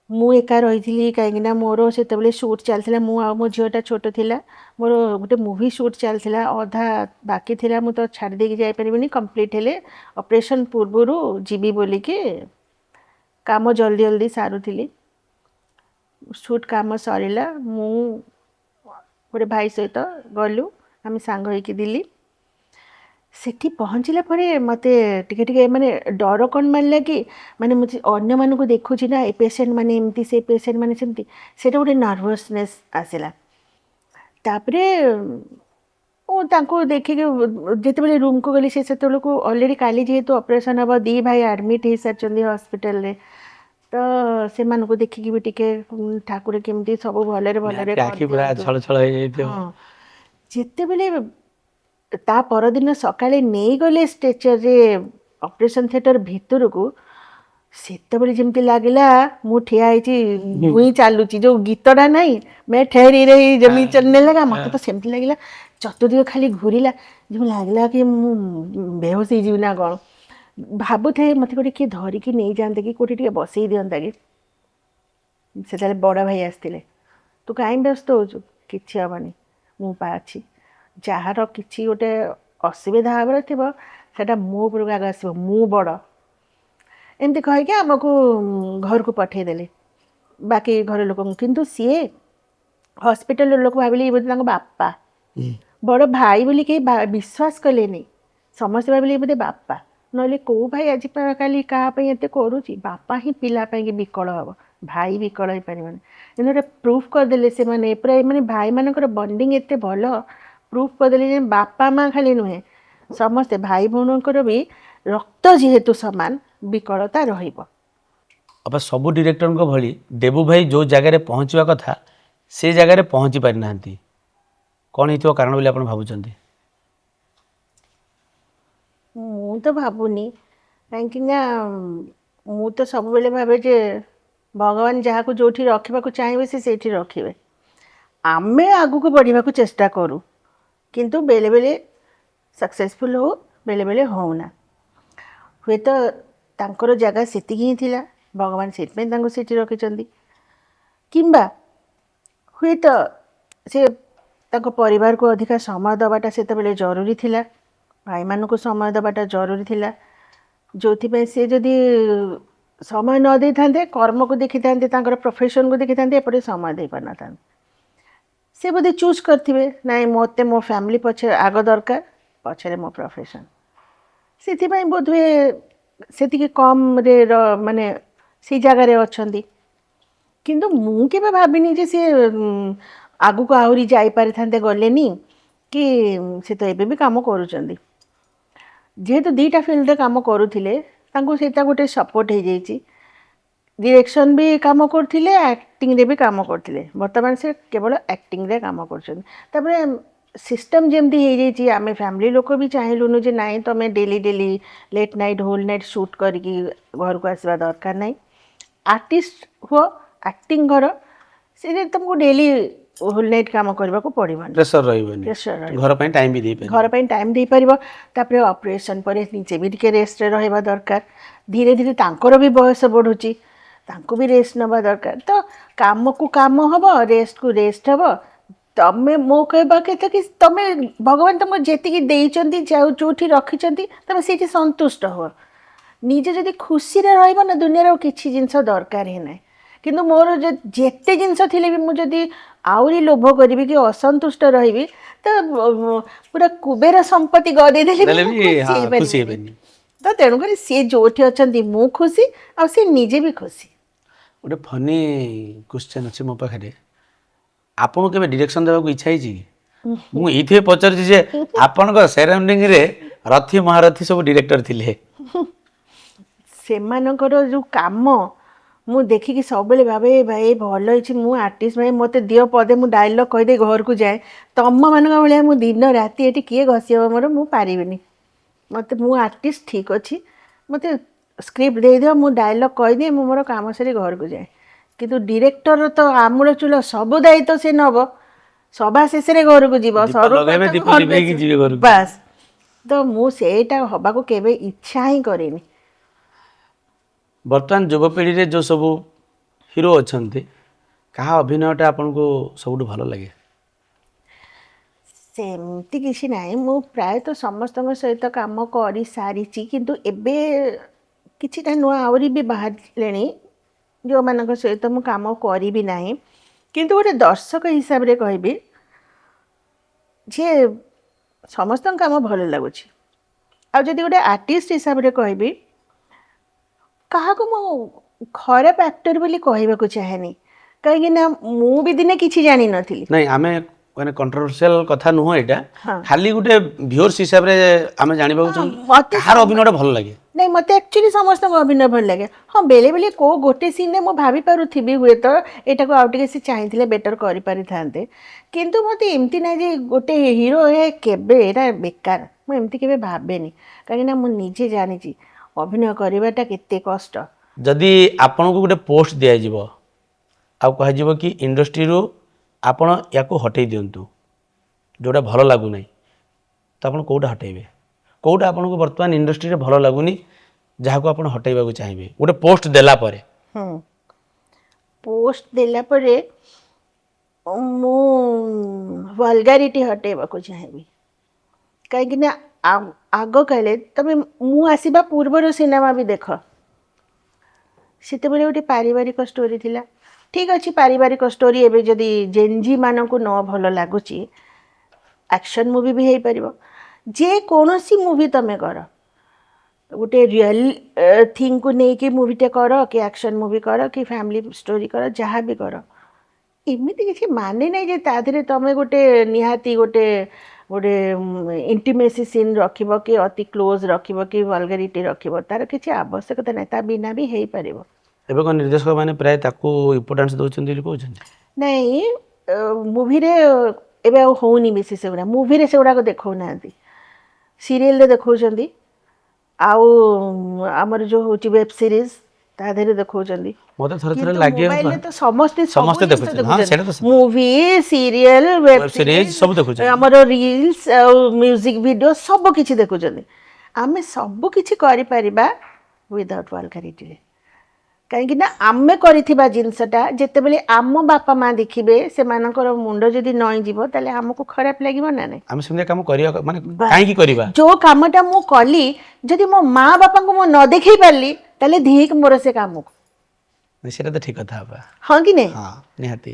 ମୁଁ ଏକା ରହିଥିଲି କାହିଁକିନା ମୋର ସେତେବେଳେ ସୁଟ୍ ଚାଲିଥିଲା। ମୁଁ ଆଉ ମୋ ଝିଅଟା ଛୋଟ ଥିଲା। ମୋର ଗୋଟେ ମୁଭି ସୁଟ୍ ଚାଲିଥିଲା, ଅଧା ବାକି ଥିଲା। ମୁଁ ତ ଛାଡ଼ି ଦେଇକି ଯାଇପାରିବିନି। କମ୍ପ୍ଲିଟ୍ ହେଲେ ଅପରେସନ୍ ପୂର୍ବରୁ ଯିବି ବୋଲିକି କାମ ଜଲ୍ଦି ସାରୁଥିଲି। ସୁଟ୍ କାମ ସରିଲା, ମୁଁ ଗୋଟେ ଭାଇ ସହିତ ଗଲୁ, ଆମେ ସାଙ୍ଗ ହେଇକି ଦିଲ୍ଲୀ। ସେଠି ପହଞ୍ଚିଲା ପରେ ମୋତେ ଟିକେ ମାନେ ଡର କ'ଣ ମାରିଲା କି, ମାନେ ମୁଁ ଅନ୍ୟମାନଙ୍କୁ ଦେଖୁଛି ନା, ଏ ପେସେଣ୍ଟ ମାନେ ଏମିତି, ସେ ପେସେଣ୍ଟ ମାନେ ସେମିତି, ସେଇଟା ଗୋଟେ ନର୍ଭସନେସ୍ ଆସିଲା। ତାପରେ ମୁଁ ତାଙ୍କୁ ଦେଖିକି ଯେତେବେଳେ ରୁମ୍କୁ ଗଲି, ସେ ସେତେବେଳକୁ ଅଲରେଡ଼ି କାଲି ଯେହେତୁ ଅପରେସନ୍ ହେବ, 2 ଭାଇ ଆଡ଼ମିଟ୍ ହେଇସାରିଛନ୍ତି ହସ୍ପିଟାଲରେ। ତ ସେମାନଙ୍କୁ ଦେଖିକି ବି ଟିକେ ଠାକୁର କେମିତି ସବୁ ଭଲରେ ଆଖି ପୁରା କରିଦିଅନ୍ତୁ। ଛଳ ହେଇଯାଇଥିବ। ହଁ, ଯେତେବେଳେ ତା ପରଦିନ ସକାଳେ ନେଇଗଲେ ଷ୍ଟ୍ରେଚରରେ ଅପରେସନ୍ ଥିଏଟର ଭିତରକୁ, ସେତେବେଳେ ଯେମିତି ଲାଗିଲା ମୁଁ ଠିଆ ହେଇଛି, ଭୁଇଁ ଚାଲୁଛି, ଯେଉଁ ଗୀତଟା ନାହିଁ, ମେ ଠେରି ରହି ଜମି ଚଲନେ ଲଗା, ମୋତେ ତ ସେମିତି ଲାଗିଲା। ଚତୁର୍ଦିଗ ଖାଲି ଘୁରିଲା, ଯେମିତି ଲାଗିଲା କି ମୁଁ ବେହୋସ ହେଇଯିବି ନା କ'ଣ। ଭାବୁଥାଏ ମୋତେ ଗୋଟେ କିଏ ଧରିକି ନେଇଯାଆନ୍ତେ କି, କେଉଁଠି ଟିକେ ବସେଇ ଦିଅନ୍ତା କି। ସେତେବେଳେ ବଡ଼ ଭାଇ ଆସିଥିଲେ। ତୁ କାହିଁ ବ୍ୟସ୍ତ ହେଉଛୁ, କିଛି ହେବନି, ମୁଁ ପା ଅଛି। ଯାହାର କିଛି ଗୋଟେ ଅସୁବିଧା ହେବାର ଥିବ, ସେଇଟା ମୋ ଉପରକୁ ଆଗ ଆସିବ, ମୁଁ ବଡ଼। ଏମିତି କହିକି ଆମକୁ ଘରକୁ ପଠାଇଦେଲେ, ବାକି ଘର ଲୋକଙ୍କୁ। କିନ୍ତୁ ସିଏ ହସ୍ପିଟାଲର ଲୋକ ଭାବିଲେ ବୋଧେ ତାଙ୍କ ବାପା, ବଡ଼ ଭାଇ ବୋଲି କେହି ବିଶ୍ୱାସ କଲେନି। ସମସ୍ତେ ଭାବିଲେ ବୋଧେ ବାପା, ନହେଲେ କେଉଁ ଭାଇ ଆଜି କାଲି କାହା ପାଇଁ ଏତେ କରୁଛି। ବାପା ହିଁ ପିଲା ପାଇଁକି ବିକଳ ହେବ, ଭାଇ ବିକଳ ହେଇପାରିବନି। କିନ୍ତୁ ଗୋଟେ ପ୍ରୁଫ୍ କରିଦେଲେ ସେମାନେ, ପୁରା ମାନେ ଭାଇମାନଙ୍କର ବଣ୍ଡିଂ ଏତେ ଭଲ, ପ୍ରୁଫ୍ କରିଦେଲେ ଯେ ବାପା ମା' ଖାଲି ନୁହେଁ, ସମସ୍ତେ ଭାଇ ଭଉଣୀଙ୍କର ବି ରକ୍ତ ଯେହେତୁ ସମାନ, ବିକଳତା ରହିବ। ଅବା ସବୁ ଡିରେକ୍ଟରଙ୍କ ଭଳି ଦେବୁ ଭାଇ ଯେଉଁ ଜାଗାରେ ପହଞ୍ଚିବା କଥା ସେ ଜାଗାରେ ପହଞ୍ଚି ପାରିନାହାନ୍ତି। କ'ଣ ହେଇଥିବ କାରଣ ବୋଲି ଆପଣ ଭାବୁଛନ୍ତି? ମୁଁ ତ ଭାବୁନି, କାହିଁକିନା ମୁଁ ତ ସବୁବେଳେ ଭାବେ ଯେ ଭଗବାନ ଯାହାକୁ ଯେଉଁଠି ରଖିବାକୁ ଚାହିଁବେ ସେ ସେଇଠି ରଖିବେ। ଆମେ ଆଗକୁ ବଢ଼ିବାକୁ ଚେଷ୍ଟା କରୁ, କିନ୍ତୁ ବେଳେବେଳେ ସକ୍ସେସଫୁଲ୍ ହଉ, ବେଳେବେଳେ ହେଉନା। ହୁଏତ ତାଙ୍କର ଜାଗା ସେତିକି ହିଁ ଥିଲା, ଭଗବାନ ସେଥିପାଇଁ ତାଙ୍କୁ ସେଠି ରଖିଛନ୍ତି। କିମ୍ବା ହୁଏତ ସେ ତାଙ୍କ ପରିବାରକୁ ଅଧିକା ସମୟ ଦେବାଟା ସେତେବେଳେ ଜରୁରୀ ଥିଲା, ଭାଇମାନଙ୍କୁ ସମୟ ଦେବାଟା ଜରୁରୀ ଥିଲା। ଯେଉଁଥିପାଇଁ ସେ ଯଦି ସମୟ ନ ଦେଇଥାନ୍ତେ, କର୍ମକୁ ଦେଖିଥାନ୍ତେ, ତାଙ୍କର ପ୍ରଫେସନକୁ ଦେଖିଥାନ୍ତେ, ଏପଟେ ସମୟ ଦେଇପାରିନଥାନ୍ତେ। ସେ ବୋଧେ ଚୁଜ୍ କରିଥିବେ, ନାଇଁ ମୋତେ ମୋ ଫ୍ୟାମିଲି ପଛରେ ଆଗ ଦରକାର, ପଛରେ ମୋ ପ୍ରଫେସନ୍। ସେଥିପାଇଁ ବୋଧହୁଏ ସେତିକି କମ୍ରେ ମାନେ ସେଇ ଜାଗାରେ ଅଛନ୍ତି। କିନ୍ତୁ ମୁଁ କେବେ ଭାବିନି ଯେ ସିଏ ଆଗକୁ ଆହୁରି ଯାଇପାରିଥାନ୍ତେ, ଗଲେନି କି। ସେ ତ ଏବେ ବି କାମ କରୁଛନ୍ତି। ଯେହେତୁ 2ଟା ଫିଲ୍ଡରେ କାମ କରୁଥିଲେ, ତାଙ୍କୁ ସେଇଟା ଗୋଟେ ସପୋର୍ଟ ହେଇଯାଇଛି। ଡିରେକ୍ସନ୍ ବି କାମ କରୁଥିଲେ, ଆକ୍ଟିଂରେ ବି କାମ କରୁଥିଲେ। ବର୍ତ୍ତମାନ ସେ କେବଳ ଆକ୍ଟିଂରେ କାମ କରୁଛନ୍ତି। ତାପରେ ସିଷ୍ଟମ୍ ଯେମିତି ହେଇଯାଇଛି, ଆମେ ଫ୍ୟାମିଲି ଲୋକ ବି ଚାହିଁଲୁନୁ ଯେ ନାଇଁ ତୁମେ daily late night whole night shoot କରିକି ଘରକୁ ଆସିବା ଦରକାର ନାହିଁ। ଆର୍ଟିଷ୍ଟ ହୁଅ, ଆକ୍ଟିଂ କର, ସେ ତୁମକୁ ଡେଲି ହୋଲ୍ ନାଇଟ୍ କାମ କରିବାକୁ ପଡ଼ିବନି, ପ୍ରେସର ରହିବନି, ପ୍ରେସର ରହିବ, ଘର ପାଇଁ ଟାଇମ୍ ବି ଦେଇପାରିବ। ଘର ପାଇଁ ଟାଇମ୍ ଦେଇପାରିବ। ତାପରେ ଅପରେସନ୍ ପରେ ନିଜେ ବି ଟିକେ ରେଷ୍ଟରେ ରହିବା ଦରକାର। ଧୀରେ ଧୀରେ ତାଙ୍କର ବି ବୟସ ବଢ଼ୁଛି, ତାଙ୍କୁ ବି ରେଷ୍ଟ ନେବା ଦରକାର। ତ କାମକୁ କାମ ହେବ, ରେଷ୍ଟକୁ ରେଷ୍ଟ ହେବ। ତମେ, ମୋ କହିବା କଥା କି ତମେ, ଭଗବାନ ତୁମକୁ ଯେତିକି ଦେଇଛନ୍ତି, ଯେଉଁଠି ରଖିଛନ୍ତି, ତମେ ସେଇଠି ସନ୍ତୁଷ୍ଟ ହୁଅ। ନିଜେ ଯଦି ଖୁସିରେ ରହିବ ନା, ଦୁନିଆରେ ଆଉ କିଛି ଜିନିଷ ଦରକାର ହିଁ ନାହିଁ। କିନ୍ତୁ ମୋର ଯେତେ ଜିନିଷ ଥିଲେ ବି ମୁଁ ଯଦି ଆହୁରି ଲୋଭ କରିବି କି ଅସନ୍ତୁଷ୍ଟ ରହିବି, ତ ପୁରା କୁବେର ସମ୍ପତ୍ତି ଗଦେଇଦେଲେ ବି ମୁଁ ଖୁସି ହେଇପାରିବିନି। ତ ତେଣୁକରି ସିଏ ଯେଉଁଠି ଅଛନ୍ତି ମୁଁ ଖୁସି, ଆଉ ସିଏ ନିଜେ ବି ଖୁସି। ଗୋଟେ ଫନି କ୍ୱେଶ୍ଚନ୍ ଅଛି ମୋ ପାଖରେ, ଆପଣଙ୍କୁ କେବେ ଡିରେକ୍ସନ୍ ଦେବାକୁ ଇଚ୍ଛା ହେଇଛି କି? ମୁଁ ଏଇଥିପାଇଁ ପଚାରୁଛି ଯେ ଆପଣଙ୍କ ସରାଉଣ୍ଡିଂରେ ରଥୀ ମହାରଥୀ ସବୁ ଡିରେକ୍ଟର ଥିଲେ। ସେମାନଙ୍କର ଯେଉଁ କାମ, ମୁଁ ଦେଖିକି ସବୁବେଳେ ଭାବେ ଭାଇ ଭଲ ହେଇଛି ମୁଁ ଆର୍ଟିଷ୍ଟ ଭାଇ ମୋତେ ଦିଅ ପଦେ ମୁଁ ଡାଇଲଗ୍ କହିଦେଇ ଘରକୁ ଯାଏ। ତମମାନଙ୍କ ଭଳିଆ ମୁଁ ଦିନ ରାତି ଏଠି କିଏ ଘଷିବ ମୋର, ମୁଁ ପାରିବିନି। ମୋତେ ମୁଁ ଆର୍ଟିଷ୍ଟ ଠିକ୍ ଅଛି, ମୋତେ ସ୍କ୍ରିପ୍ଟ ଦେଇଦିଅ, ମୁଁ ଡାଇଲଗ୍ କହିଦିଏ, ମୁଁ ମୋର କାମ ସାରି ଘରକୁ ଯାଏ। କିନ୍ତୁ ଡିରେକ୍ଟର ତ ଆମୂଳ ଚୂଳ ସବୁ ଦାୟିତ୍ୱ ସେ ନେବ, ସଭା ଶେଷରେ ଘରକୁ ଯିବ, ଦୀପ ସରୁ ଲଗେଇବେ, ପ୍ରଥମେ ଦୀପ ଘରକୁ ଲିଭେଇକି ଆସିବ। ଯିବେ ଘରକୁ। ବାସ୍, ତ ମୁଁ ସେଇଟା ହେବାକୁ କେବେ ଇଚ୍ଛା ହିଁ କରିନି। ବର୍ତ୍ତମାନ ଯୁବପିଢ଼ିରେ ଯେଉଁ ସବୁ ହିରୋ ଅଛନ୍ତି, କାହା ଅଭିନୟଟା ଆପଣଙ୍କୁ ସବୁଠୁ ଭଲ ଲାଗେ? ସେମିତି କିଛି ନାହିଁ, ମୁଁ ପ୍ରାୟତଃ ସମସ୍ତଙ୍କ ସହିତ କାମ କରିସାରିଛି, କିନ୍ତୁ ଏବେ କିଛିଟା ନୂଆ ଆହୁରି ବି ବାହାରିଲେଣି ଯେଉଁମାନଙ୍କ ସହିତ ମୁଁ କାମ କରିବି ନାହିଁ। କିନ୍ତୁ ଗୋଟେ ଦର୍ଶକ ହିସାବରେ କହିବି ଯେ ସମସ୍ତଙ୍କ କାମ ଭଲ ଲାଗୁଛି। ଆଉ ଯଦି ଗୋଟେ ଆର୍ଟିଷ୍ଟ ହିସାବରେ କହିବି, କାହାକୁ ମୁଁ ଖରାପ ଆକ୍ଟର ବୋଲି କହିବାକୁ ଚାହେଁନି, କାହିଁକିନା ମୁଁ ବି ଦିନେ କିଛି ଜାଣିନଥିଲି। ନାଇଁ ଆମେ ମାନେ କଣ୍ଟ୍ରୋଭର୍ସିଆଲ କଥା ନୁହଁ ଏଇଟା, ହଁ ଖାଲି ଗୋଟେ ଭିଉଅର୍ସ ହିସାବରେ ଆମେ ଜାଣିବାକୁ ଚାହୁଁଛୁ ମୋତେ କାହାର ଅଭିନୟଟା ଭଲ ଲାଗେ। ନାଇଁ ମୋତେ ଆକ୍ଚୁଆଲି ସମସ୍ତଙ୍କ ଅଭିନୟ ଭଲ ଲାଗେ। ହଁ ବେଳେବେଳେ କେଉଁ ଗୋଟେ ସିନ୍ରେ ମୁଁ ଭାବିପାରୁଥିବି ହୁଏତ ଏଇଟାକୁ ଆଉ ଟିକେ ସେ ଚାହିଁଥିଲେ ବେଟର୍ କରିପାରିଥାନ୍ତେ, କିନ୍ତୁ ମୋତେ ଏମିତି ନାହିଁ ଯେ ଗୋଟେ ହିରୋ କେବେ ଏଇଟା ବେକାର, ମୁଁ ଏମିତି କେବେ ଭାବେନି, କାହିଁକିନା ମୁଁ ନିଜେ ଜାଣିଛି ଅଭିନୟ କରିବାଟା କେତେ କଷ୍ଟ। ଯଦି ଆପଣଙ୍କୁ ଗୋଟେ ପୋଷ୍ଟ ଦିଆଯିବ ଆଉ କୁହାଯିବ କି ଇଣ୍ଡଷ୍ଟ୍ରିରୁ ଆପଣ ୟାକୁ ହଟେଇ ଦିଅନ୍ତୁ, ଯେଉଁଟା ଭଲ ଲାଗୁନାହିଁ, ତ ଆପଣ କେଉଁଟା ହଟେଇବେ? କେଉଁଟା ଆପଣଙ୍କୁ ବର୍ତ୍ତମାନ ଇଣ୍ଡଷ୍ଟ୍ରିରେ ଭଲ ଲାଗୁନି ଯାହାକୁ ଆପଣ ହଟେଇବାକୁ ଚାହିଁବେ ଗୋଟେ ପୋଷ୍ଟ ଦେଲା ପରେ? ପୋଷ୍ଟ ଦେଲା ପରେ ମୁଁ ଭଲଗାରିଟି ହଟେଇବାକୁ ଚାହିଁବି, କାହିଁକିନା ଆଗକାଳେ ତମେ ମୁଁ ଆସିବା ପୂର୍ବରୁ ସିନେମା ବି ଦେଖ, ସେତେବେଳେ ଗୋଟେ ପାରିବାରିକ ଷ୍ଟୋରି ଥିଲା। ଠିକ୍ ଅଛି, ପାରିବାରିକ ଷ୍ଟୋରି ଏବେ ଯଦି ଜେନ୍ଜିମାନଙ୍କୁ ନ ଭଲ ଲାଗୁଛି, ଆକ୍ସନ୍ ମୁଭି ବି ହେଇପାରିବ। ଯେକୌଣସି ମୁଭି ତମେ କର, ଗୋଟେ ରିଅଲ୍ ଥିଙ୍ଗକୁ ନେଇକି ମୁଭିଟେ କର, କି ଆକ୍ସନ୍ ମୁଭି କର, କି ଫ୍ୟାମିଲି ଷ୍ଟୋରି କର, ଯାହା ବି କର, ଏମିତି କିଛି ମାନେ ନାହିଁ ଯେ ତା ଦେହରେ ତମେ ଗୋଟେ ନିହାତି ଗୋଟେ ଗୋଟେ ଇଣ୍ଟିମେସି ସିନ୍ ରଖିବ, କି ଅତି କ୍ଲୋଜ୍ ରଖିବ, କି ଭଲଗାରିଟି ରଖିବ, ତାର କିଛି ଆବଶ୍ୟକତା ନାହିଁ, ତା ବିନା ବି ହେଇପାରିବ। ଏବେ କ'ଣ ନିର୍ଦ୍ଦେଶକମାନେ ପ୍ରାୟ ତାକୁ ଇମ୍ପୋର୍ଟାନ୍ସ ଦେଉଛନ୍ତି ବୋଲି କହୁଛନ୍ତି? ନାଇଁ, ମୁଭିରେ ଏବେ ଆଉ ହେଉନି ବେଶୀ ସେଗୁଡ଼ା, ମୁଭିରେ ସେଗୁଡ଼ାକ ଦେଖାଉନାହାନ୍ତି, ସିରିଏଲରେ ଦେଖାଉଛନ୍ତି, ଆଉ ଆମର ଯେଉଁ ହେଉଛି ୱେବ୍ ସିରିଜ୍ ତା ଦେହରେ ଦେଖାଉଛନ୍ତି। ମୋତେ ଥରେ ଥରେ କିନ୍ତୁ ଲାଗେ ମୋବାଇଲରେ ତ ସମସ୍ତେ ସବୁ ସମସ୍ତେ ଜିନିଷ ଦେଖୁଛନ୍ତି। ହଁ ସେଇଟା ତ ଦେଖୁଛନ୍ତି, ସତ। Movie, serial, web web series series, ସବୁ ଦେଖୁଛନ୍ତି। ଆମର ରିଲ୍ସ ଆଉ ମ୍ୟୁଜିକ୍ ଭିଡ଼ିଓ ସବୁ କିଛି ଦେଖୁଛନ୍ତି। ଆମେ ସବୁ କିଛି କରିପାରିବା ୱିଦାଉଟ୍ ଭଲଗାରିଟିରେ, କାହିଁକିନା ଆମେ କରିଥିବା ଜିନିଷଟା ଯେତେବେଳେ ଆମ ବାପା ମା ଦେଖିବେ, ସେମାନଙ୍କର ମୁଣ୍ଡ ଯଦି ନଇଁଯିବ, ତାହେଲେ ଆମକୁ ଖରାପ ଲାଗିବ ନା ନାହିଁ? ଆମେ ସେମିତି କାମ କରିବା ମାନେ କାହିଁକି କରିବା? ଯେଉଁ କାମଟା ମୁଁ କଲି ଯଦି ମୋ ମା ବାପାଙ୍କୁ ମୁଁ ନ ଦେଖେଇ ପାରିଲି, ତାହେଲେ ଧିକ୍ ମୋର ସେ କାମକୁ। ସେଇଟା ତ ଠିକ୍ କଥା ହବା। ହଁ କି ନାହିଁ? ହଁ ନିହାତି।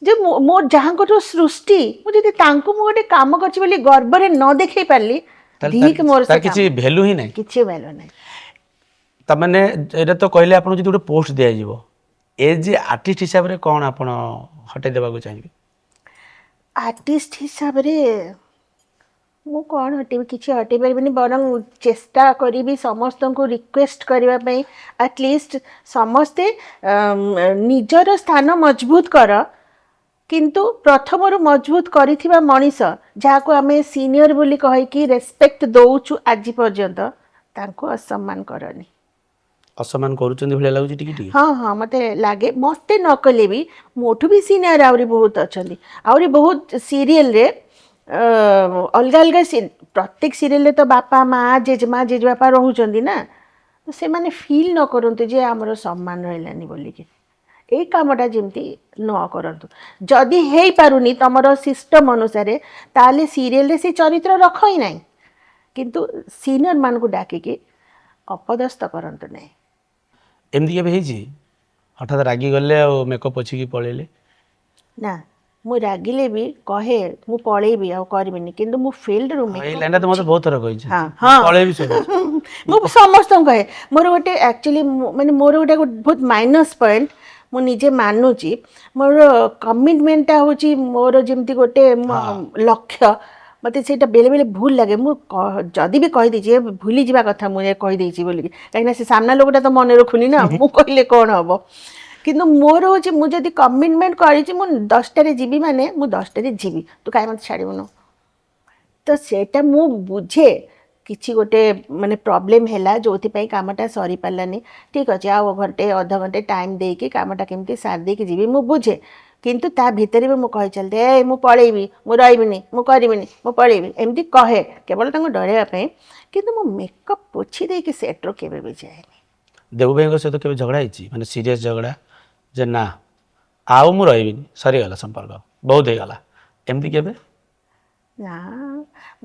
ଯେ ମୋ ଯାହାଙ୍କଠୁ ସୃଷ୍ଟି, ମୁଁ ଯଦି ତାଙ୍କୁ ମୁଁ ଗୋଟେ କାମ କରିଛି ବୋଲି ଗର୍ବରେ ନ ଦେଖେଇ ପାରିଲି, ଧିକ୍ ମୋର ତାର ସେ କିଛି କାମ, ଭ୍ୟାଲୁ ହିଁ ନାହିଁ। କିଛି ଭ୍ୟାଲୁ ନାହିଁ। ତାମାନେ ଏଇଟା ତ କହିଲେ ଆପଣଙ୍କୁ ଯଦି ଗୋଟେ ପୋଷ୍ଟ ଦିଆଯିବ, ଏଜ୍ ଆର୍ଟିଷ୍ଟ ହିସାବରେ କ'ଣ ଆପଣ ହଟେଇ ଦେବାକୁ ଚାହିଁବେ? ଆର୍ଟିଷ୍ଟ ହିସାବରେ ମୁଁ କ'ଣ ହଟେଇବି? କିଛି ହଟେଇ ପାରିବିନି, ବରଂ ଚେଷ୍ଟା କରିବି ସମସ୍ତଙ୍କୁ ରିକ୍ୱେଷ୍ଟ କରିବା ପାଇଁ, ଆଟଲିଷ୍ଟ ସମସ୍ତେ ନିଜର ସ୍ଥାନ ମଜବୁତ କର, କିନ୍ତୁ ପ୍ରଥମରୁ ମଜବୁତ କରିଥିବା ମଣିଷ ଯାହାକୁ ଆମେ ସିନିୟର ବୋଲି କହିକି ରେସ୍ପେକ୍ଟ ଦେଉଛୁ ଆଜି ପର୍ଯ୍ୟନ୍ତ, ତାଙ୍କୁ ଅସମ୍ମାନ କରନି। ଅସମ୍ମାନ କରୁଛନ୍ତି ଭଳିଆ ଲାଗୁଛି ଟିକେ ଟିକେ। ହଁ ହଁ, ମୋତେ ଲାଗେ, ମୋତେ ନ କଲେ ବି ମୋଠୁ ବି ସିନିୟର ଆହୁରି ବହୁତ ଅଛନ୍ତି, ଆହୁରି ବହୁତ ସିରିଏଲରେ ଅଲଗା ଅଲଗା ପ୍ରତ୍ୟେକ ସିରିଏଲରେ ତ ବାପା ମା ଜେଜେମା ଜେଜେବାପା ରହୁଛନ୍ତି ନା, ତ ସେମାନେ ଫିଲ୍ ନ କରନ୍ତୁ ଯେ ଆମର ସମ୍ମାନ ରହିଲାନି ବୋଲିକି। ଏଇ କାମଟା ଯେମିତି ନ କରନ୍ତୁ। ଯଦି ହେଇପାରୁନି ତୁମର ସିଷ୍ଟମ୍ ଅନୁସାରେ, ତାହେଲେ ସିରିଏଲରେ ସେ ଚରିତ୍ର ରଖ ହିଁ ନାହିଁ, କିନ୍ତୁ ସିନିୟରମାନଙ୍କୁ ଡାକିକି ଅପଦସ୍ତ କରନ୍ତୁ ନାହିଁ। ଏମିତି କେବେ ହେଇଛି ହଠାତ୍ ରାଗିଗଲେ ଆଉ ମେକଅପ୍ ପଛିକି ପଳେଇଲେ? ନା, ମୁଁ ରାଗିଲେ ବି କହେ ମୁଁ ପଳେଇବି ଆଉ କରିବିନି, କିନ୍ତୁ ମୁଁ ଫିଲ୍ଡରୁ ଏଇ ଲାଇନଟା ତ ମୋତେ ବହୁତ ଥର କହିଛନ୍ତି। ହଁ ହଁ, ପଳେଇବି ସବୁ। ମୁଁ ସମସ୍ତଙ୍କୁ କହେ, ମୋର ଗୋଟେ ଆକ୍ଚୁଆଲି ମାନେ ମୋର ଗୋଟେ ବହୁତ ମାଇନସ୍ ପଏଣ୍ଟ, ମୁଁ ନିଜେ ମାନୁଛି, ମୋର କମିଟମେଣ୍ଟଟା ହେଉଛି ମୋର ଯେମିତି ଗୋଟେ ଲକ୍ଷ୍ୟ, ମୋତେ ସେଇଟା ବେଳେ ବେଳେ ଭୁଲ ଲାଗେ। ମୁଁ ଯଦି ବି କହିଦେଇଛି ଭୁଲିଯିବା କଥା ମୁଁ କହିଦେଇଛି ବୋଲିକି, କାହିଁକିନା ସେ ସାମ୍ନା ଲୋକଟା ତ ମନେ ରଖୁନି ନା, ମୁଁ କହିଲେ କ'ଣ ହେବ। କିନ୍ତୁ ମୋର ହେଉଛି ମୁଁ ଯଦି କମିଟମେଣ୍ଟ କରିଛି ମୁଁ 10ଟାରେ ଯିବି ମାନେ ମୁଁ 10ଟାରେ ଯିବି, ତୁ କାହିଁ ମୋତେ ଛାଡ଼ିବୁନୁ। ତ ସେଇଟା ମୁଁ ବୁଝେ କିଛି ଗୋଟେ ମାନେ ପ୍ରୋବ୍ଲେମ୍ ହେଲା ଯେଉଁଥିପାଇଁ କାମଟା ସରିପାରିଲାନି, ଠିକ୍ ଅଛି ଆଉ ଘଣ୍ଟେ ଅଧଘଣ୍ଟେ ଟାଇମ୍ ଦେଇକି କାମଟା କେମିତି ସାରି ଦେଇକି ଯିବି ମୁଁ ବୁଝେ। କିନ୍ତୁ ତା ଭିତରେ ବି ମୁଁ କହି ଚାଲିଥାଏ ମୁଁ ପଳେଇବି, ମୁଁ ରହିବିନି, ମୁଁ କରିବିନି, ମୁଁ ପଳେଇବି, ଏମିତି କହେ କେବଳ ତାଙ୍କୁ ଡରାଇବା ପାଇଁ। କିନ୍ତୁ ମୁଁ ମେକଅପ୍ ପୋଛି ଦେଇକି ସେଟ୍ରୁ କେବେ ବି ଯାଏନି। ଦେବୁ ଭାଇଙ୍କ ସହିତ କେବେ ଝଗଡ଼ା ହେଇଛି, ମାନେ ସିରିୟସ୍ ଝଗଡ଼ା, ଯେ ନା ଆଉ ମୁଁ ରହିବିନି, ସରିଗଲା ସମ୍ପର୍କ, ବହୁତ ହେଇଗଲା, ଏମିତି କେବେ? ନା,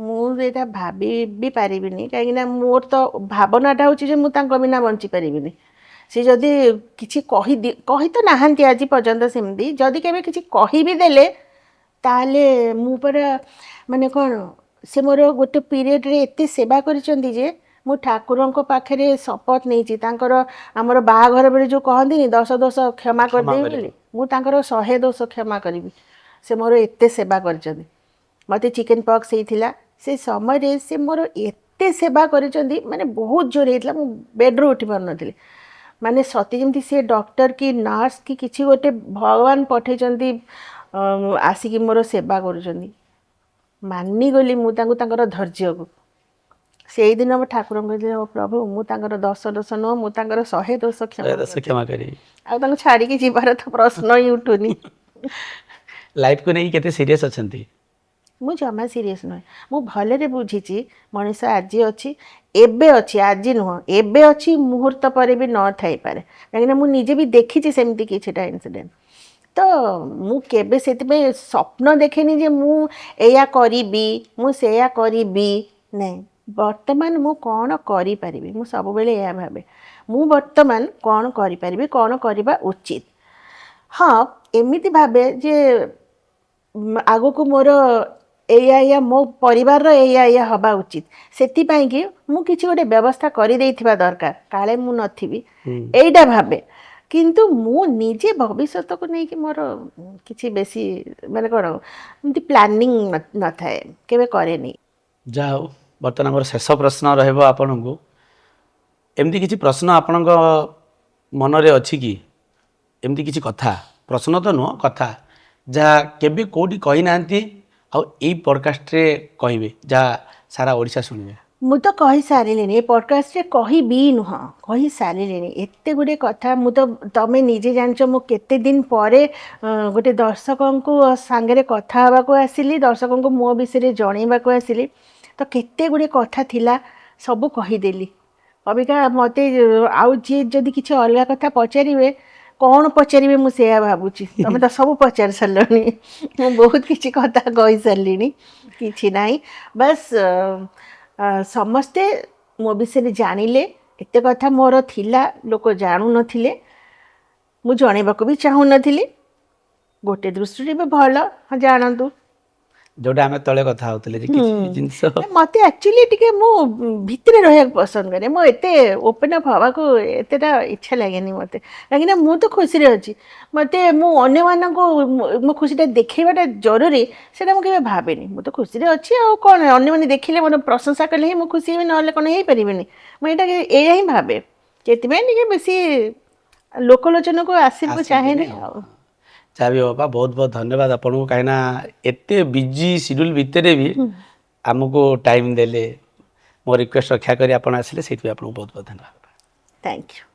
ମୁଁ ସେଇଟା ଭାବି ବି ପାରିବିନି, କାହିଁକିନା ମୋର ତ ଭାବନାଟା ହେଉଛି ଯେ ମୁଁ ତାଙ୍କ ବିନା ବଞ୍ଚିପାରିବିନି। ସେ ଯଦି କିଛି କହି ତ ନାହାନ୍ତି ଆଜି ପର୍ଯ୍ୟନ୍ତ ସେମିତି, ଯଦି କେବେ କିଛି କହିବି ଦେଲେ ତାହେଲେ ମୁଁ ପୁରା ମାନେ କ'ଣ, ସେ ମୋର ଗୋଟେ ପିରିୟଡ଼ରେ ଏତେ ସେବା କରିଛନ୍ତି ଯେ ମୁଁ ଠାକୁରଙ୍କ ପାଖରେ ଶପଥ ନେଇଛି ତାଙ୍କର, ଆମର ବାହାଘର ବେଳେ ଯେଉଁ କହନ୍ତିନି 10 ଦୋଷ କ୍ଷମା କରିଦେବି ବୋଲି, ମୁଁ ତାଙ୍କର 100 ଦୋଷ କ୍ଷମା କରିବି। ସେ ମୋର ଏତେ ସେବା କରିଛନ୍ତି। ମୋତେ ଚିକେନ୍ ପକ୍ସ ହେଇଥିଲା ସେ ସମୟରେ ସେ ମୋର ଏତେ ସେବା କରିଛନ୍ତି, ମାନେ ବହୁତ ଜୋର ହେଇଥିଲା, ମୁଁ ବେଡ଼୍ରୁ ଉଠି ପାରୁନଥିଲି। ମାନେ ସତେ ଯେମିତି ସେ ଡକ୍ଟର କି ନର୍ସ କି କିଛି ଗୋଟେ ଭଗବାନ ପଠେଇଛନ୍ତି ଆସିକି ମୋର ସେବା କରୁଛନ୍ତି। ମାନିଗଲି ମୁଁ ତାଙ୍କୁ, ତାଙ୍କର ଧୈର୍ଯ୍ୟକୁ। ସେଇଦିନ ମୁଁ ଠାକୁରଙ୍କୁ କହିଲି ପ୍ରଭୁ ମୁଁ ତାଙ୍କର 10 ଦୋଷ ନୁହଁ, ମୁଁ ତାଙ୍କର 100 ଦୋଷ କ୍ଷମା କରିବି। ଆଉ ତାଙ୍କୁ ଛାଡ଼ିକି ଯିବାର ତ ପ୍ରଶ୍ନ ହିଁ ଉଠୁନି। ଲାଇଫ୍କୁ ନେଇକି କେତେ ସିରିୟସ୍ ଅଛନ୍ତି? ମୁଁ ଜମା ସିରିୟସ୍ ନୁହେଁ। ମୁଁ ଭଲରେ ବୁଝିଛି ମଣିଷ ଆଜି ଅଛି, ଏବେ ଅଛି, ଆଜି ନୁହଁ ଏବେ ଅଛି, ମୁହୂର୍ତ୍ତ ପରେ ବି ନଥାଇପାରେ। କାହିଁକିନା ମୁଁ ନିଜେ ବି ଦେଖିଛି ସେମିତି କିଛିଟା ଇନସିଡେଣ୍ଟ। ତ ମୁଁ କେବେ ସେଥିପାଇଁ ସ୍ୱପ୍ନ ଦେଖେନି ଯେ ମୁଁ ଏଇଆ କରିବି, ମୁଁ ସେଇଆ କରିବି, ନାଇଁ ବର୍ତ୍ତମାନ ମୁଁ କ'ଣ କରିପାରିବି, ମୁଁ ସବୁବେଳେ ଏହା ଭାବେ ମୁଁ ବର୍ତ୍ତମାନ କ'ଣ କରିପାରିବି, କ'ଣ କରିବା ଉଚିତ। ହଁ, ଏମିତି ଭାବେ ଯେ ଆଗକୁ ମୋର ଏଇଆ ମୋ ପରିବାରର ଏଇଆ ହେବା ଉଚିତ, ସେଥିପାଇଁକି ମୁଁ କିଛି ଗୋଟେ ବ୍ୟବସ୍ଥା କରିଦେଇଥିବା ଦରକାର, କାଳେ ମୁଁ ନଥିବି ଏଇଟା ଭାବେ। କିନ୍ତୁ ମୁଁ ନିଜେ ଭବିଷ୍ୟତକୁ ନେଇକି ମୋର କିଛି ବେଶୀ ମାନେ କ'ଣ ଏମିତି ପ୍ଲାନିଂ ନଥାଏ, କେବେ କରେନି। ଯାହା ହଉ, ବର୍ତ୍ତମାନ ଆମର ଶେଷ ପ୍ରଶ୍ନ ରହିବ ଆପଣଙ୍କୁ। ଏମିତି କିଛି ପ୍ରଶ୍ନ ଆପଣଙ୍କ ମନରେ ଅଛି କି, ଏମିତି କିଛି କଥା, ପ୍ରଶ୍ନ ତ ନୁହଁ କଥା, ଯାହା କେବେ କେଉଁଠି କହିନାହାନ୍ତି ଆଉ ଏଇ ପଡ଼କାଷ୍ଟରେ କହିବେ, ଯାହା ସାରା ଓଡ଼ିଶା ଶୁଣିବେ? ମୁଁ ତ କହିସାରିଲିଣି, ଏ ପଡ଼କାଷ୍ଟରେ କହିବି ନୁହଁ, କହିସାରିଲିଣି ଏତେ ଗୁଡ଼ିଏ କଥା। ମୁଁ ତ, ତମେ ନିଜେ ଜାଣିଛ ମୁଁ କେତେ ଦିନ ପରେ ଗୋଟେ ଦର୍ଶକଙ୍କୁ ସାଙ୍ଗରେ କଥା ହେବାକୁ ଆସିଲି, ଦର୍ଶକଙ୍କୁ ମୋ ବିଷୟରେ ଜଣେଇବାକୁ ଆସିଲି। ତ କେତେ ଗୁଡ଼ିଏ କଥା ଥିଲା, ସବୁ କହିଦେଲି। ଅବିକା ମୋତେ ଆଉ ଯିଏ ଯଦି କିଛି ଅଲଗା କଥା ପଚାରିବେ, କ'ଣ ପଚାରିବେ ମୁଁ ସେଇଆ ଭାବୁଛି। ତମେ ତ ସବୁ ପଚାରି ସାରିଲଣି, ମୁଁ ବହୁତ କିଛି କଥା କହିସାରିଲିଣି, କିଛି ନାହିଁ। ବାସ୍ ସମସ୍ତେ ମୋ ବିଷୟରେ ଜାଣିଲେ, ଏତେ କଥା ମୋର ଥିଲା ଲୋକ ଜାଣୁନଥିଲେ, ମୁଁ ଜଣେଇବାକୁ ବି ଚାହୁଁନଥିଲି। ଗୋଟେ ଦୃଷ୍ଟିରେ ବି ଭଲ, ହଁ ଜାଣନ୍ତୁ। ଯେଉଁଟା ଆମେ ତଳେ କଥା ହେଉଥିଲେ ଯେ କିଛି ଜିନିଷ ମୋତେ ଆକ୍ଚୁଆଲି ଟିକେ ମୁଁ ଭିତରେ ରହିବାକୁ ପସନ୍ଦ କରେ, ମୁଁ ଏତେ ଓପନ୍ ଅପ୍ ହେବାକୁ ଏତେଟା ଇଚ୍ଛା ଲାଗେନି ମୋତେ। କାହିଁକିନା ମୁଁ ତ ଖୁସିରେ ଅଛି, ମୋତେ ମୁଁ ଅନ୍ୟମାନଙ୍କୁ ମୋ ଖୁସିଟା ଦେଖେଇବାଟା ଜରୁରୀ ସେଇଟା ମୁଁ କେବେ ଭାବେନି। ମୁଁ ତ ଖୁସିରେ ଅଛି, ଆଉ କ'ଣ ଅନ୍ୟମାନେ ଦେଖିଲେ ମୋର ପ୍ରଶଂସା କଲେ ହିଁ ମୁଁ ଖୁସି ହେବି, ନହେଲେ କ'ଣ ହେଇପାରିବିନି। ମୁଁ ଏଇଆ ହିଁ ଭାବେ, ସେଥିପାଇଁ ଟିକେ ବେଶୀ ଲୋକଲୋଚନକୁ ଆସିବାକୁ ଚାହେଁନି ଆଉ। ଯାହା ବି ହବ, ବହୁତ ବହୁତ ଧନ୍ୟବାଦ ଆପଣଙ୍କୁ, କାହିଁକିନା ଏତେ ବିଜି ସିଡ୍ୟୁଲ୍ ଭିତରେ ବି ଆମକୁ ଟାଇମ୍ ଦେଲେ, ମୋ ରିକ୍ୱେଷ୍ଟ ରକ୍ଷା କରି ଆପଣ ଆସିଲେ, ସେଇଥିପାଇଁ ଆପଣଙ୍କୁ ବହୁତ ବହୁତ ଧନ୍ୟବାଦ। Thank you.